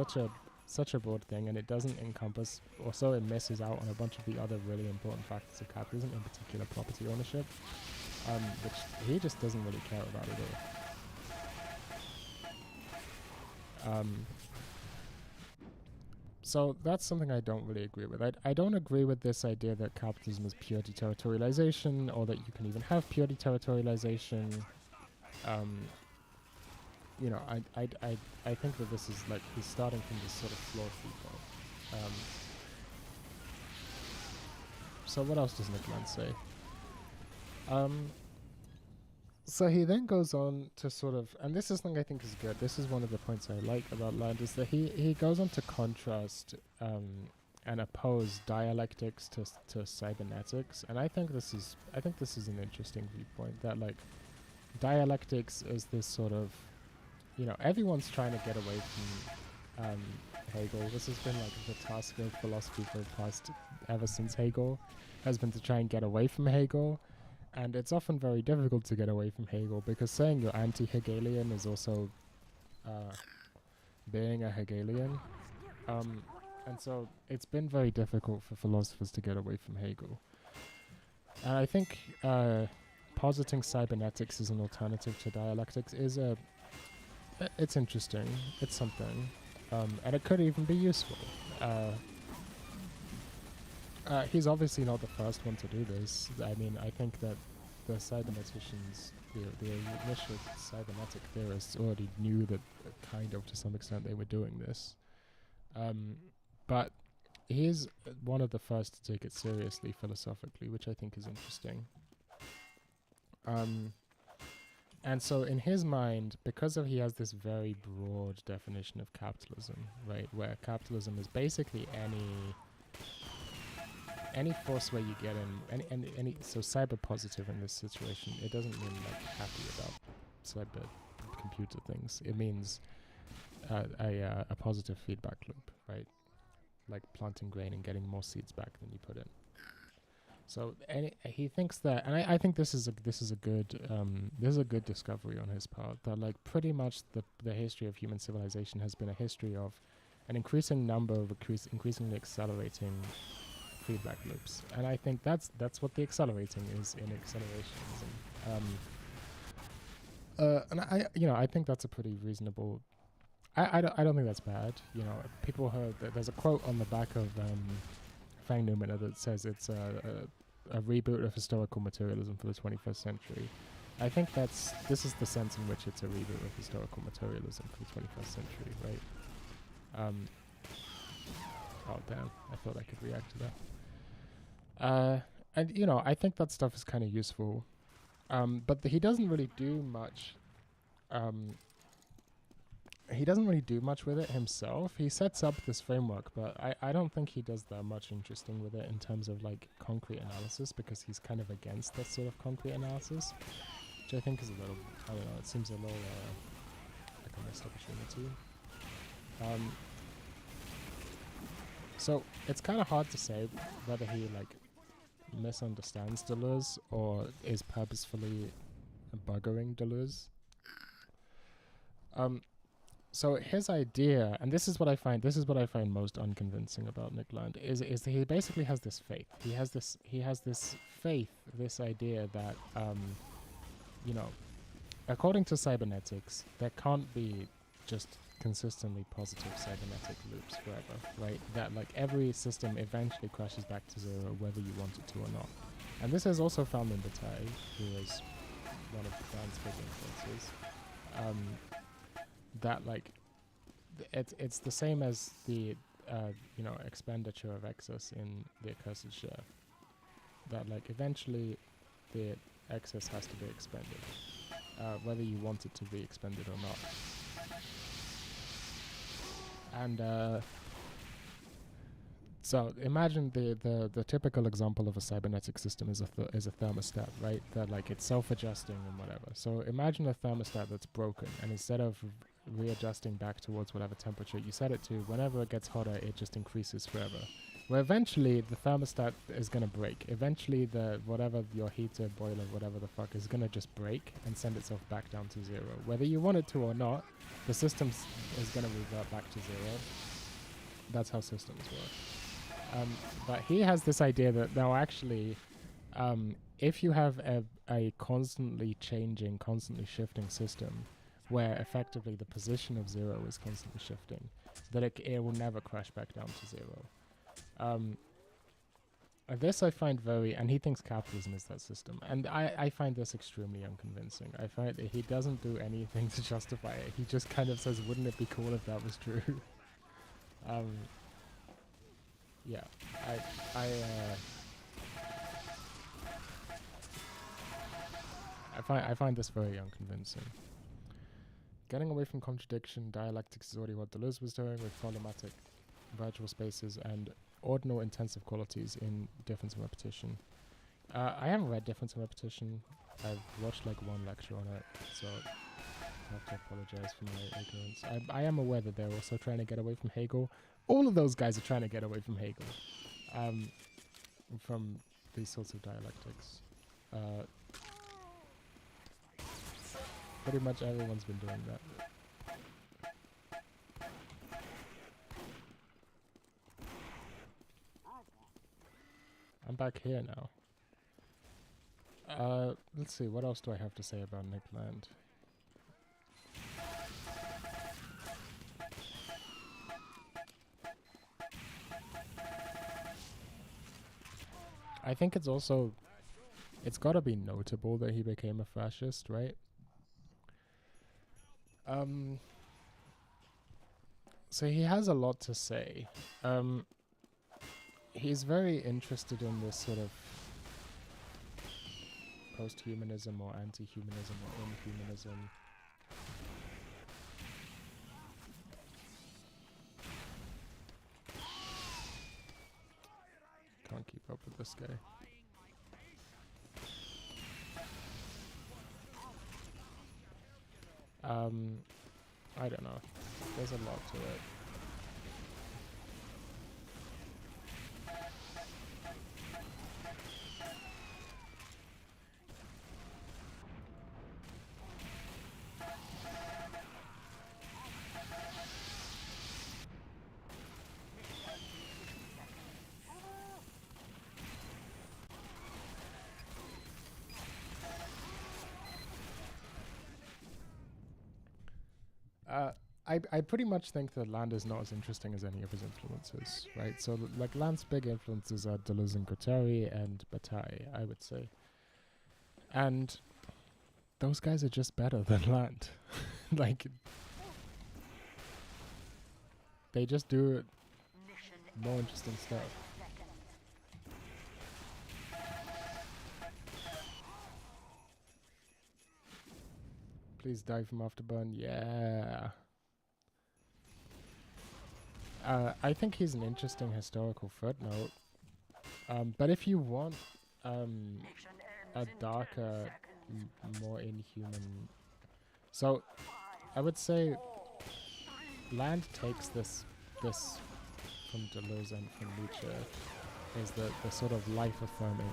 such a broad thing, and it doesn't encompass, also it misses out on a bunch of the other really important factors of capitalism, in particular property ownership, which he just doesn't really care about at all. So that's something I don't really agree with. I don't agree with this idea that capitalism is pure deterritorialization, or that you can even have pure deterritorialization. You know, I think that this is like, he's starting from this sort of flawed viewpoint. So what else does Nick Land say? So he then goes on to sort of, and this is something I think is good. This is one of the points I like about Land, is that he goes on to contrast and oppose dialectics to cybernetics, and I think this is an interesting viewpoint, that like dialectics is this sort of, you know, everyone's trying to get away from Hegel. This has been like the task of philosophy for the past, ever since Hegel, has been to try and get away from Hegel. And it's often very difficult to get away from Hegel, because saying you're anti-Hegelian is also being a Hegelian. And so it's been very difficult for philosophers to get away from Hegel. And I think positing cybernetics as an alternative to dialectics is it's interesting. It's something. And it could even be useful. He's obviously not the first one to do this. I mean, I think that the cyberneticians, the initial cybernetic theorists, already knew that kind of to some extent they were doing this. But he's one of the first to take it seriously philosophically, which I think is interesting. And so in his mind, because he has this very broad definition of capitalism, right, where capitalism is basically any force where you get in, any so cyber positive in this situation, it doesn't mean like happy about cyber computer things. It means a positive feedback loop, right? Like planting grain and getting more seeds back than you put in. So he thinks that, and I think this is a good discovery on his part, that like pretty much the history of human civilization has been a history of an increasing number of increasingly accelerating feedback loops, and I think that's what the accelerating is in accelerationism. And I think that's a pretty reasonable. I don't think that's bad. You know, people heard that there's a quote on the back of Fang Newman that says it's a reboot of historical materialism for the 21st century. I think this is the sense in which it's a reboot of historical materialism for the 21st century, right? Oh damn! I thought I could react to that. And you know, I think that stuff is kind of useful, but he doesn't really do much. He doesn't really do much with it himself. He sets up this framework, but I don't think he does that much interesting with it in terms of like concrete analysis, because he's kind of against that sort of concrete analysis, which I think is a little, I don't know, it seems a little like a missed opportunity. So it's kind of hard to say whether he like misunderstands Deleuze or is purposefully buggering Deleuze. So his idea, and this is what I find most unconvincing about Nick Land, is that he basically has this faith. He has this faith, this idea that you know, according to cybernetics, there can't be just consistently positive cybernetic loops forever, right? That like every system eventually crashes back to zero whether you want it to or not. And this is also found in Bataille, who is one of Land's big influences. That like it's the same as the expenditure of excess in the accursed share. That like eventually the excess has to be expended, whether you want it to be expended or not. And so imagine the typical example of a cybernetic system is a thermostat, right? That like it's self-adjusting and whatever. So imagine a thermostat that's broken, and instead of readjusting back towards whatever temperature you set it to, whenever it gets hotter, it just increases forever. Well, eventually the thermostat is gonna break. Eventually whatever your heater, boiler, whatever the fuck is gonna just break and send itself back down to zero. Whether you want it to or not, the system is gonna revert back to zero. That's how systems work. But he has this idea that now actually, if you have a constantly changing, constantly shifting system, where effectively the position of zero is constantly shifting, that it will never crash back down to zero. This I find and he thinks capitalism is that system, and I find this extremely unconvincing. I find that he doesn't do anything to justify it. He just kind of says, wouldn't it be cool if that was true? Yeah, I find this very unconvincing. Getting away from contradiction, dialectics is already what Deleuze was doing with problematic virtual spaces and ordinal intensive qualities in Difference and Repetition. I haven't read Difference and Repetition. I've watched like one lecture on it, so I have to apologize for my ignorance. I am aware that they're also trying to get away from Hegel. All of those guys are trying to get away from Hegel, from these sorts of dialectics. Pretty much everyone's been doing that. I'm back here now. Let's see, what else do I have to say about Nick Land? I think it's gotta be notable that he became a fascist, right? So he has a lot to say. He's very interested in this sort of post-humanism or anti-humanism or inhumanism. Can't keep up with this guy. I don't know. There's a lot to it. I pretty much think that Land is not as interesting as any of his influences, right? So, like, Land's big influences are Deleuze and Guattari and Bataille, I would say. And those guys are just better than Land. Like, they just do more interesting stuff. Please die from Afterburn. Yeah. I think he's an interesting historical footnote. But if you want a darker, more inhuman... So, I would say Land takes this from Deleuze and from Nietzsche, is the sort of life-affirming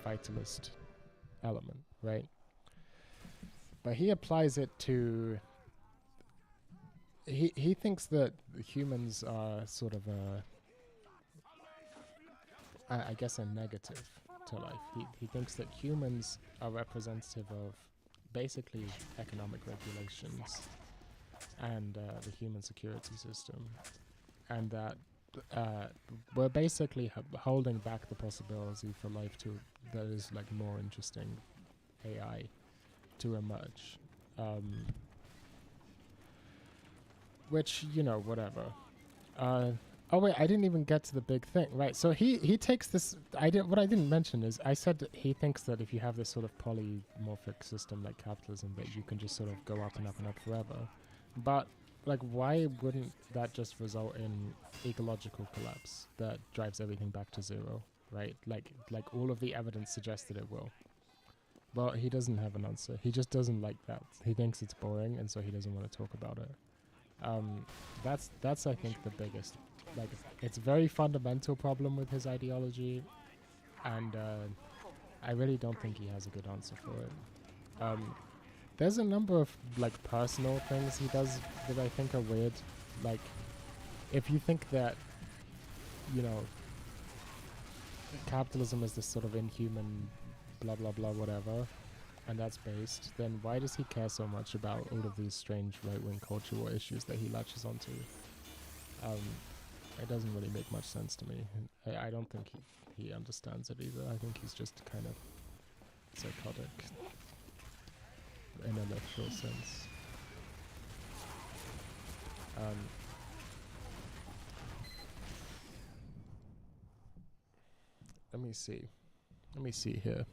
vitalist element, right? But he applies it to... He thinks that humans are sort of I guess a negative, to life. He thinks that humans are representative of basically economic regulations and the human security system, and that we're basically holding back the possibility for life that is like more interesting AI to emerge. Which, whatever. Oh wait, I didn't even get to the big thing. Right, so he takes this. What I didn't mention is I said that he thinks that if you have this sort of polymorphic system like capitalism, that you can just sort of go up and up and up forever. But like, why wouldn't that just result in ecological collapse that drives everything back to zero? Right, like all of the evidence suggests that it will. But he doesn't have an answer. He just doesn't like that. He thinks it's boring, and so he doesn't want to talk about it. That's I think the biggest. Like, it's a very fundamental problem with his ideology, and I really don't think he has a good answer for it. There's a number of like personal things he does that I think are weird. Like, if you think that, capitalism is this sort of inhuman, blah blah blah, whatever, and that's based, then why does he care so much about all of these strange right-wing cultural issues that he latches onto? It doesn't really make much sense to me. I don't think he understands it either. I think he's just kind of psychotic in a literal sense. Let me see here.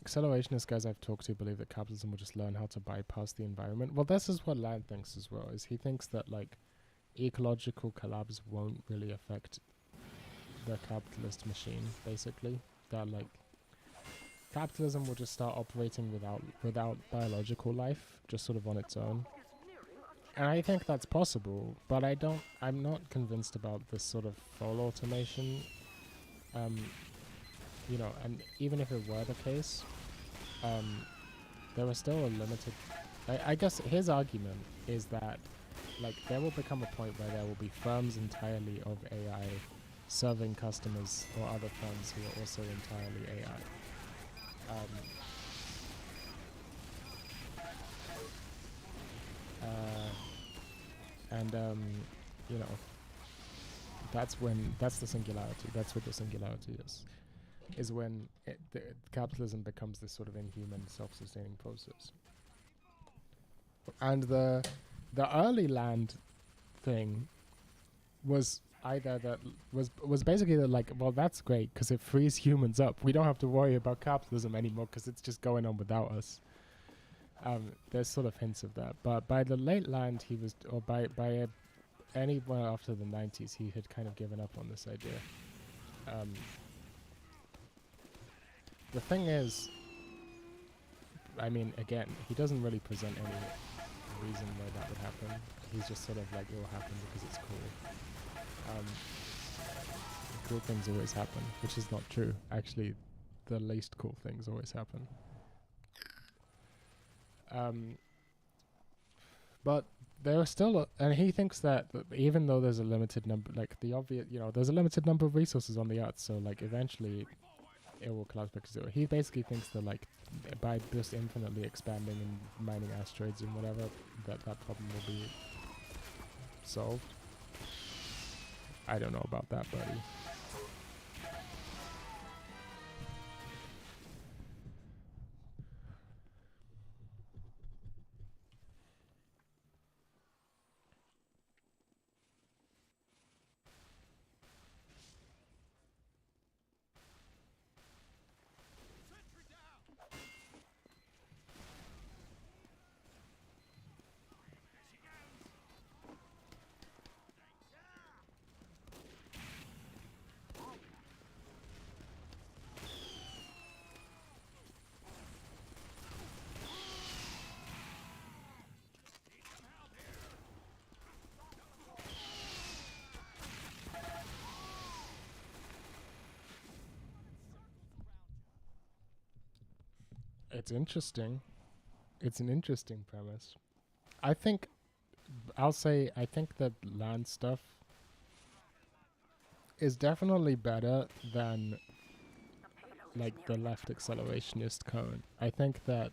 Accelerationist guys I've talked to believe that capitalism will just learn how to bypass the environment. Well, this is what Land thinks as well, is he thinks that like ecological collapse won't really affect the capitalist machine, basically. That like capitalism will just start operating without biological life, just sort of on its own. And I think that's possible, but I'm not convinced about this sort of full automation. And even if it were the case, there are still a limited. I guess his argument is that like there will become a point where there will be firms entirely of AI serving customers or other firms who are also entirely AI. That's the singularity. That's what the singularity is when capitalism becomes this sort of inhuman, self-sustaining process. And the early Land thing was either that was basically that like, well, that's great because it frees humans up. We don't have to worry about capitalism anymore because it's just going on without us. There's sort of hints of that, but by the late Land, he was, or by anywhere after the 90s, he had kind of given up on this idea. The thing is, I mean, again, he doesn't really present any reason why that would happen. He's just sort of like, it will happen because it's cool. Cool things always happen, which is not true. Actually, the least cool things always happen. But there are still, and he thinks that even though there's a limited number, like the obvious, there's a limited number of resources on the Earth, so like eventually it will collapse back to zero. He basically thinks that like by just infinitely expanding and mining asteroids and whatever, that problem will be solved. I don't know about that, buddy. It's interesting. It's an interesting premise. I think that Land stuff is definitely better than like the left accelerationist current. I think that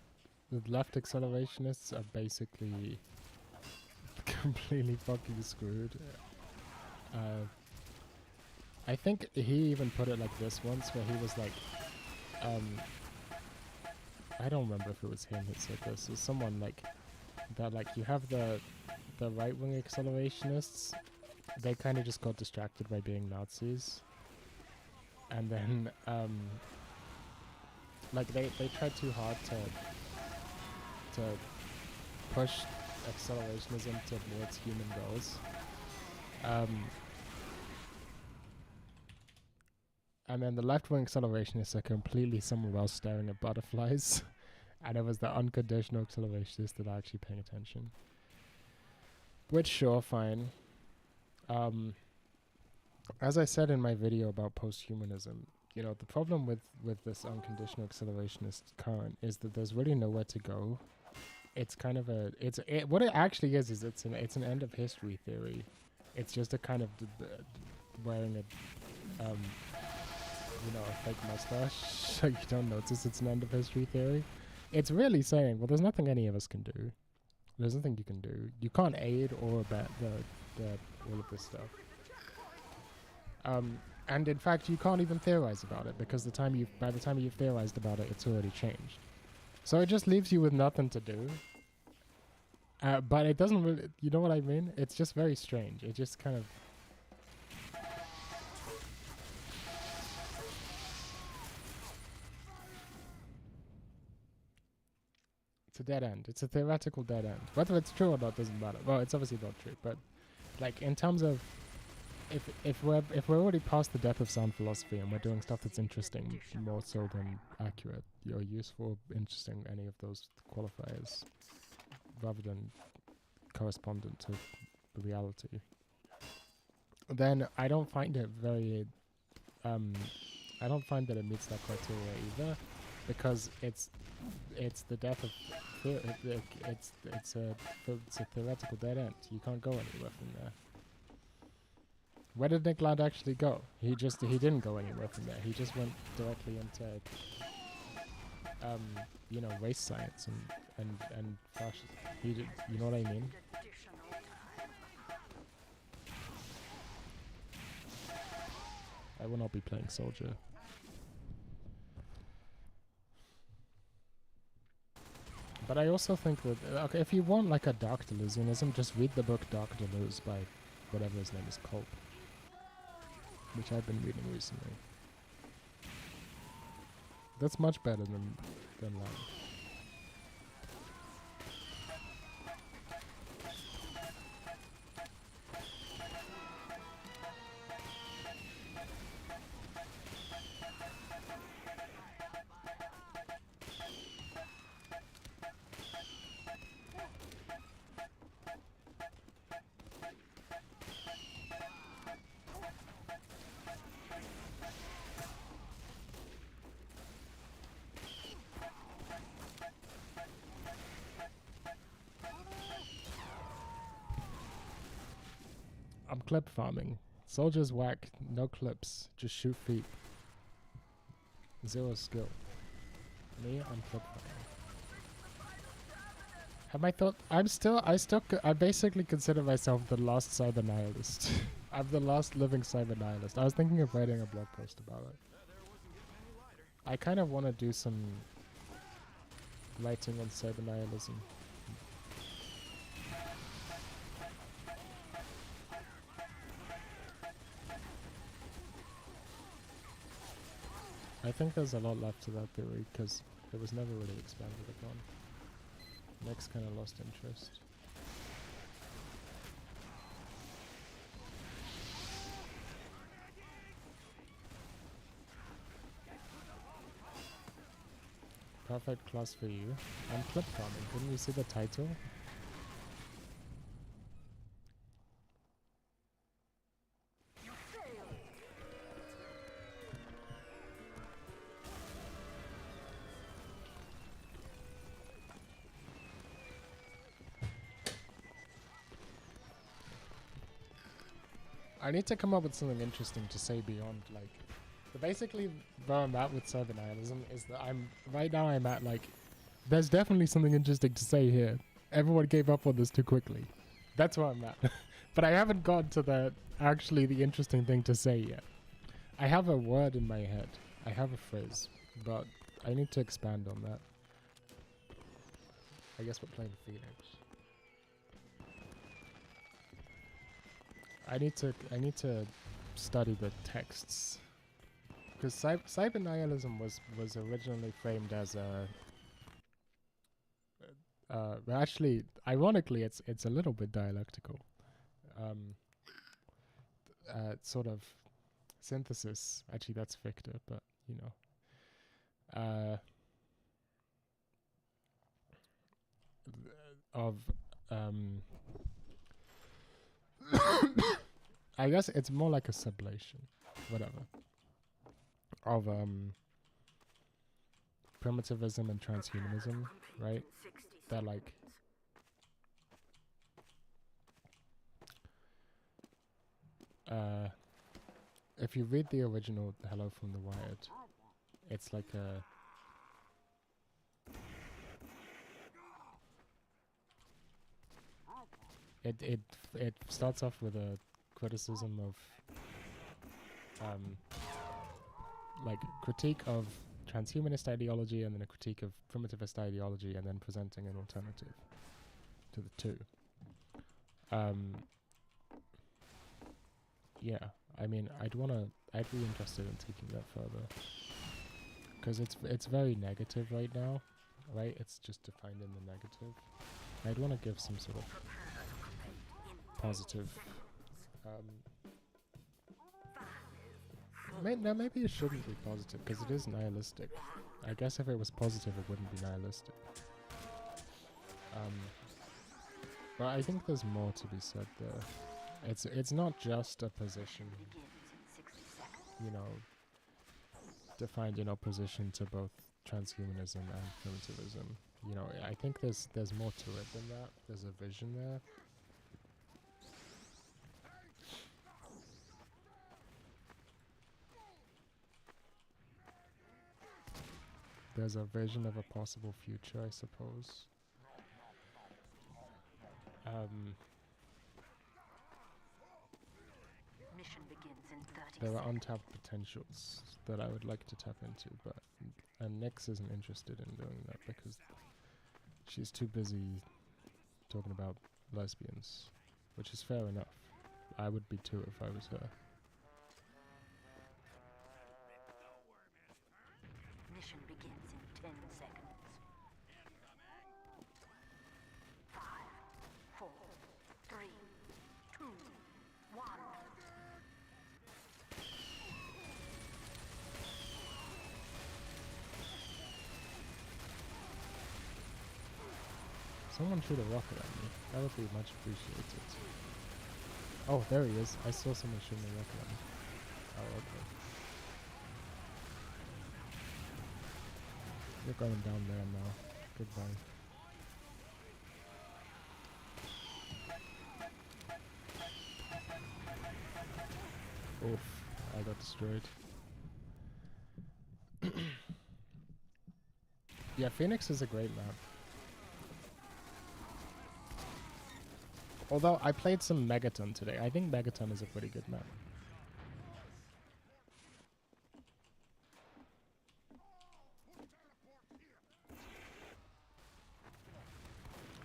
the left accelerationists are basically completely fucking screwed. I think he even put it like this once, where he was like, I don't remember if it was him who said this. It was someone like that. Like you have the right-wing accelerationists. They kind of just got distracted by being Nazis, and then like they tried too hard to push accelerationism towards human goals. And then the left-wing accelerationists are completely somewhere else staring at butterflies. And it was the unconditional accelerationists that are actually paying attention. Which, sure, fine. As I said in my video about posthumanism, you know, the problem with this unconditional accelerationist current is that there's really nowhere to go. It's kind of what it actually is it's an end of history theory. It's just a kind of wearing a you know, a fake mustache so you don't notice it's an end of history theory. It's really saying, well, there's nothing any of us can do. There's nothing you can do. You can't aid or abet the all of this stuff. And in fact, you can't even theorize about it because by the time you've theorized about it, it's already changed. So it just leaves you with nothing to do. But it doesn't really, you know what I mean? It's just very strange. It just kind of... It's a dead end. It's a theoretical dead end. Whether it's true or not doesn't matter. Well, it's obviously not true, but like in terms of if we're already past the death of sound philosophy and we're doing stuff that's interesting more so than accurate or useful, interesting, any of those qualifiers, rather than correspondent to reality, then I don't find it very I don't find that it meets that criteria either, because it's the death of it's a theoretical dead end. You can't go anywhere from there. Where did Nick Land actually go? He didn't go anywhere from there. He just went directly into you know, race science and fascism. He did, you know what I mean? I will not be playing soldier. But I also think that, okay, if you want like a Dark Delusionism, just read the book Dark Deluse by whatever his name is, Culp, which I've been reading recently. That's much better than Land. I'm clip farming. Soldiers whack, no clips, just shoot feet. Zero skill. Me, I'm clip farming. Have I thought, I basically consider myself the last cyber nihilist. I'm the last living cyber nihilist. I was thinking of writing a blog post about it. I kind of want to do some writing on cyber nihilism. I think there's a lot left to that theory because it was never really expanded upon. Next kind of lost interest. Perfect class for you. I'm clip farming. Couldn't you see the title? I need to come up with something interesting to say beyond, like, But basically, where I'm at with cyber nihilism is that right now I'm at like, there's definitely something interesting to say here. Everyone gave up on this too quickly. That's where I'm at. But I haven't got to the interesting thing to say yet. I have a word in my head. I have a phrase, but I need to expand on that. I guess we're playing Phoenix. I need to study the texts, because cyber nihilism was originally framed as a actually, ironically, it's a little bit dialectical. Sort of synthesis. Actually, that's Victor, but you know, of I guess it's more like a sublation, whatever, of primitivism and transhumanism, right? That like if you read the original Hello from the Wired, it's like a it starts off with a criticism of like critique of transhumanist ideology, and then a critique of primitivist ideology, and then presenting an alternative to the two. Yeah, I mean, I'd be interested in taking that further, because it's very negative right now, right? It's just defined in the negative. I'd want to give some sort of positive. No, maybe it shouldn't be positive, because it is nihilistic. I guess if it was positive, it wouldn't be nihilistic. But I think there's more to be said there. It's not just a position, you know, defined in opposition to both transhumanism and primitivism. You know, I think there's more to it than that. There's a vision there. There's a vision of a possible future, I suppose. Mission begins in 30 There are seconds. untapped potentials that I would like to tap into, and Nyx isn't interested in doing that because she's too busy talking about lesbians, which is fair enough. I would be too if I was her. Mission begins in 10 seconds. 5, 4, 3, 2, 1. Someone shoot a rocket at me. That would be much appreciated. Oh, there he is. I saw someone shooting a rocket at me. Oh, okay. You're going down there now. Goodbye. Oof, I got destroyed. Yeah, Phoenix is a great map. Although I played some Megaton today. I think Megaton is a pretty good map.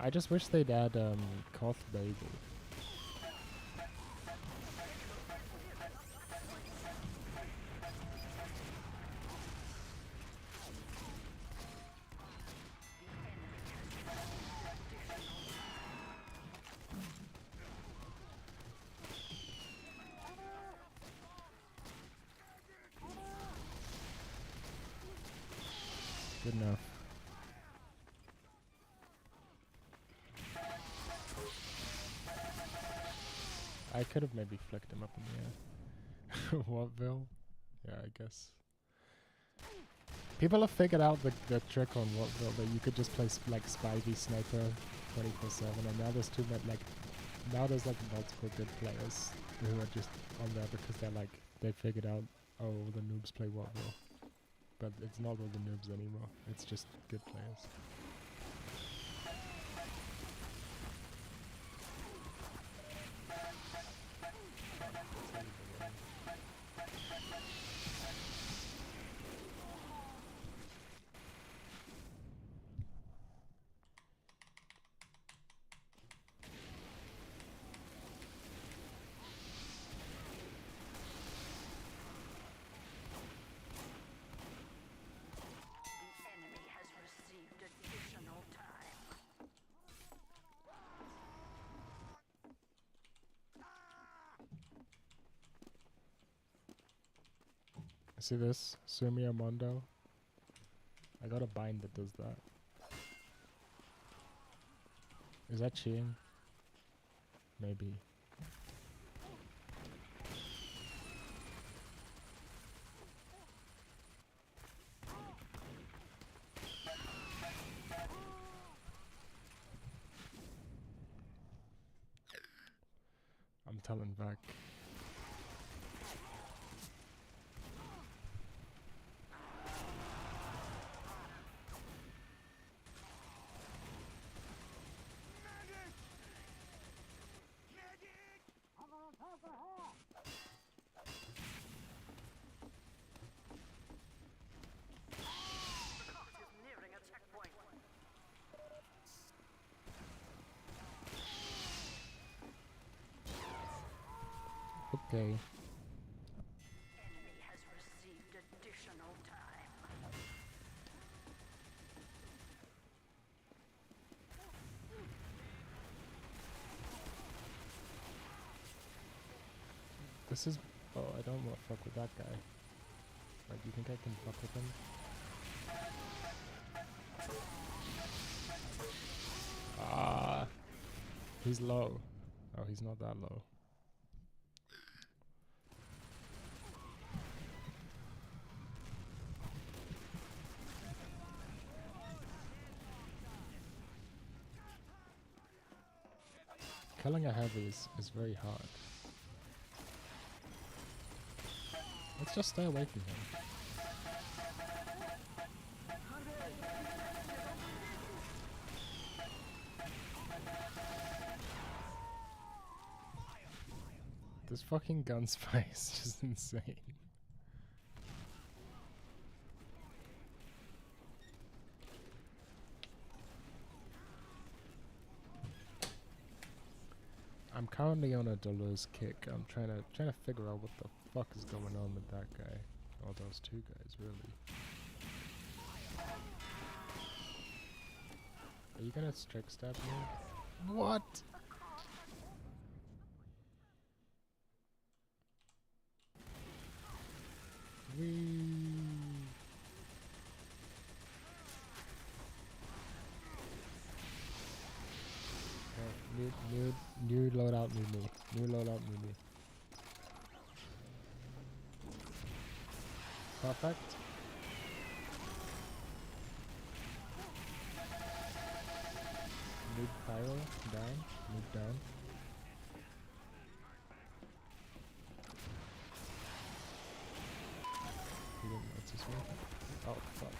I just wish they'd add Koth Bagel. Good enough. I could have maybe flicked him up in the air. Whatville? Yeah, I guess. People have figured out the trick on Whatville, that you could just play like Spivey Sniper 24/7, and now there's now there's like multiple good players who are just on there because they figured out, oh, the noobs play what role? But it's not all the noobs anymore. It's just good players. The enemy has received additional time. See this? Sumia Mondo. I got a bind that does that. Is that cheating? Maybe. I'm telling back. Cox is nearing a checkpoint. Okay. Enemy has received additional time. This is. Oh, I don't want to fuck with that guy. Like, you think I can fuck with him? Ah, he's low. Oh, he's not that low. Killing a heavy is very hard. Let's just stay away from him. This fucking gunspy is just insane. I'm currently on a Deleuze kick. I'm trying to figure out what the fuck is going on with that guy. Or those two guys, really. Are you gonna strike stab me? What? New loadout, new me. New loadout, new me. Perfect. Mid pyro, down, move down. He didn't notice me. Oh fuck.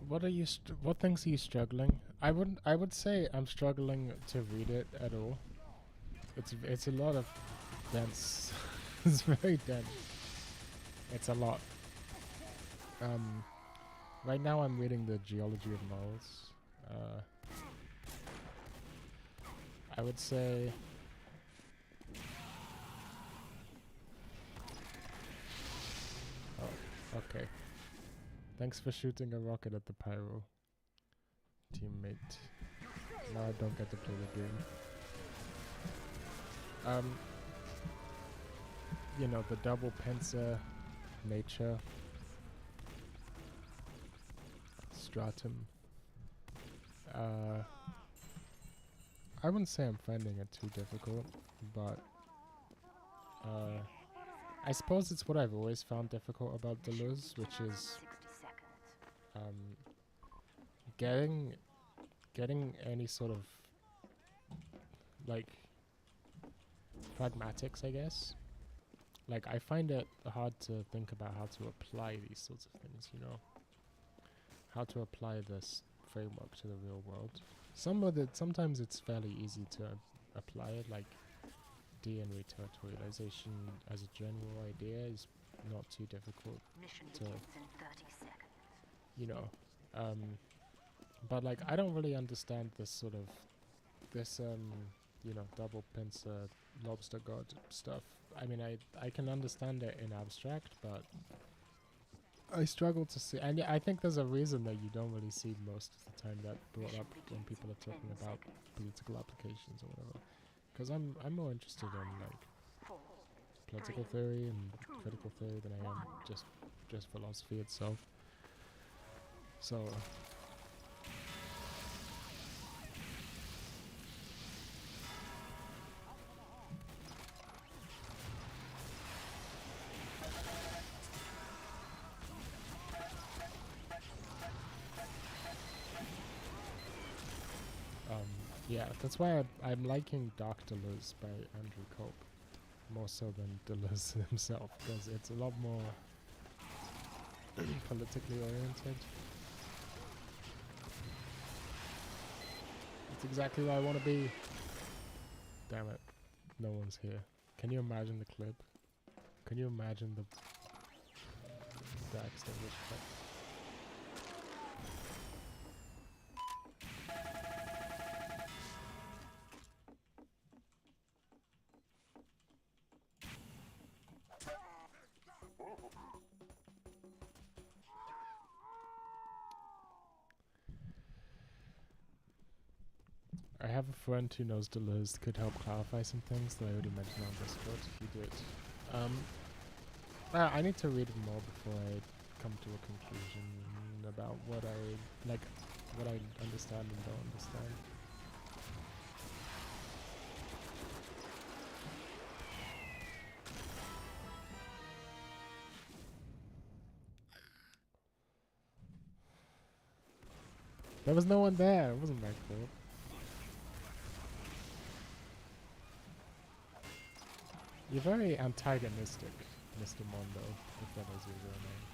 What are you? What things are you struggling? I would say I'm struggling to read it at all. It's a lot of dense. It's very dense. It's a lot. Right now I'm reading the Geology of Moles. I would say. Oh, okay. Thanks for shooting a rocket at the pyro, teammate. Now I don't get to play the game. You know, the double Pensa nature stratum. I wouldn't say I'm finding it too difficult, but I suppose it's what I've always found difficult about Deleuze, which is getting any sort of like pragmatics, I guess. like I find it hard to think about how to apply these sorts of things, you know, how to apply this framework to the real world. Sometimes it's fairly easy to apply it, like DN reterritorialization as a general idea is not too difficult, Mission to- begins in 30 seconds. you know. But like I don't really understand this sort of this you know, double pincer lobster god stuff. I mean, I can understand it in abstract, but I struggle to see, and I think there's a reason that you don't really see most of the time that brought up when people are talking about political applications or whatever. Because I'm more interested in like 4, political theory and critical theory than I am just philosophy itself. So yeah, that's why I'm liking Dark Deleuze by Andrew Cope more so than Deleuze himself, because it's a lot more politically oriented. It's exactly where I want to be. Damn it, no one's here. Can you imagine the clip? Can you imagine the extinguished clip? I have a friend who knows Deleuze, could help clarify some things that I already mentioned on Discord if you did. I need to read more before I come to a conclusion about what I understand and don't understand. There was no one there, it wasn't my fault. You're very antagonistic, Mr. Mondo, if that is your real name.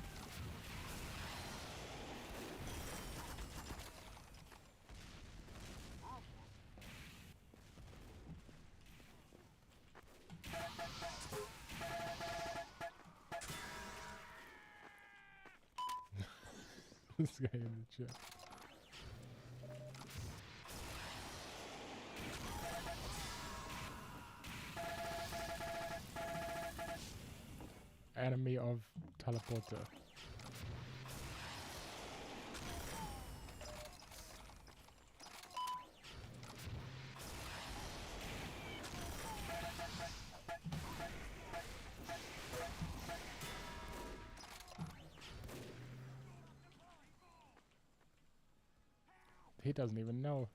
This guy in the chat. Enemy of teleporter. He doesn't even know.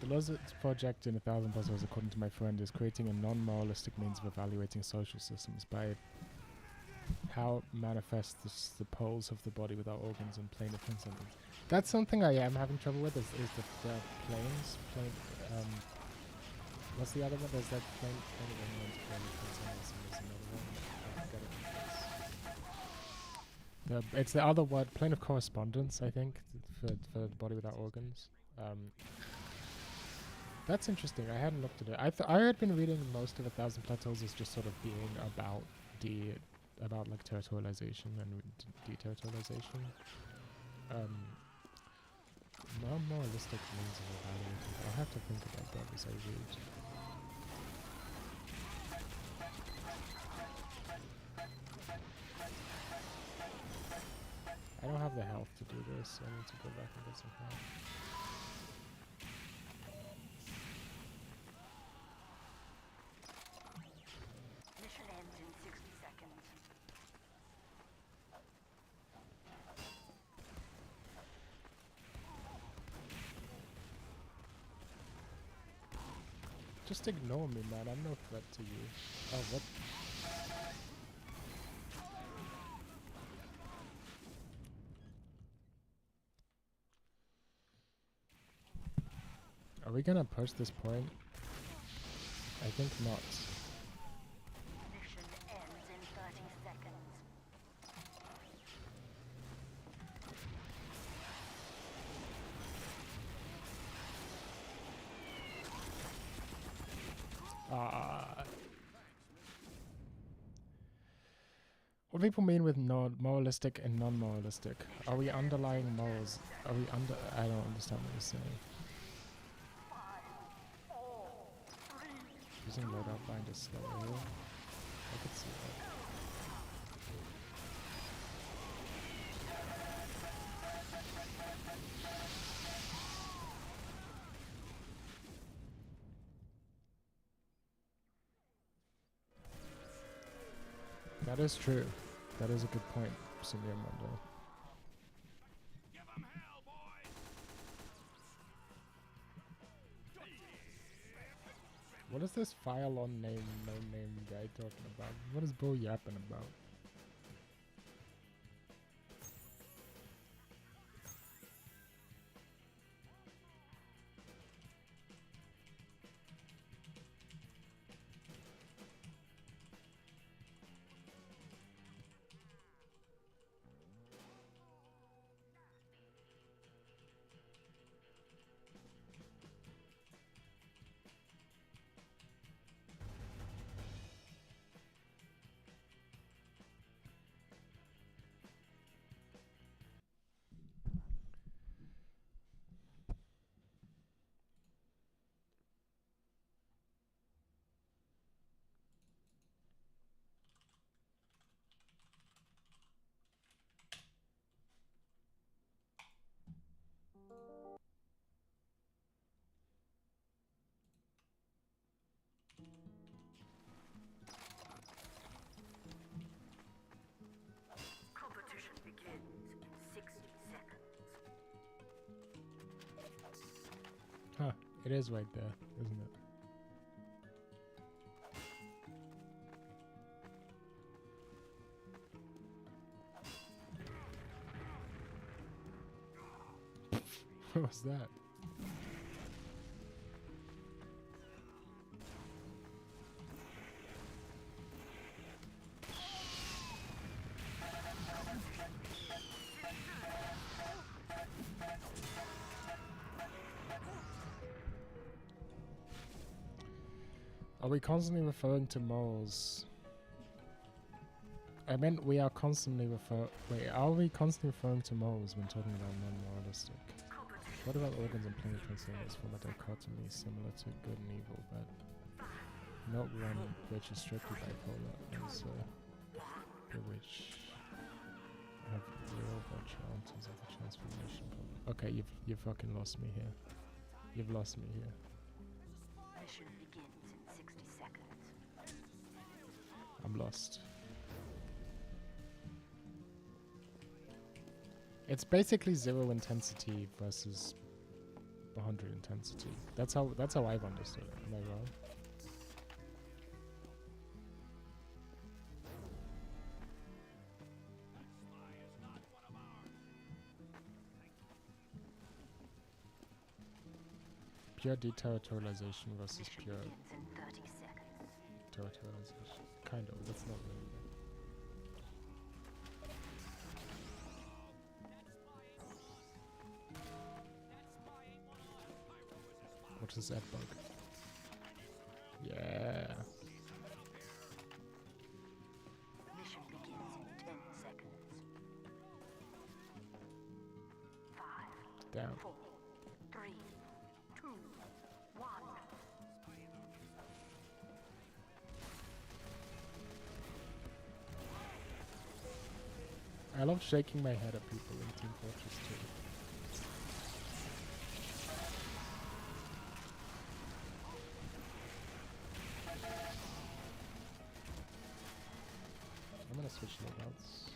Deleuze's project in 1,000 Puzzles, according to my friend, is creating a non-moralistic means of evaluating social systems by how it manifests the poles of the body without organs and plane of transcendence. That's something I am having trouble with, is the planes. What's the other one? There's that plane of transcendence, and there's another one. I forget it. It's the other word, plane of correspondence, I think, for the body without organs. That's interesting. I hadn't looked at it. I had been reading most of 1,000 Plateaus as just sort of being about like territorialization and deterritorialization. Non-moralistic means of evaluating. I'll have to think about that as I read. I don't have the health to do this. I need to go back and get some health. Mission ends in 60 seconds. Just ignore me, man. I'm no threat to you. Oh, what? Are we gonna push this point? I think not. Mission ends in 30 seconds. What do people mean with moralistic and non-moralistic? Are we underlying morals? Are we under? I don't understand what you're saying. Using loadout bind is slow here. I could see that. That is true. That is a good point, Senior Mondo. What is this file on name, no name guy talking about? What is Bo yapping about? Competition begins in 60 seconds. Huh, it is right there, isn't it? What was that? Are we constantly referring to morals? I meant we are constantly are we constantly referring to morals when talking about non-moralistic? What about organs and plenty transcendence form a dichotomy similar to good and evil, but not one which is strictly bipolar, and so which have real virtual answers of the transformation problem. Okay, you've fucking lost me here. You've lost me here. Mission begins in 60 seconds. I'm lost. It's basically 0 intensity versus 100 intensity. That's how I've understood it. Am I wrong? Pure deterritorialization versus Mission pure begins in 30 seconds. territorialization. Kind of. That's not really. What is that bug? Yeah. Mission begins in 10 seconds. 5, Down. 4, 3, 2, 1. I love shaking my head at people in Team Fortress 2. I'm gonna switch loadouts.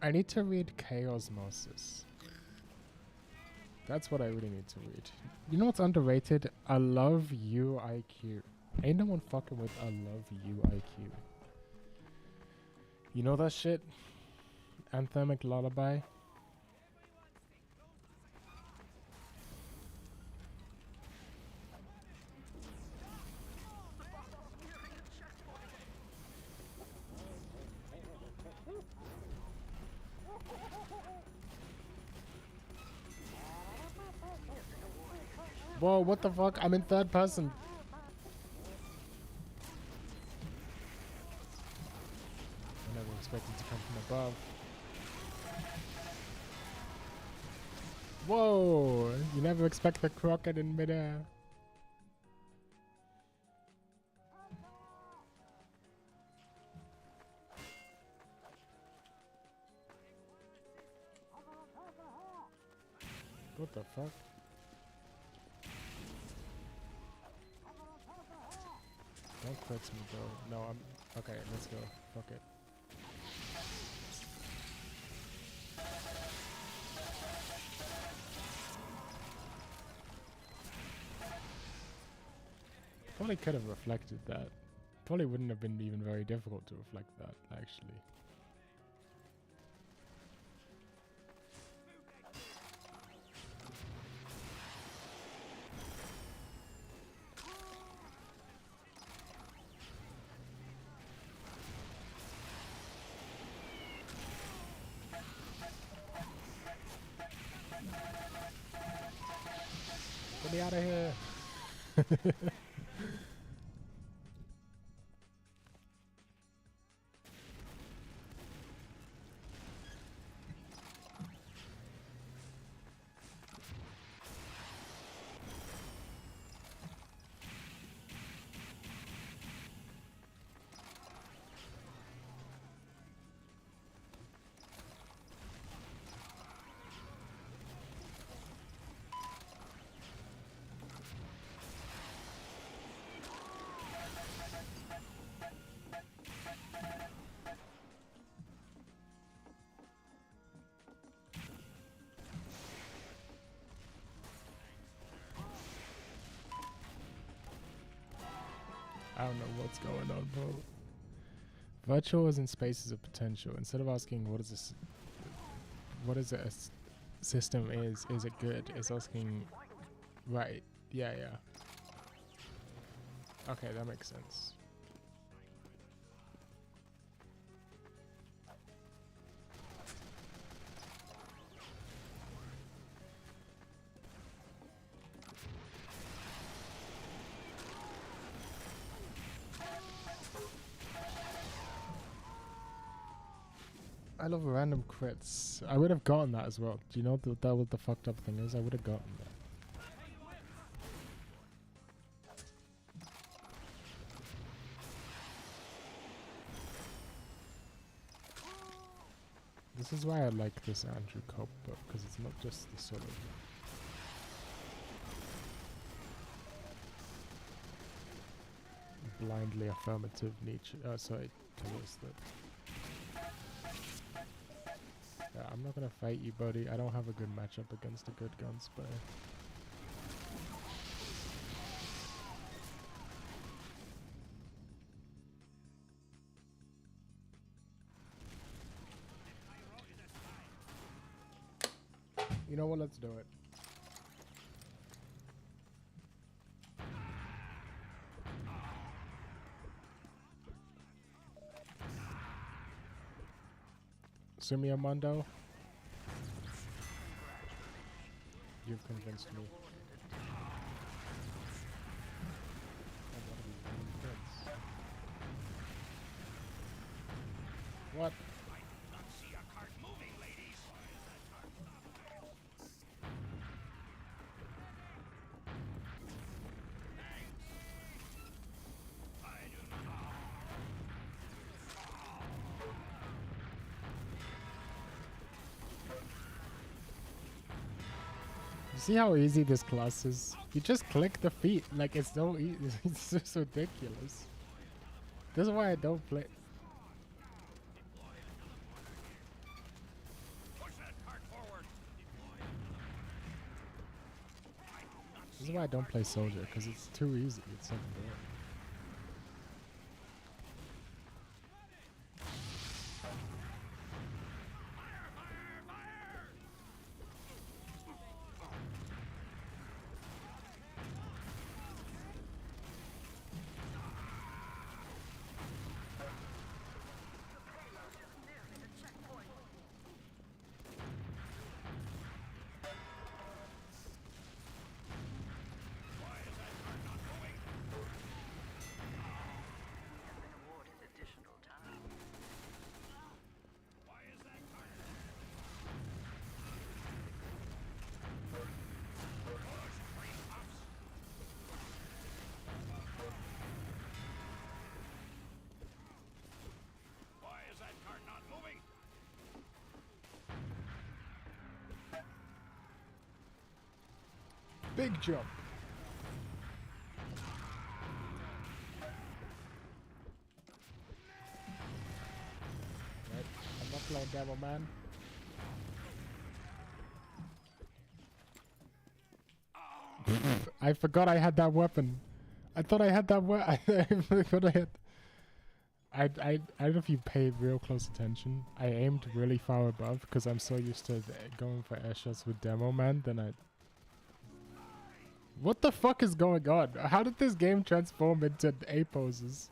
I need to read K-Osmosis. That's what I really need to read. You know what's underrated? I love you IQ. Ain't no one fucking with I love you IQ. You know that shit? Anthemic Lullaby? Whoa, what the fuck? I'm in third person. I never expected to come from above. Whoa! You never expect the crockett in midair. What the fuck? Don't quit me, bro. No, I'm... Okay, let's go. Fuck it. Probably could have reflected that. Probably wouldn't have been even very difficult to reflect that, actually. Get me out of here! I don't know what's going on, bro. Virtual is in spaces of potential. Instead of asking what is this, what is it a system is it good? It's asking, right? Yeah, yeah. Okay, that makes sense. I love random crits. I would have gotten that as well. Do you know that what the fucked up thing is? I would have gotten that. This is why I like this Andrew Cope book, because it's not just the sort of blindly affirmative nature. Sorry, towards the. Yeah, I'm not gonna fight you, buddy. I don't have a good matchup against a good Gunspire. You know what? Let's do it. Sumia Mondo, you've convinced me. What? See how easy this class is? You just click the feet, like it's so easy. It's just ridiculous. This is why I don't play. This is why I don't play soldier, because it's too easy. It's so boring. Big jump. Right, I'm not playing Demo Man. I forgot I had that weapon. I thought I had that weapon. I forgot I had. I don't know if you paid real close attention. I aimed really far above because I'm so used to going for air shots with Demo Man. Then I. What the fuck is going on? How did this game transform into A poses?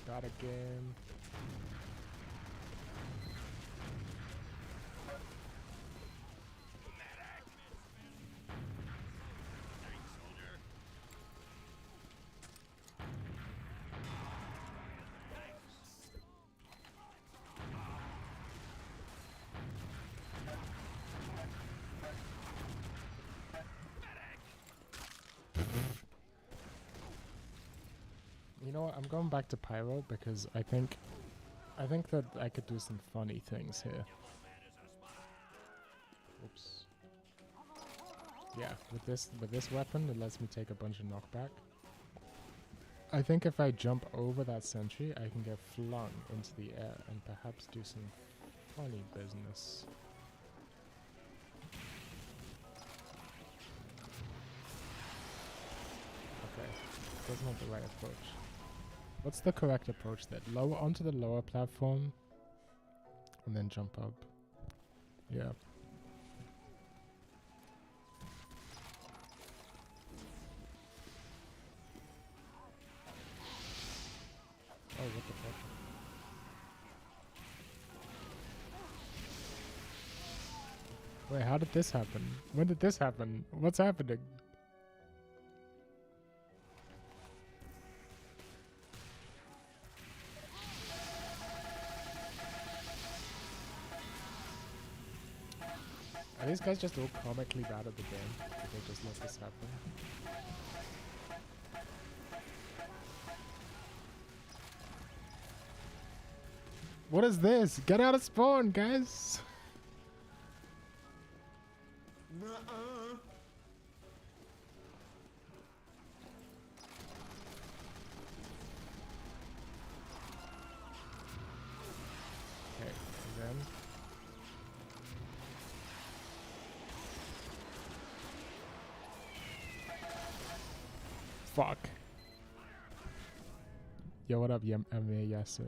Got a game. You know what? I'm going back to Pyro because I think that I could do some funny things here. Oops. Yeah, with this weapon, it lets me take a bunch of knockback. I think if I jump over that sentry, I can get flung into the air and perhaps do some funny business. Okay, that's not the right approach. What's the correct approach then? Lower onto the lower platform and then jump up. Yeah. Oh, what the fuck? Wait, how did this happen? When did this happen? What's happening? Are these guys just all comically bad at the game? Did they just let this happen? What is this? Get out of spawn, guys! Okay, and then... Fuck. Yo, what up, yes, sir.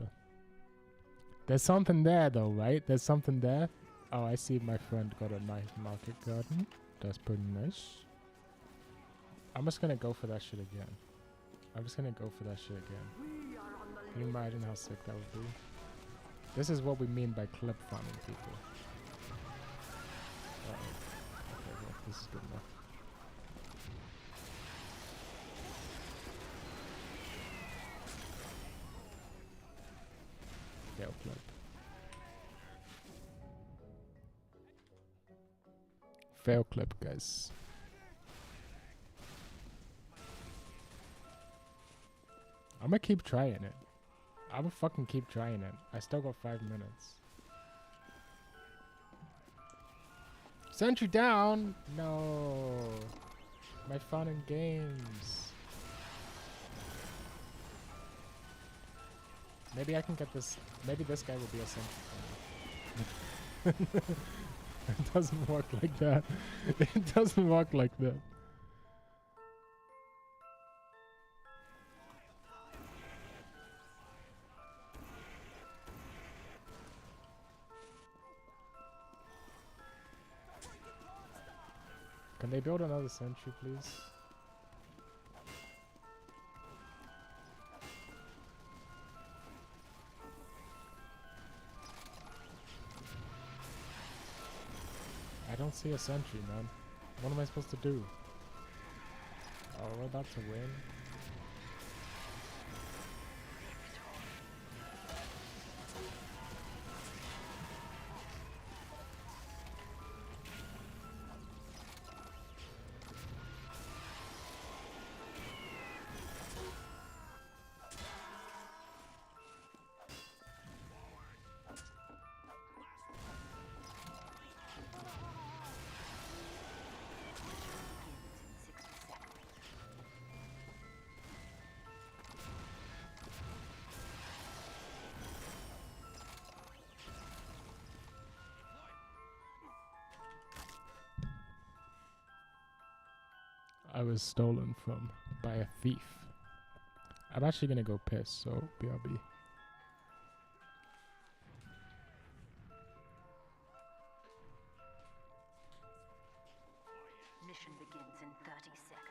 There's something there, though, right? There's something there. Oh, I see my friend got a nice market garden. That's pretty nice. I'm just gonna go for that shit again. I'm just gonna go for that shit again. Can you imagine how sick that would be? This is what we mean by clip farming, people. Uh-oh. Okay, well, this is good enough. Fail clip. Fail clip, guys. I'm gonna keep trying it. I'm gonna fucking keep trying it. I still got 5 minutes. Sentry down! No. My fun and games. Maybe I can get this. Maybe this guy will be a sentry. It doesn't work like that. It doesn't work like that. Can they build another sentry, please? I don't see a sentry, man. What am I supposed to do? Oh, we're about to win. I was stolen from by a thief. I'm actually gonna go piss, so BRB. Mission begins in 30 seconds.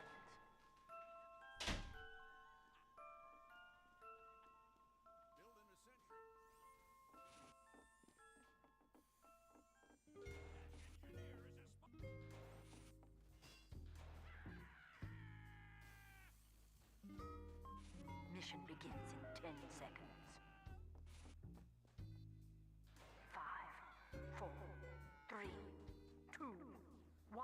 Mission begins in 10 seconds. 5, 4, 3, 2, 1.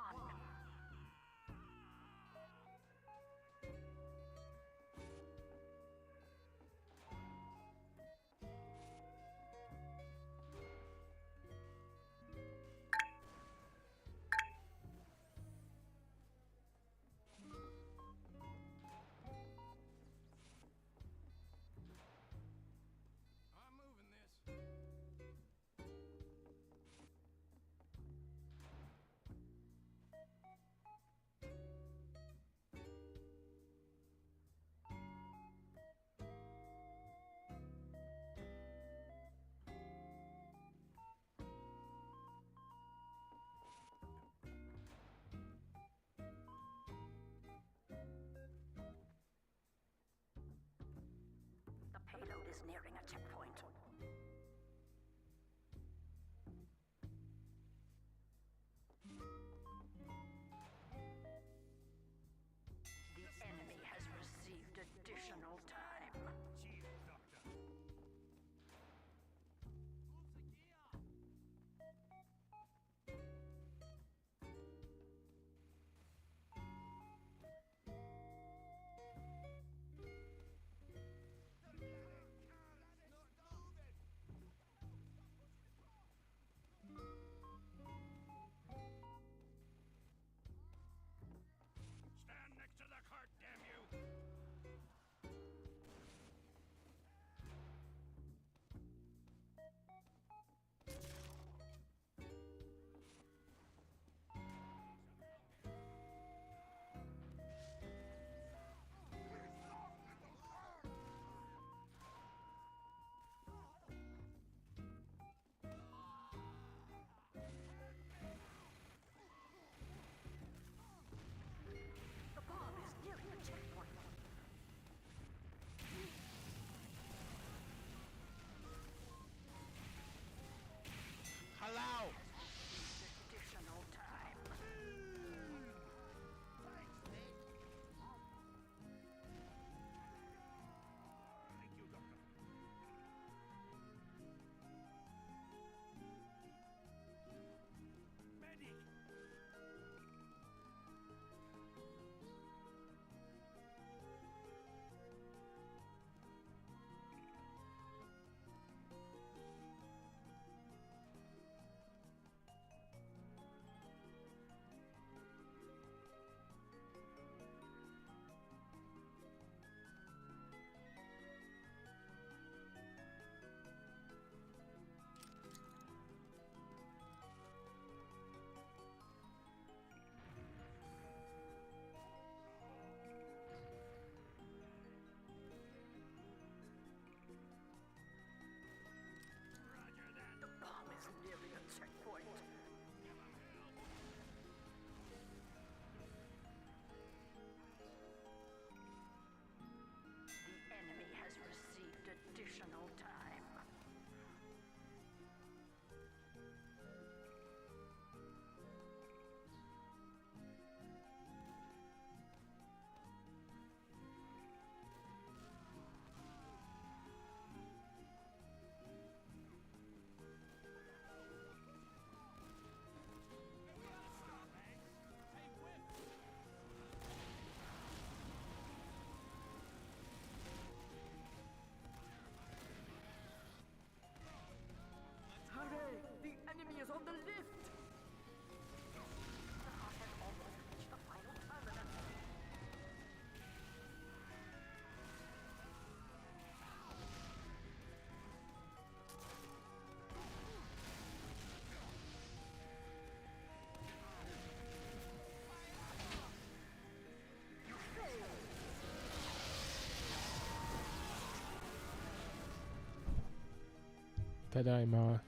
Tadaima.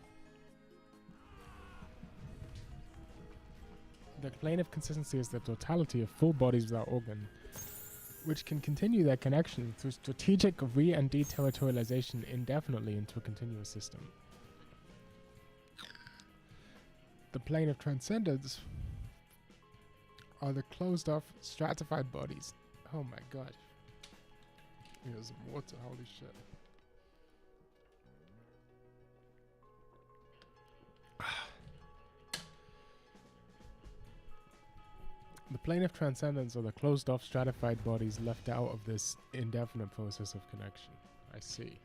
The plane of consistency is the totality of full bodies without organ, which can continue their connection through strategic re- and deterritorialization indefinitely into a continuous system. The plane of transcendence are the closed-off, stratified bodies. Oh my god. Here's some water, holy shit. The plane of transcendence are the closed-off, stratified bodies left out of this indefinite process of connection. I see.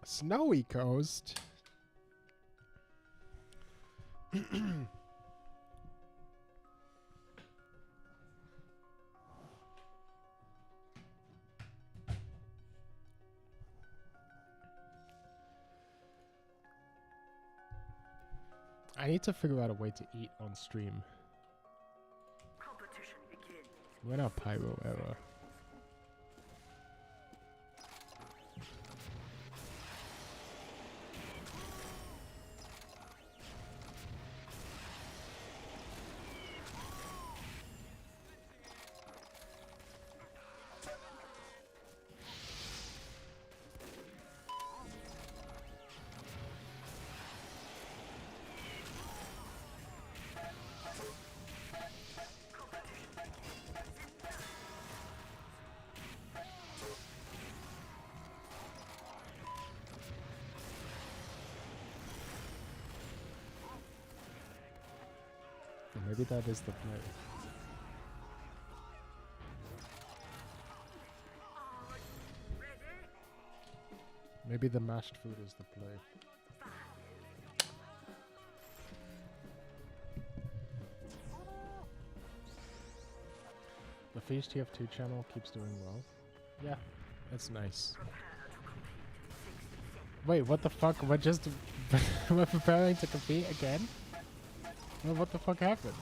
Snowy Coast? I need to figure out a way to eat on stream. Competition begins. We're not pyro era. Maybe that is the play. Maybe the mashed food is the play. The Feast TF2 channel keeps doing well. Yeah, that's nice. Wait, what the fuck? We're just... we're preparing to compete again? Well, what the fuck happened?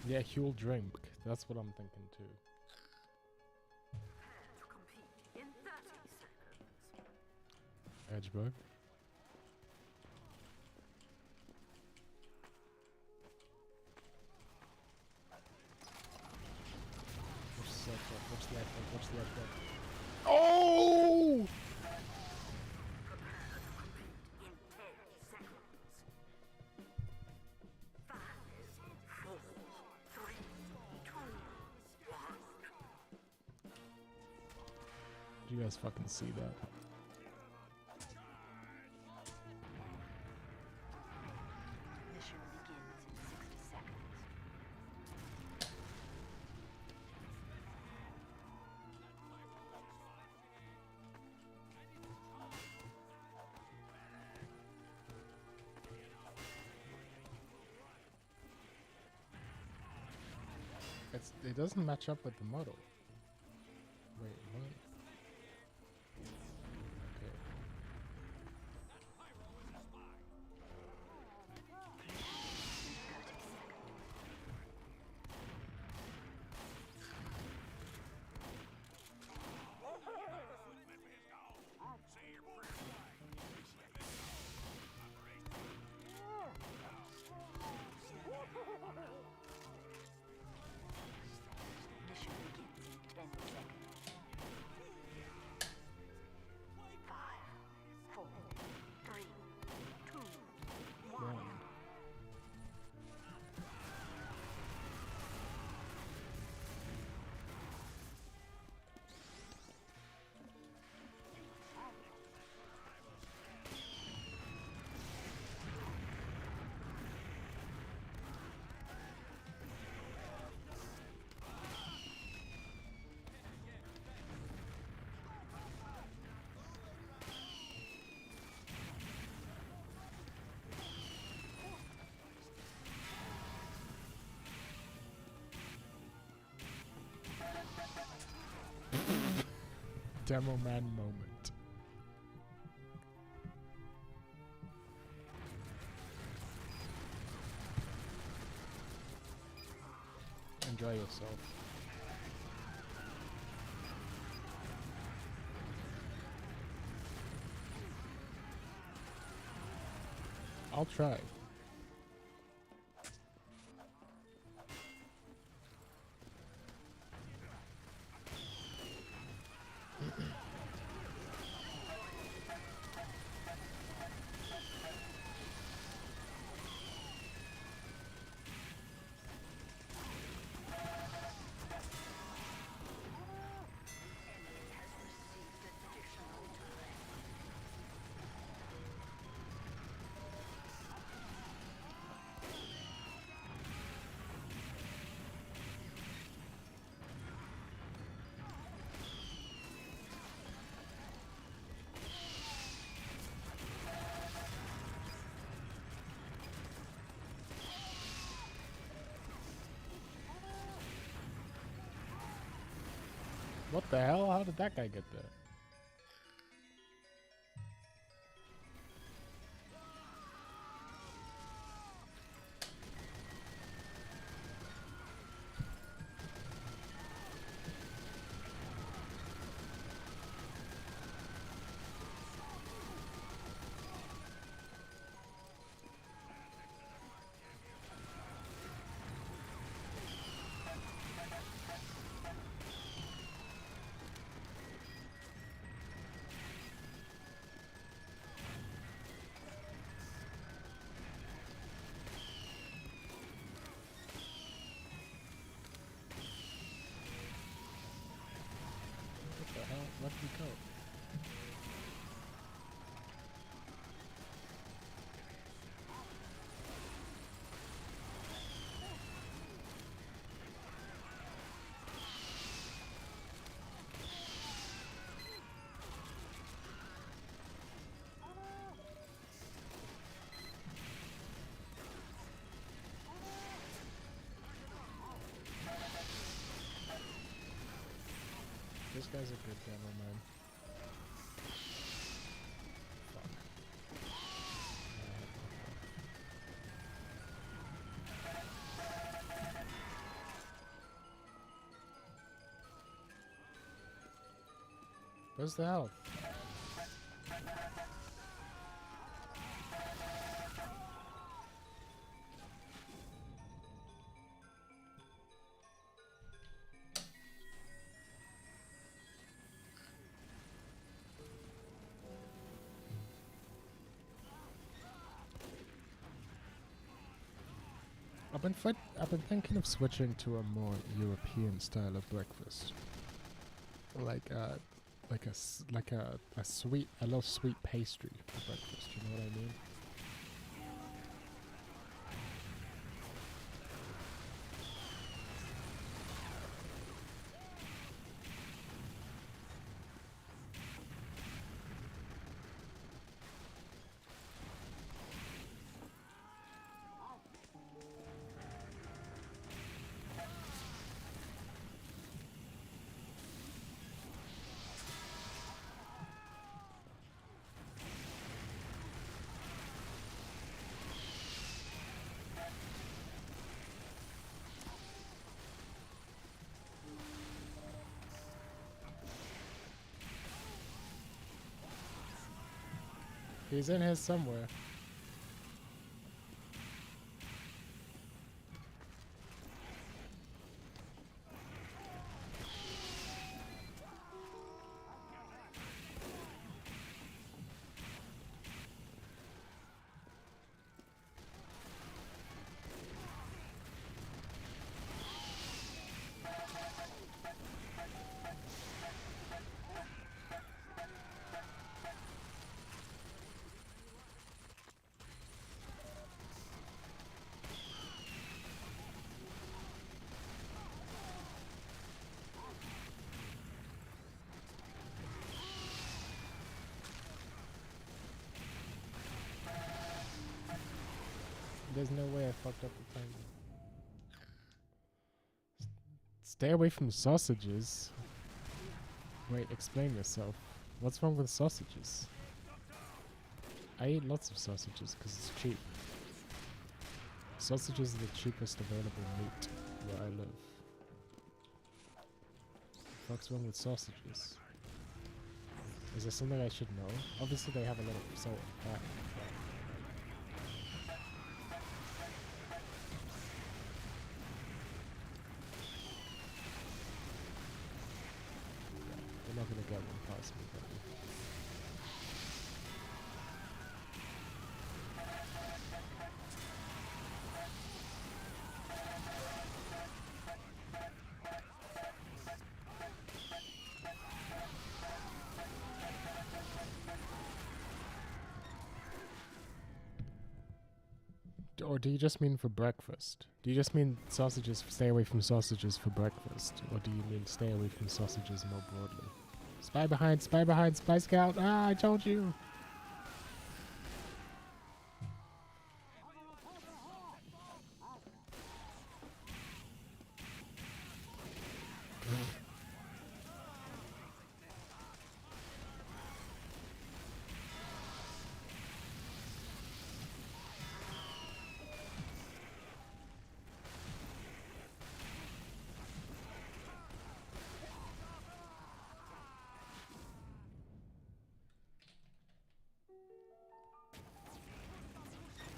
Yeah, Huel drink. That's what I'm thinking too. To compete in 30 seconds. Edgebug. What's left? Oh! In 10 seconds. 5, 4, 3, 2, 1. Do you guys fucking see that? Mission begins in 60 seconds. It doesn't match up with the model. Wait, what? Okay. Mission begins in 10 seconds. Demo man moment. Enjoy yourself. I'll try. What the hell? How did that guy get there? What the hell? Where'd he go? This guy's a good demo man. Fuck. Where's the health? I've been thinking of switching to a more European style of breakfast, like a little sweet pastry for breakfast. You know what I mean? He's in here somewhere. There's no way I fucked up the timing. Stay away from sausages. Wait, explain yourself. What's wrong with sausages? I eat lots of sausages because it's cheap. Sausages are the cheapest available meat where I live. What's wrong with sausages? Is there something I should know? Obviously they have a lot of salt and fat. You're not gonna get one past me, buddy. Or do you just mean for breakfast? Do you just mean sausages, stay away from sausages for breakfast? Or do you mean stay away from sausages more broadly? Spy behind, Spy Scout! Ah, I told you!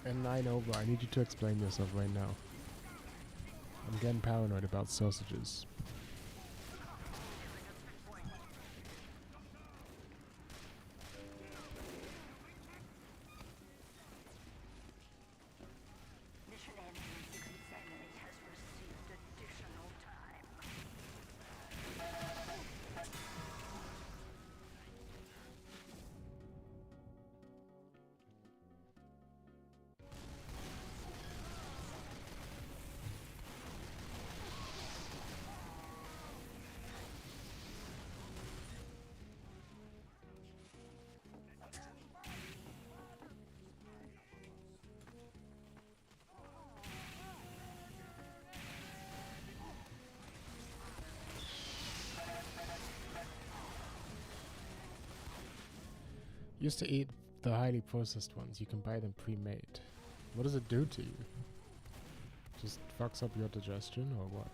And 9 over, I need you to explain yourself right now. I'm getting paranoid about sausages. Mission Engine 67 has received additional time. Used to eat the highly processed ones. You can buy them pre-made. What does it do to you? Just fucks up your digestion or what?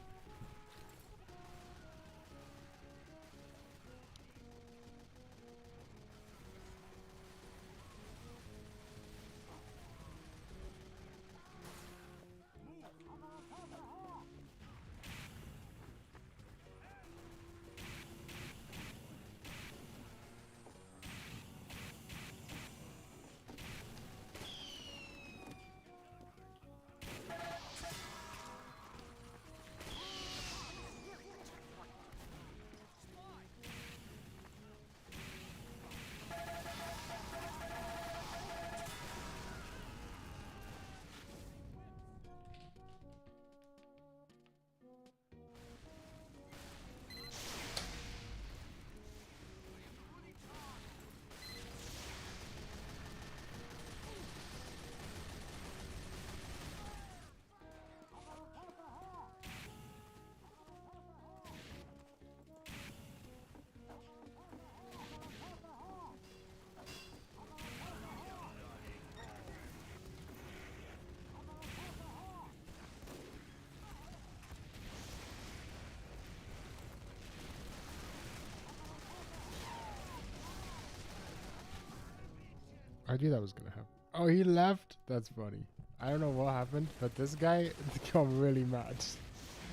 I knew that was gonna happen. Oh, he left? That's funny. I don't know what happened, but this guy got really mad.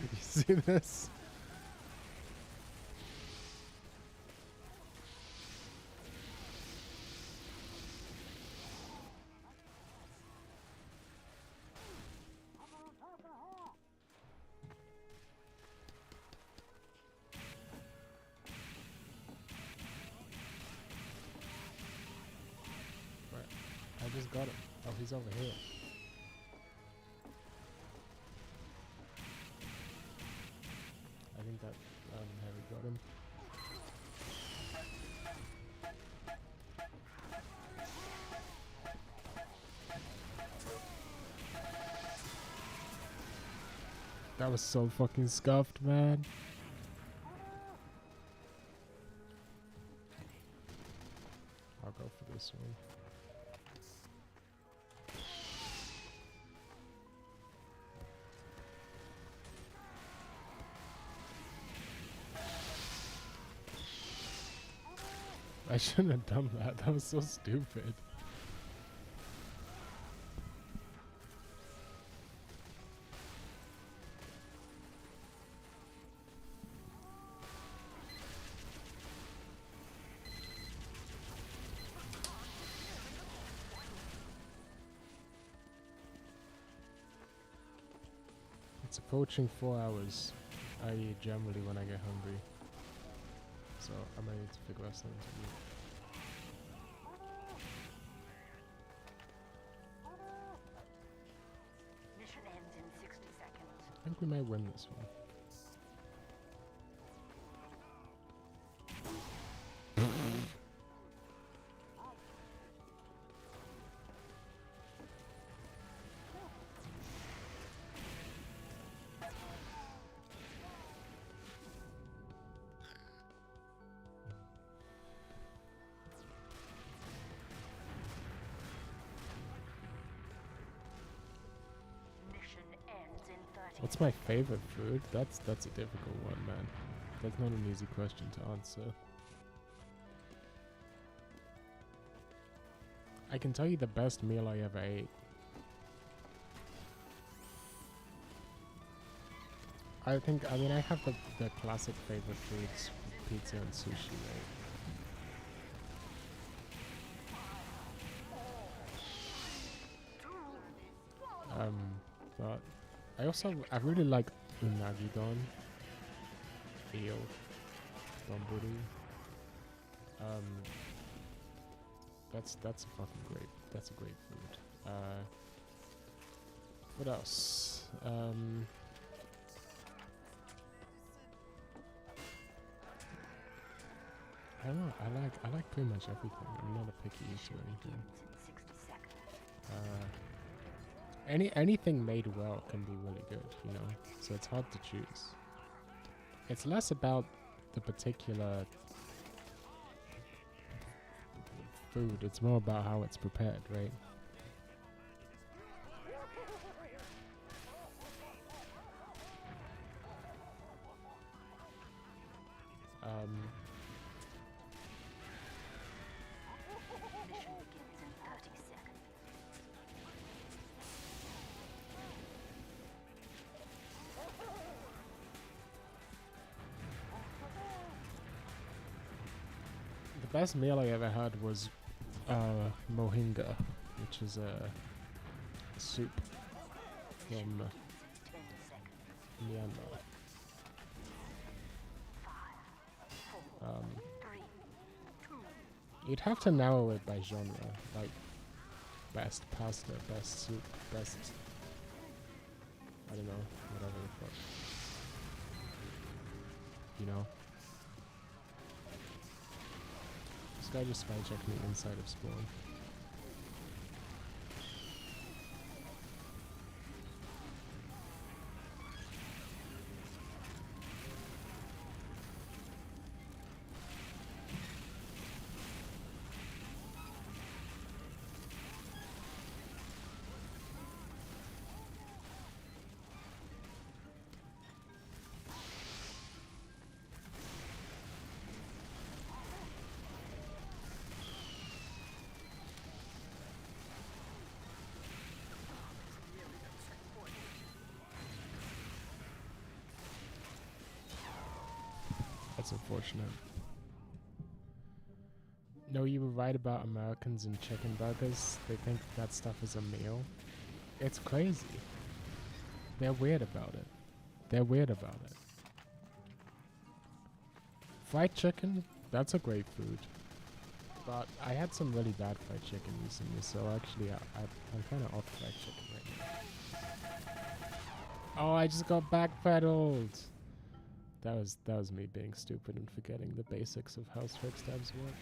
You see this? I just got him. Oh, he's over here. I think that Harry got him. That was so fucking scuffed, man. this one. I shouldn't have done that. That was so stupid. It's approaching 4 hours, i.e. generally when I get hungry. So I might need to figure out something to eat. Mission ends in 60 seconds. I think we might win this one. Mission ends in 30 What's my favorite food? That's a difficult one, man. That's not an easy question to answer. I can tell you the best meal I ever ate. I mean, I have the classic favorite foods, pizza and sushi, right? But I really like unagi don, eel, donburi. That's a great food. What else? I don't know. I like pretty much everything. I'm not a picky eater or anything. begins in 60 seconds. Anything made well can be really good, you know. So it's hard to choose. It's less about the particular food. It's more about how it's prepared, right? Mission begins in 30 seconds. The best meal I ever had was mohinga, which is a soup from 10 seconds. Myanmar. 5, 4, 3, 2. You'd have to narrow it by genre, like best pasta, best soup, best, I don't know, whatever the fuck. You know? This guy just spy checked me inside of spawn. That's unfortunate. No, you were right about Americans and chicken burgers. They think that stuff is a meal. It's crazy. They're weird about it. They're weird about it. Fried chicken, that's a great food. But I had some really bad fried chicken recently, so actually I'm kind of off fried chicken right now. Oh, I just got backpedaled. That was me being stupid and forgetting the basics of how strike stabs work.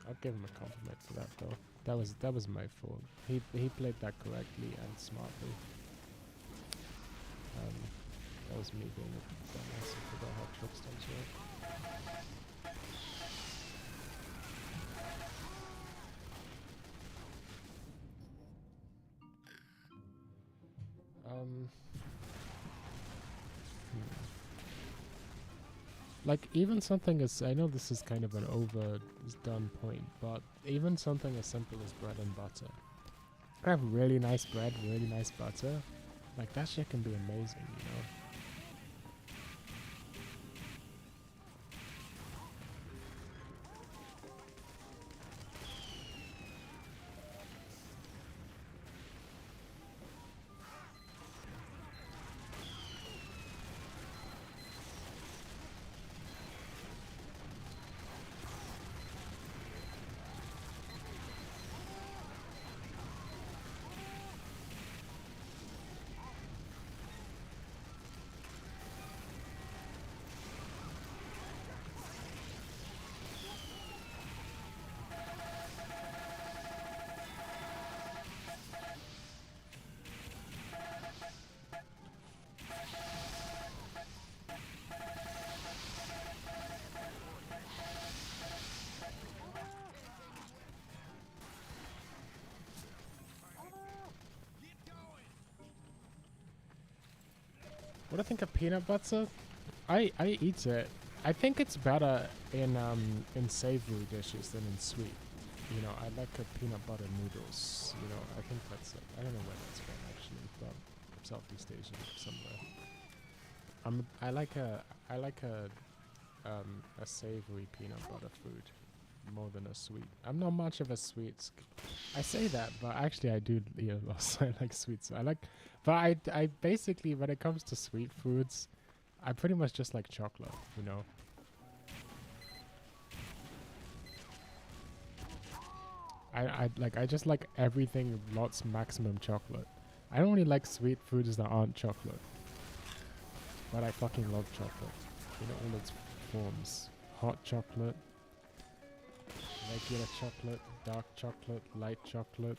I'll give him a compliment for that though. That was my fault. He played that correctly and smartly. That was me being a dumbass and forgot how trick stabs work. Like even something as I know this is kind of an overdone point, but even something as simple as bread and butter. I have really nice bread, really nice butter. Like that shit can be amazing, you know. What do I think of peanut butter? I eat it. I think it's better in savory dishes than in sweet. You know, I like a peanut butter noodles. You know, I think that's I don't know where that's from actually, but Southeast Asian somewhere. I like a savory peanut butter food more than a sweet. I'm not much of a sweets. I say that, but actually I do. Yeah, also I like sweets. But I basically when it comes to sweet foods, I pretty much just like chocolate. You know. I just like everything lots maximum chocolate. I don't really like sweet foods that aren't chocolate. But I fucking love chocolate. You know, all its forms. Hot chocolate, regular chocolate, dark chocolate, light chocolate,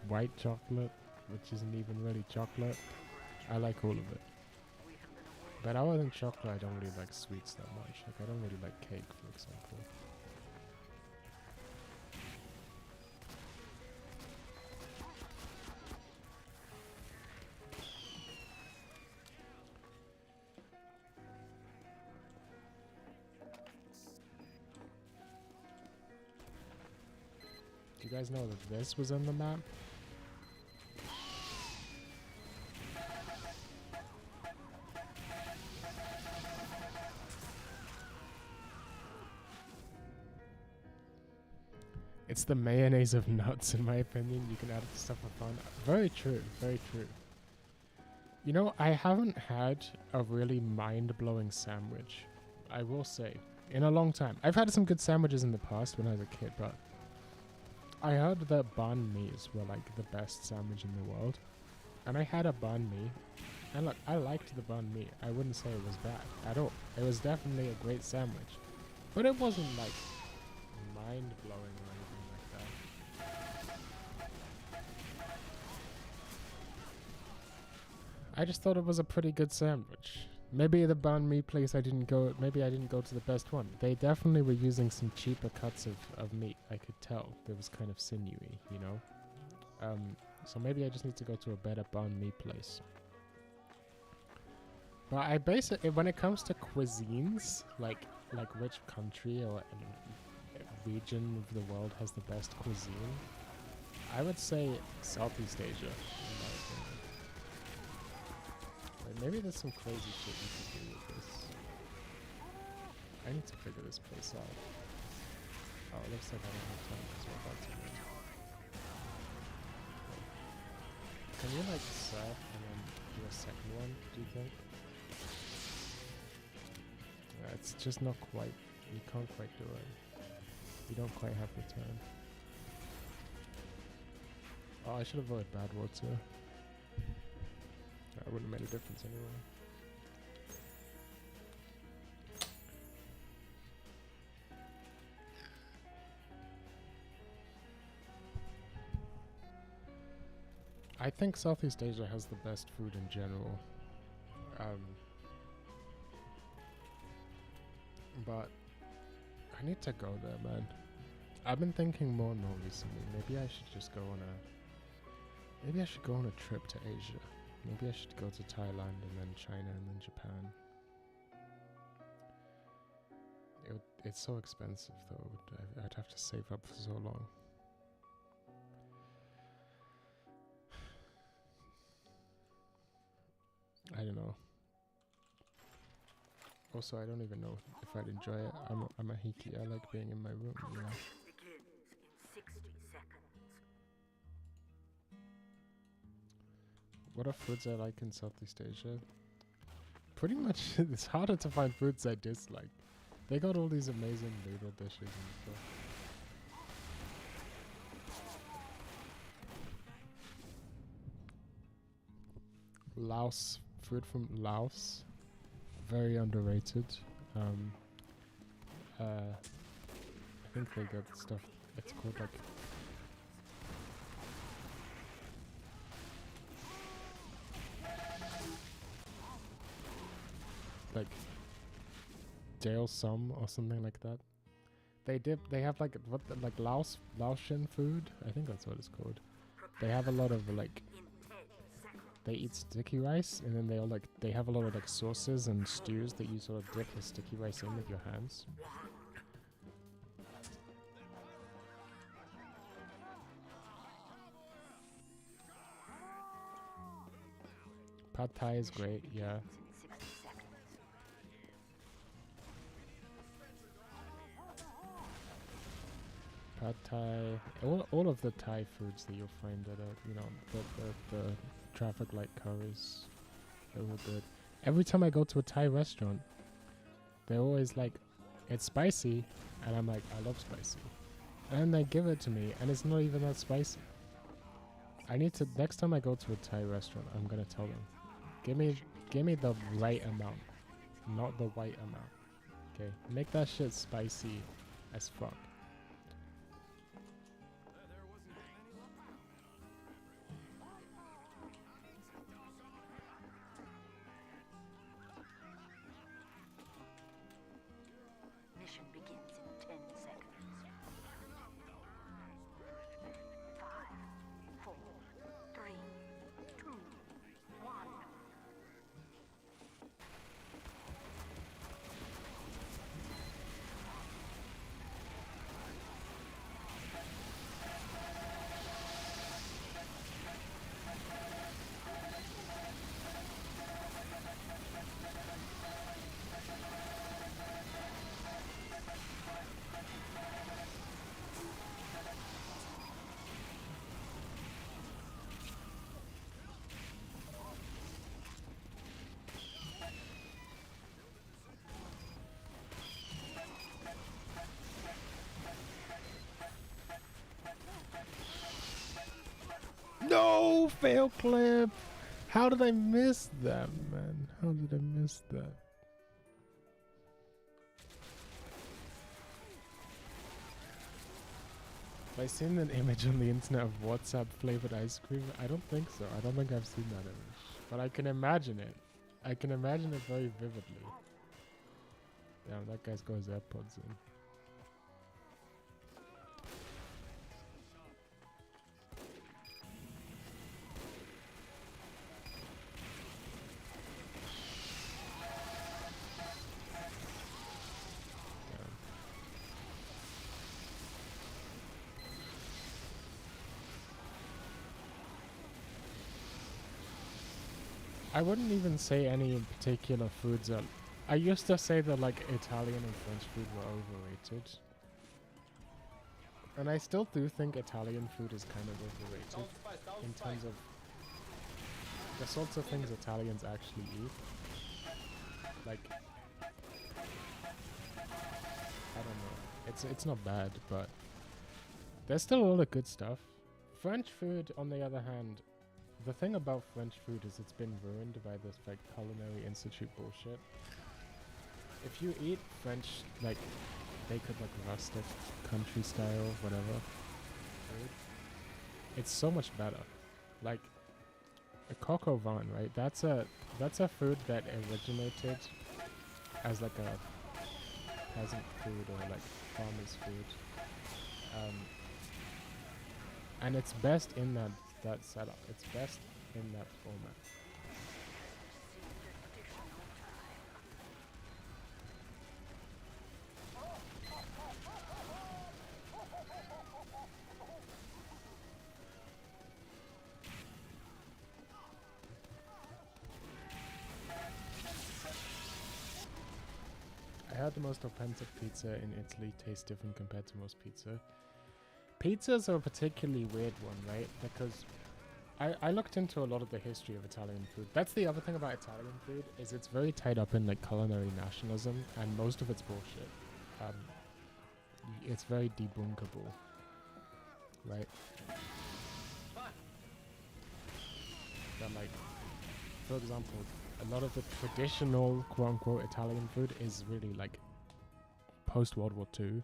white chocolate, which isn't even really chocolate. I like all of it. But other than chocolate, I don't really like sweets that much. Like, I don't really like cake, for example. Do you guys know that this was on the map? It's the mayonnaise of nuts, in my opinion. You can add it to stuff for fun. Very true, very true. You know, I haven't had a really mind-blowing sandwich, I will say, in a long time. I've had some good sandwiches in the past when I was a kid, but I heard that banh mi's were like the best sandwich in the world. And I had a banh mi, and look, I liked the banh mi. I wouldn't say it was bad at all. It was definitely a great sandwich. But it wasn't like mind-blowing or anything like that. I just thought it was a pretty good sandwich. Maybe the banh mi place maybe I didn't go to the best one. They definitely were using some cheaper cuts of meat, I could tell. It was kind of sinewy, you know? So maybe I just need to go to a better banh mi place. But I basically, when it comes to cuisines, like which country or region of the world has the best cuisine, I would say Southeast Asia, in my opinion. Maybe there's some crazy shit you could do with this. I need to figure this place out. Oh, it looks like I don't have time because we're about to win. Can you like surf and then do a second one, do you think? It's just not quite, you can't quite do it. You don't quite have the turn. Oh, I should have voted bad water. That wouldn't have made a difference anyway. I think Southeast Asia has the best food in general. But I need to go there, man. I've been thinking more and more recently. Maybe I should just go on a trip to Asia. Maybe I should go to Thailand and then China and then Japan. It's so expensive though. I'd have to save up for so long. I don't know. Also, I don't even know if I'd enjoy it. I'm a hiki. I like being in my room, you know. Begins in 60 seconds. What are foods I like in Southeast Asia? Pretty much, it's harder to find foods I dislike. They got all these amazing noodle dishes and stuff. Laos, food from Laos, very underrated. I think they got stuff. It's called like Dale Sum or something like that. They have like like Laotian food. I think that's what it's called. They have a lot of like they eat sticky rice, and then they have a lot of like sauces and stews that you sort of dip the sticky rice in with your hands. Pad Thai is great, yeah. Pad Thai, all of the Thai foods that you'll find that are, you know, the traffic light curries, they're all good. Every time I go to a Thai restaurant, they're always like, it's spicy, and I'm like, I love spicy. And then they give it to me, and it's not even that spicy. I need to, next time I go to a Thai restaurant, I'm gonna tell them, give me the right amount, not the white amount. Okay, make that shit spicy as fuck. Mission begins in 10 seconds. 5, 4, 3, 2, 1. No! Fail clip! How did I miss that, man? How did I miss that? Have I seen an image on the internet of WhatsApp flavored ice cream? I don't think so. I don't think I've seen that image. But I can imagine it. I can imagine it very vividly. Damn, that guy's got his AirPods in. I wouldn't even say any particular foods are... I used to say that like Italian and French food were overrated. And I still do think Italian food is kind of overrated in terms of the sorts of things Italians actually eat. Like, I don't know. It's not bad, but there's still all the good stuff. French food, on the other hand, the thing about French food is it's been ruined by this like culinary institute bullshit. If you eat French, like baked like rustic, country style, whatever food, it's so much better. Like a coq au vin, right? That's a food that originated as like a peasant food or like farmer's food, and it's best in that setup. It's best in that format. I heard the most authentic pizza in Italy tastes different compared to most pizza. Pizzas are a particularly weird one, right? Because I looked into a lot of the history of Italian food. That's the other thing about Italian food, is it's very tied up in like culinary nationalism, and most of it's bullshit. It's very debunkable, right? That, like, for example, a lot of the traditional quote-unquote Italian food is really like post-World War II.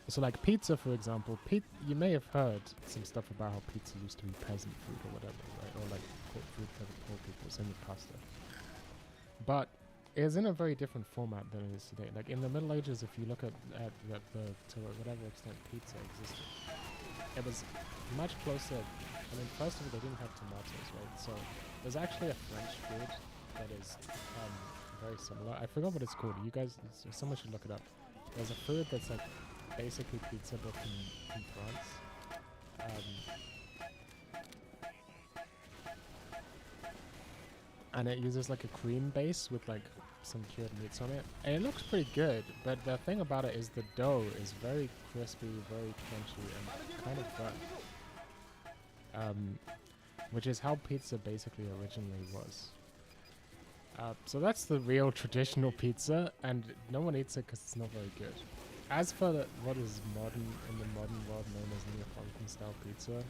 So like pizza, for example, you may have heard some stuff about how pizza used to be peasant food or whatever, right? Or like food for the poor people, same with pasta. But it's in a very different format than it is today. Like in the Middle Ages, if you look at to whatever extent pizza existed, it was much closer. I mean, first of all, they didn't have tomatoes, right? So there's actually a French food that is very similar. I forgot what it's called. You guys, someone should look it up. There's a food that's like basically pizza but in France. And it uses like a cream base with like some cured meats on it. And it looks pretty good, but the thing about it is the dough is very crispy, very crunchy, and kind of burnt. Which is how pizza basically originally was. So that's the real traditional pizza, and no one eats it because it's not very good. As for what is modern, in the modern world known as Neapolitan style pizza,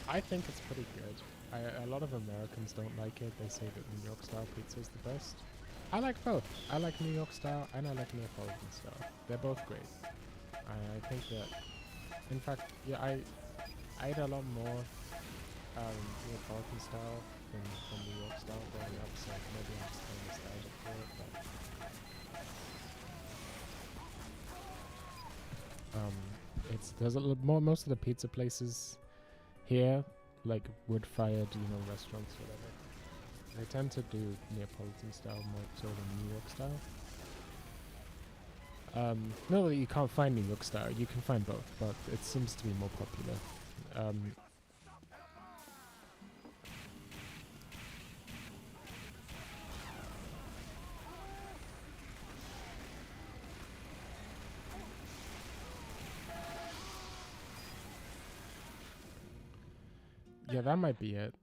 I think it's pretty good. A lot of Americans don't like it. They say that New York style pizza is the best. I like both. I like New York style and I like Neapolitan style. They're both great. I think that, in fact, yeah, I ate a lot more Neapolitan style than New York style growing up, so maybe I'm just kind of nostalgic for it, but there's a little more. Most of the pizza places here, like wood-fired, restaurants, whatever, they tend to do Neapolitan style more so than New York style. Not that you can't find New York style, you can find both, but it seems to be more popular. Yeah, that might be it.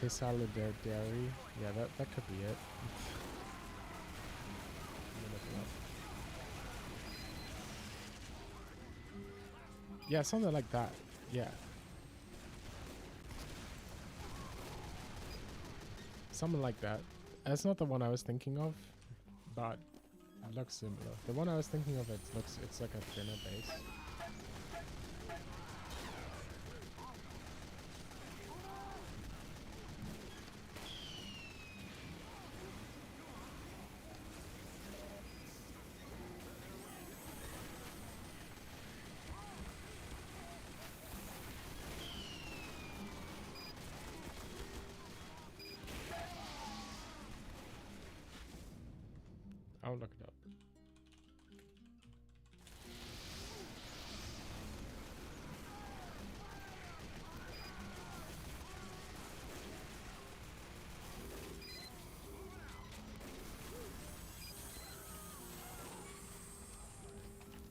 Pisala Dairy. Yeah, that could be it. Yeah, something like that. Yeah. Something like that. That's not the one I was thinking of, but it looks similar. The one I was thinking of, it's like a thinner base. I'll look it up.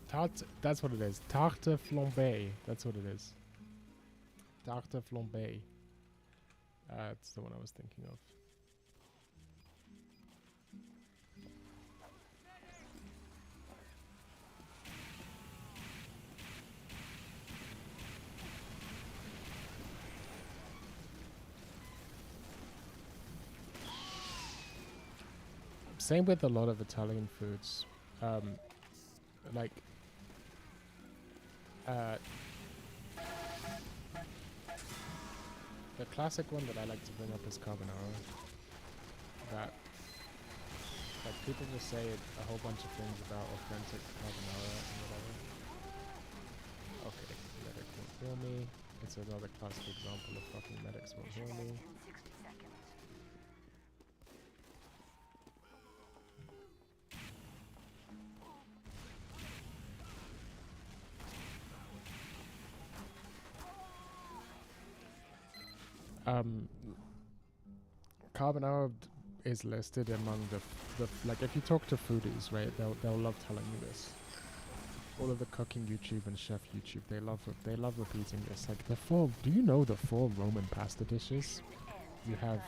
Tarte, that's what it is. Tarte flambée. That's what it is. Tarte flambée. That's the one I was thinking of. Same with a lot of Italian foods. Like the classic one that I like to bring up is carbonara. That, like, people will say a whole bunch of things about authentic carbonara and whatever. Okay, medic won't heal me. It's another classic example of fucking medics won't heal me. Carbonara is listed among the like if you talk to foodies, right? They'll love telling you this. All of the cooking YouTube and chef YouTube, they love repeating this. Like the four, do you know the four Roman pasta dishes? You have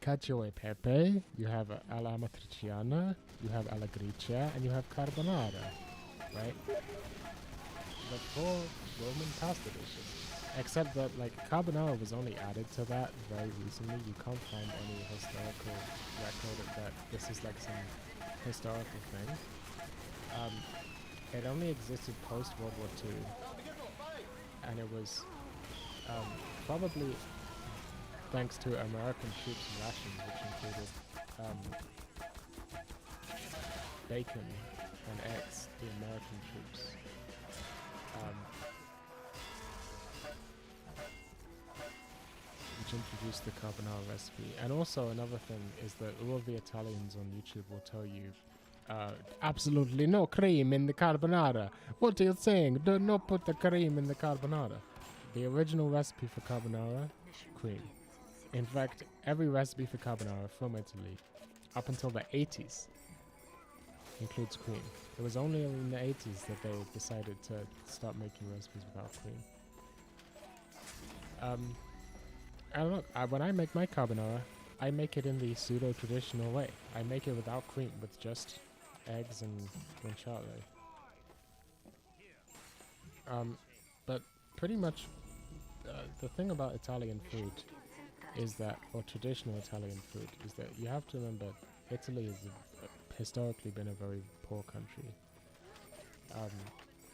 cacio e pepe, you have alla amatriciana, you have alla gricia, and you have carbonara, right? The four Roman pasta dishes. Except that, like, carbonara was only added to that very recently. You can't find any historical record of that. This is like some historical thing. It only existed post World War II, and it was probably thanks to American troops' rations, which included bacon and eggs. The American troops. Which introduced the carbonara recipe. And also another thing is that all of the Italians on YouTube will tell you absolutely no cream in the carbonara. What are you saying? Do not put the cream in the carbonara. The original recipe for carbonara, cream. In fact, every recipe for carbonara from Italy up until the 80s includes cream. It was only in the 80s that they decided to start making recipes without cream. And look, when I make my carbonara, I make it in the pseudo-traditional way. I make it without cream, with just eggs and guanciale. But pretty much, the thing about Italian food is that, or traditional Italian food, is that you have to remember Italy has historically been a very poor country.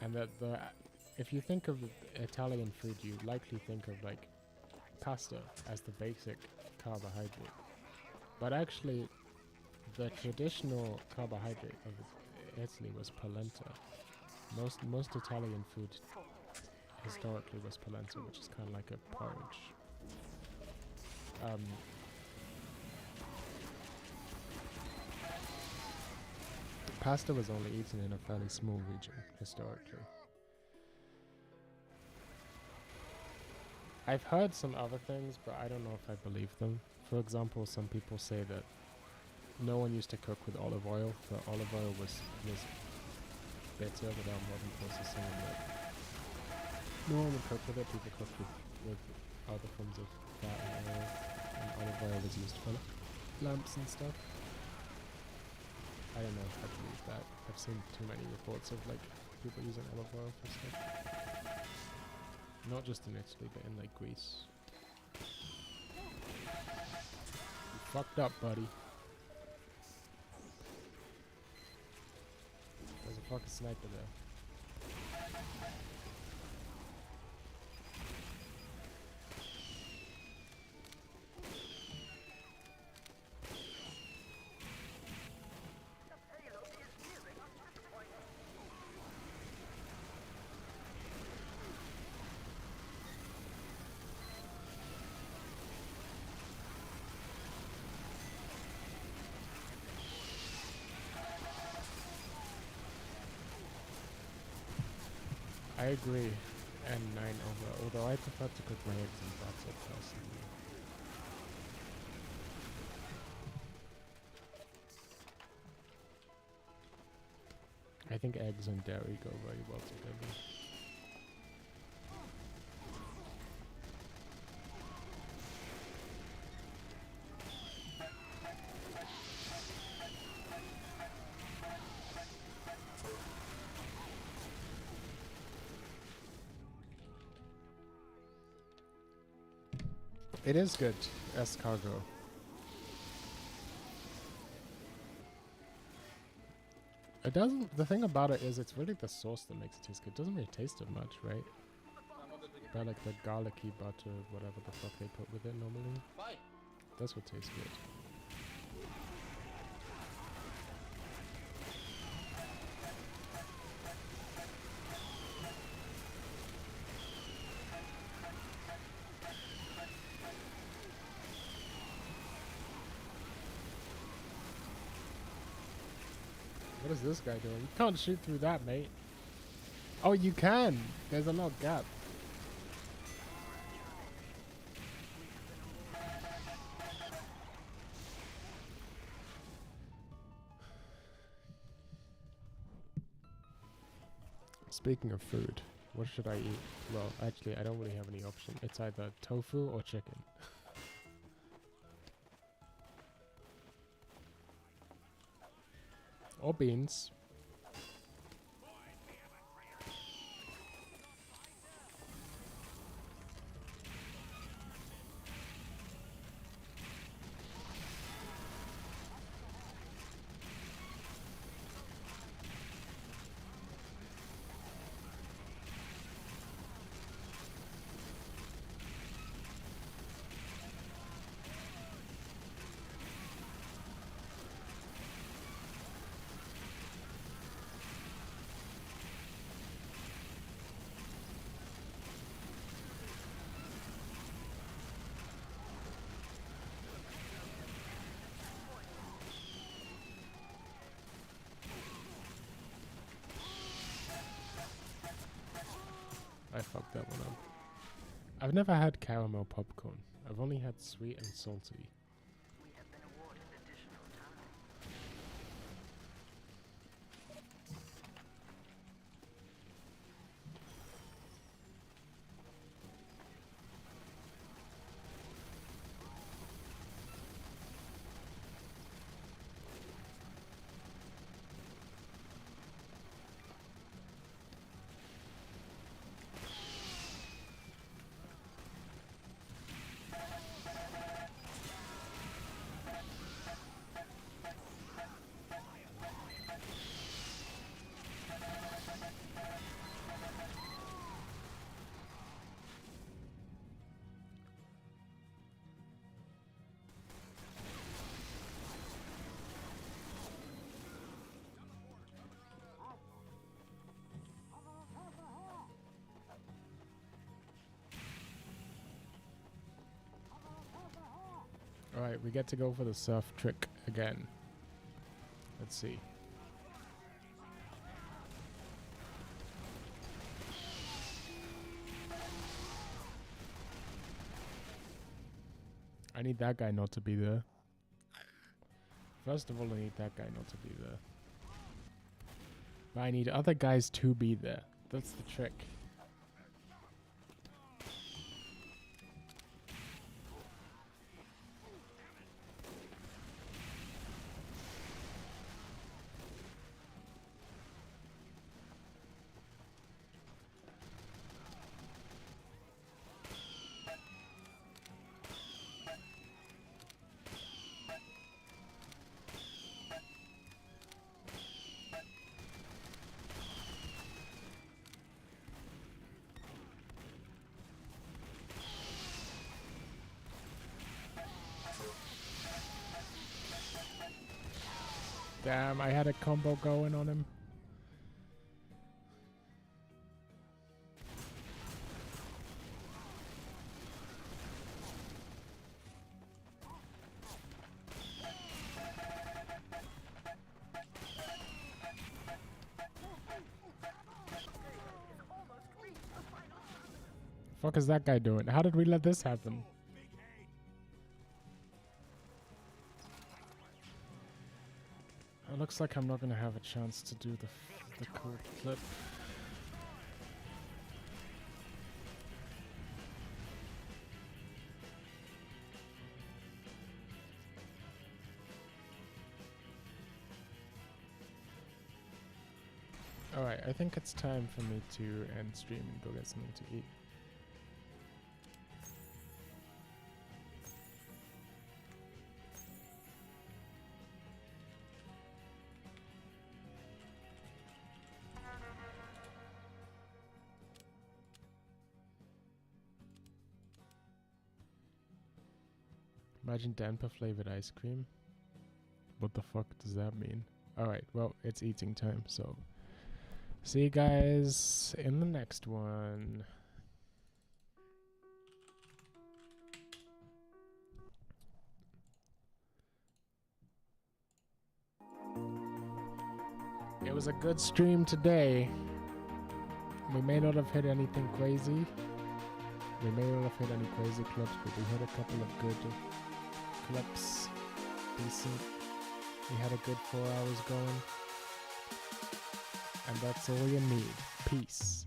And that if you think of Italian food, you likely think of like pasta as the basic carbohydrate. But actually, the traditional carbohydrate of Italy was polenta. Most Italian food historically was polenta, which is kind of like a porridge. Pasta was only eaten in a fairly small region historically. I've heard some other things, but I don't know if I believe them. For example, some people say that no one used to cook with olive oil, but olive oil was bitter without modern processing, and that no one would cook with it. People cooked with other forms of fat and oil, and olive oil was used for lamps and stuff. I don't know if I believe that. I've seen too many reports of like people using olive oil for stuff. Not just in Italy, but in like Greece. You fucked up, buddy. There's a fucking sniper there. I agree, and 9 over, although I prefer to cook my eggs in butter personally. I think eggs and dairy go very well together. It is good, escargot. It doesn't, the thing about it is it's really the sauce that makes it taste good. It doesn't really taste it much, right? But like the garlicky butter, whatever the fuck they put with it normally. That's what tastes good. What is this guy doing? You can't shoot through that, mate. Oh, you can! There's a lot gap. Speaking of food, what should I eat? Well, actually, I don't really have any option. It's either tofu or chicken. Or beans. I fucked that one up. I've never had caramel popcorn. I've only had sweet and salty. We have been awarded additional time. Alright, we get to go for the surf trick again. Let's see. I need that guy not to be there. First of all, I need that guy not to be there. But I need other guys to be there. That's the trick. Damn, I had a combo going on him. Fuck is that guy doing? How did we let this happen? It looks like I'm not gonna have a chance to do the cool flip. Alright, I think it's time for me to end stream and go get something to eat. Imagine Damper flavored ice cream. What the fuck does that mean? Alright, well, it's eating time, so see you guys in the next one. It was a good stream today. We may not have hit anything crazy. We may not have hit any crazy clips, but we hit a couple of good clips. Decent. We had a good 4 hours going. And that's all you need. Peace.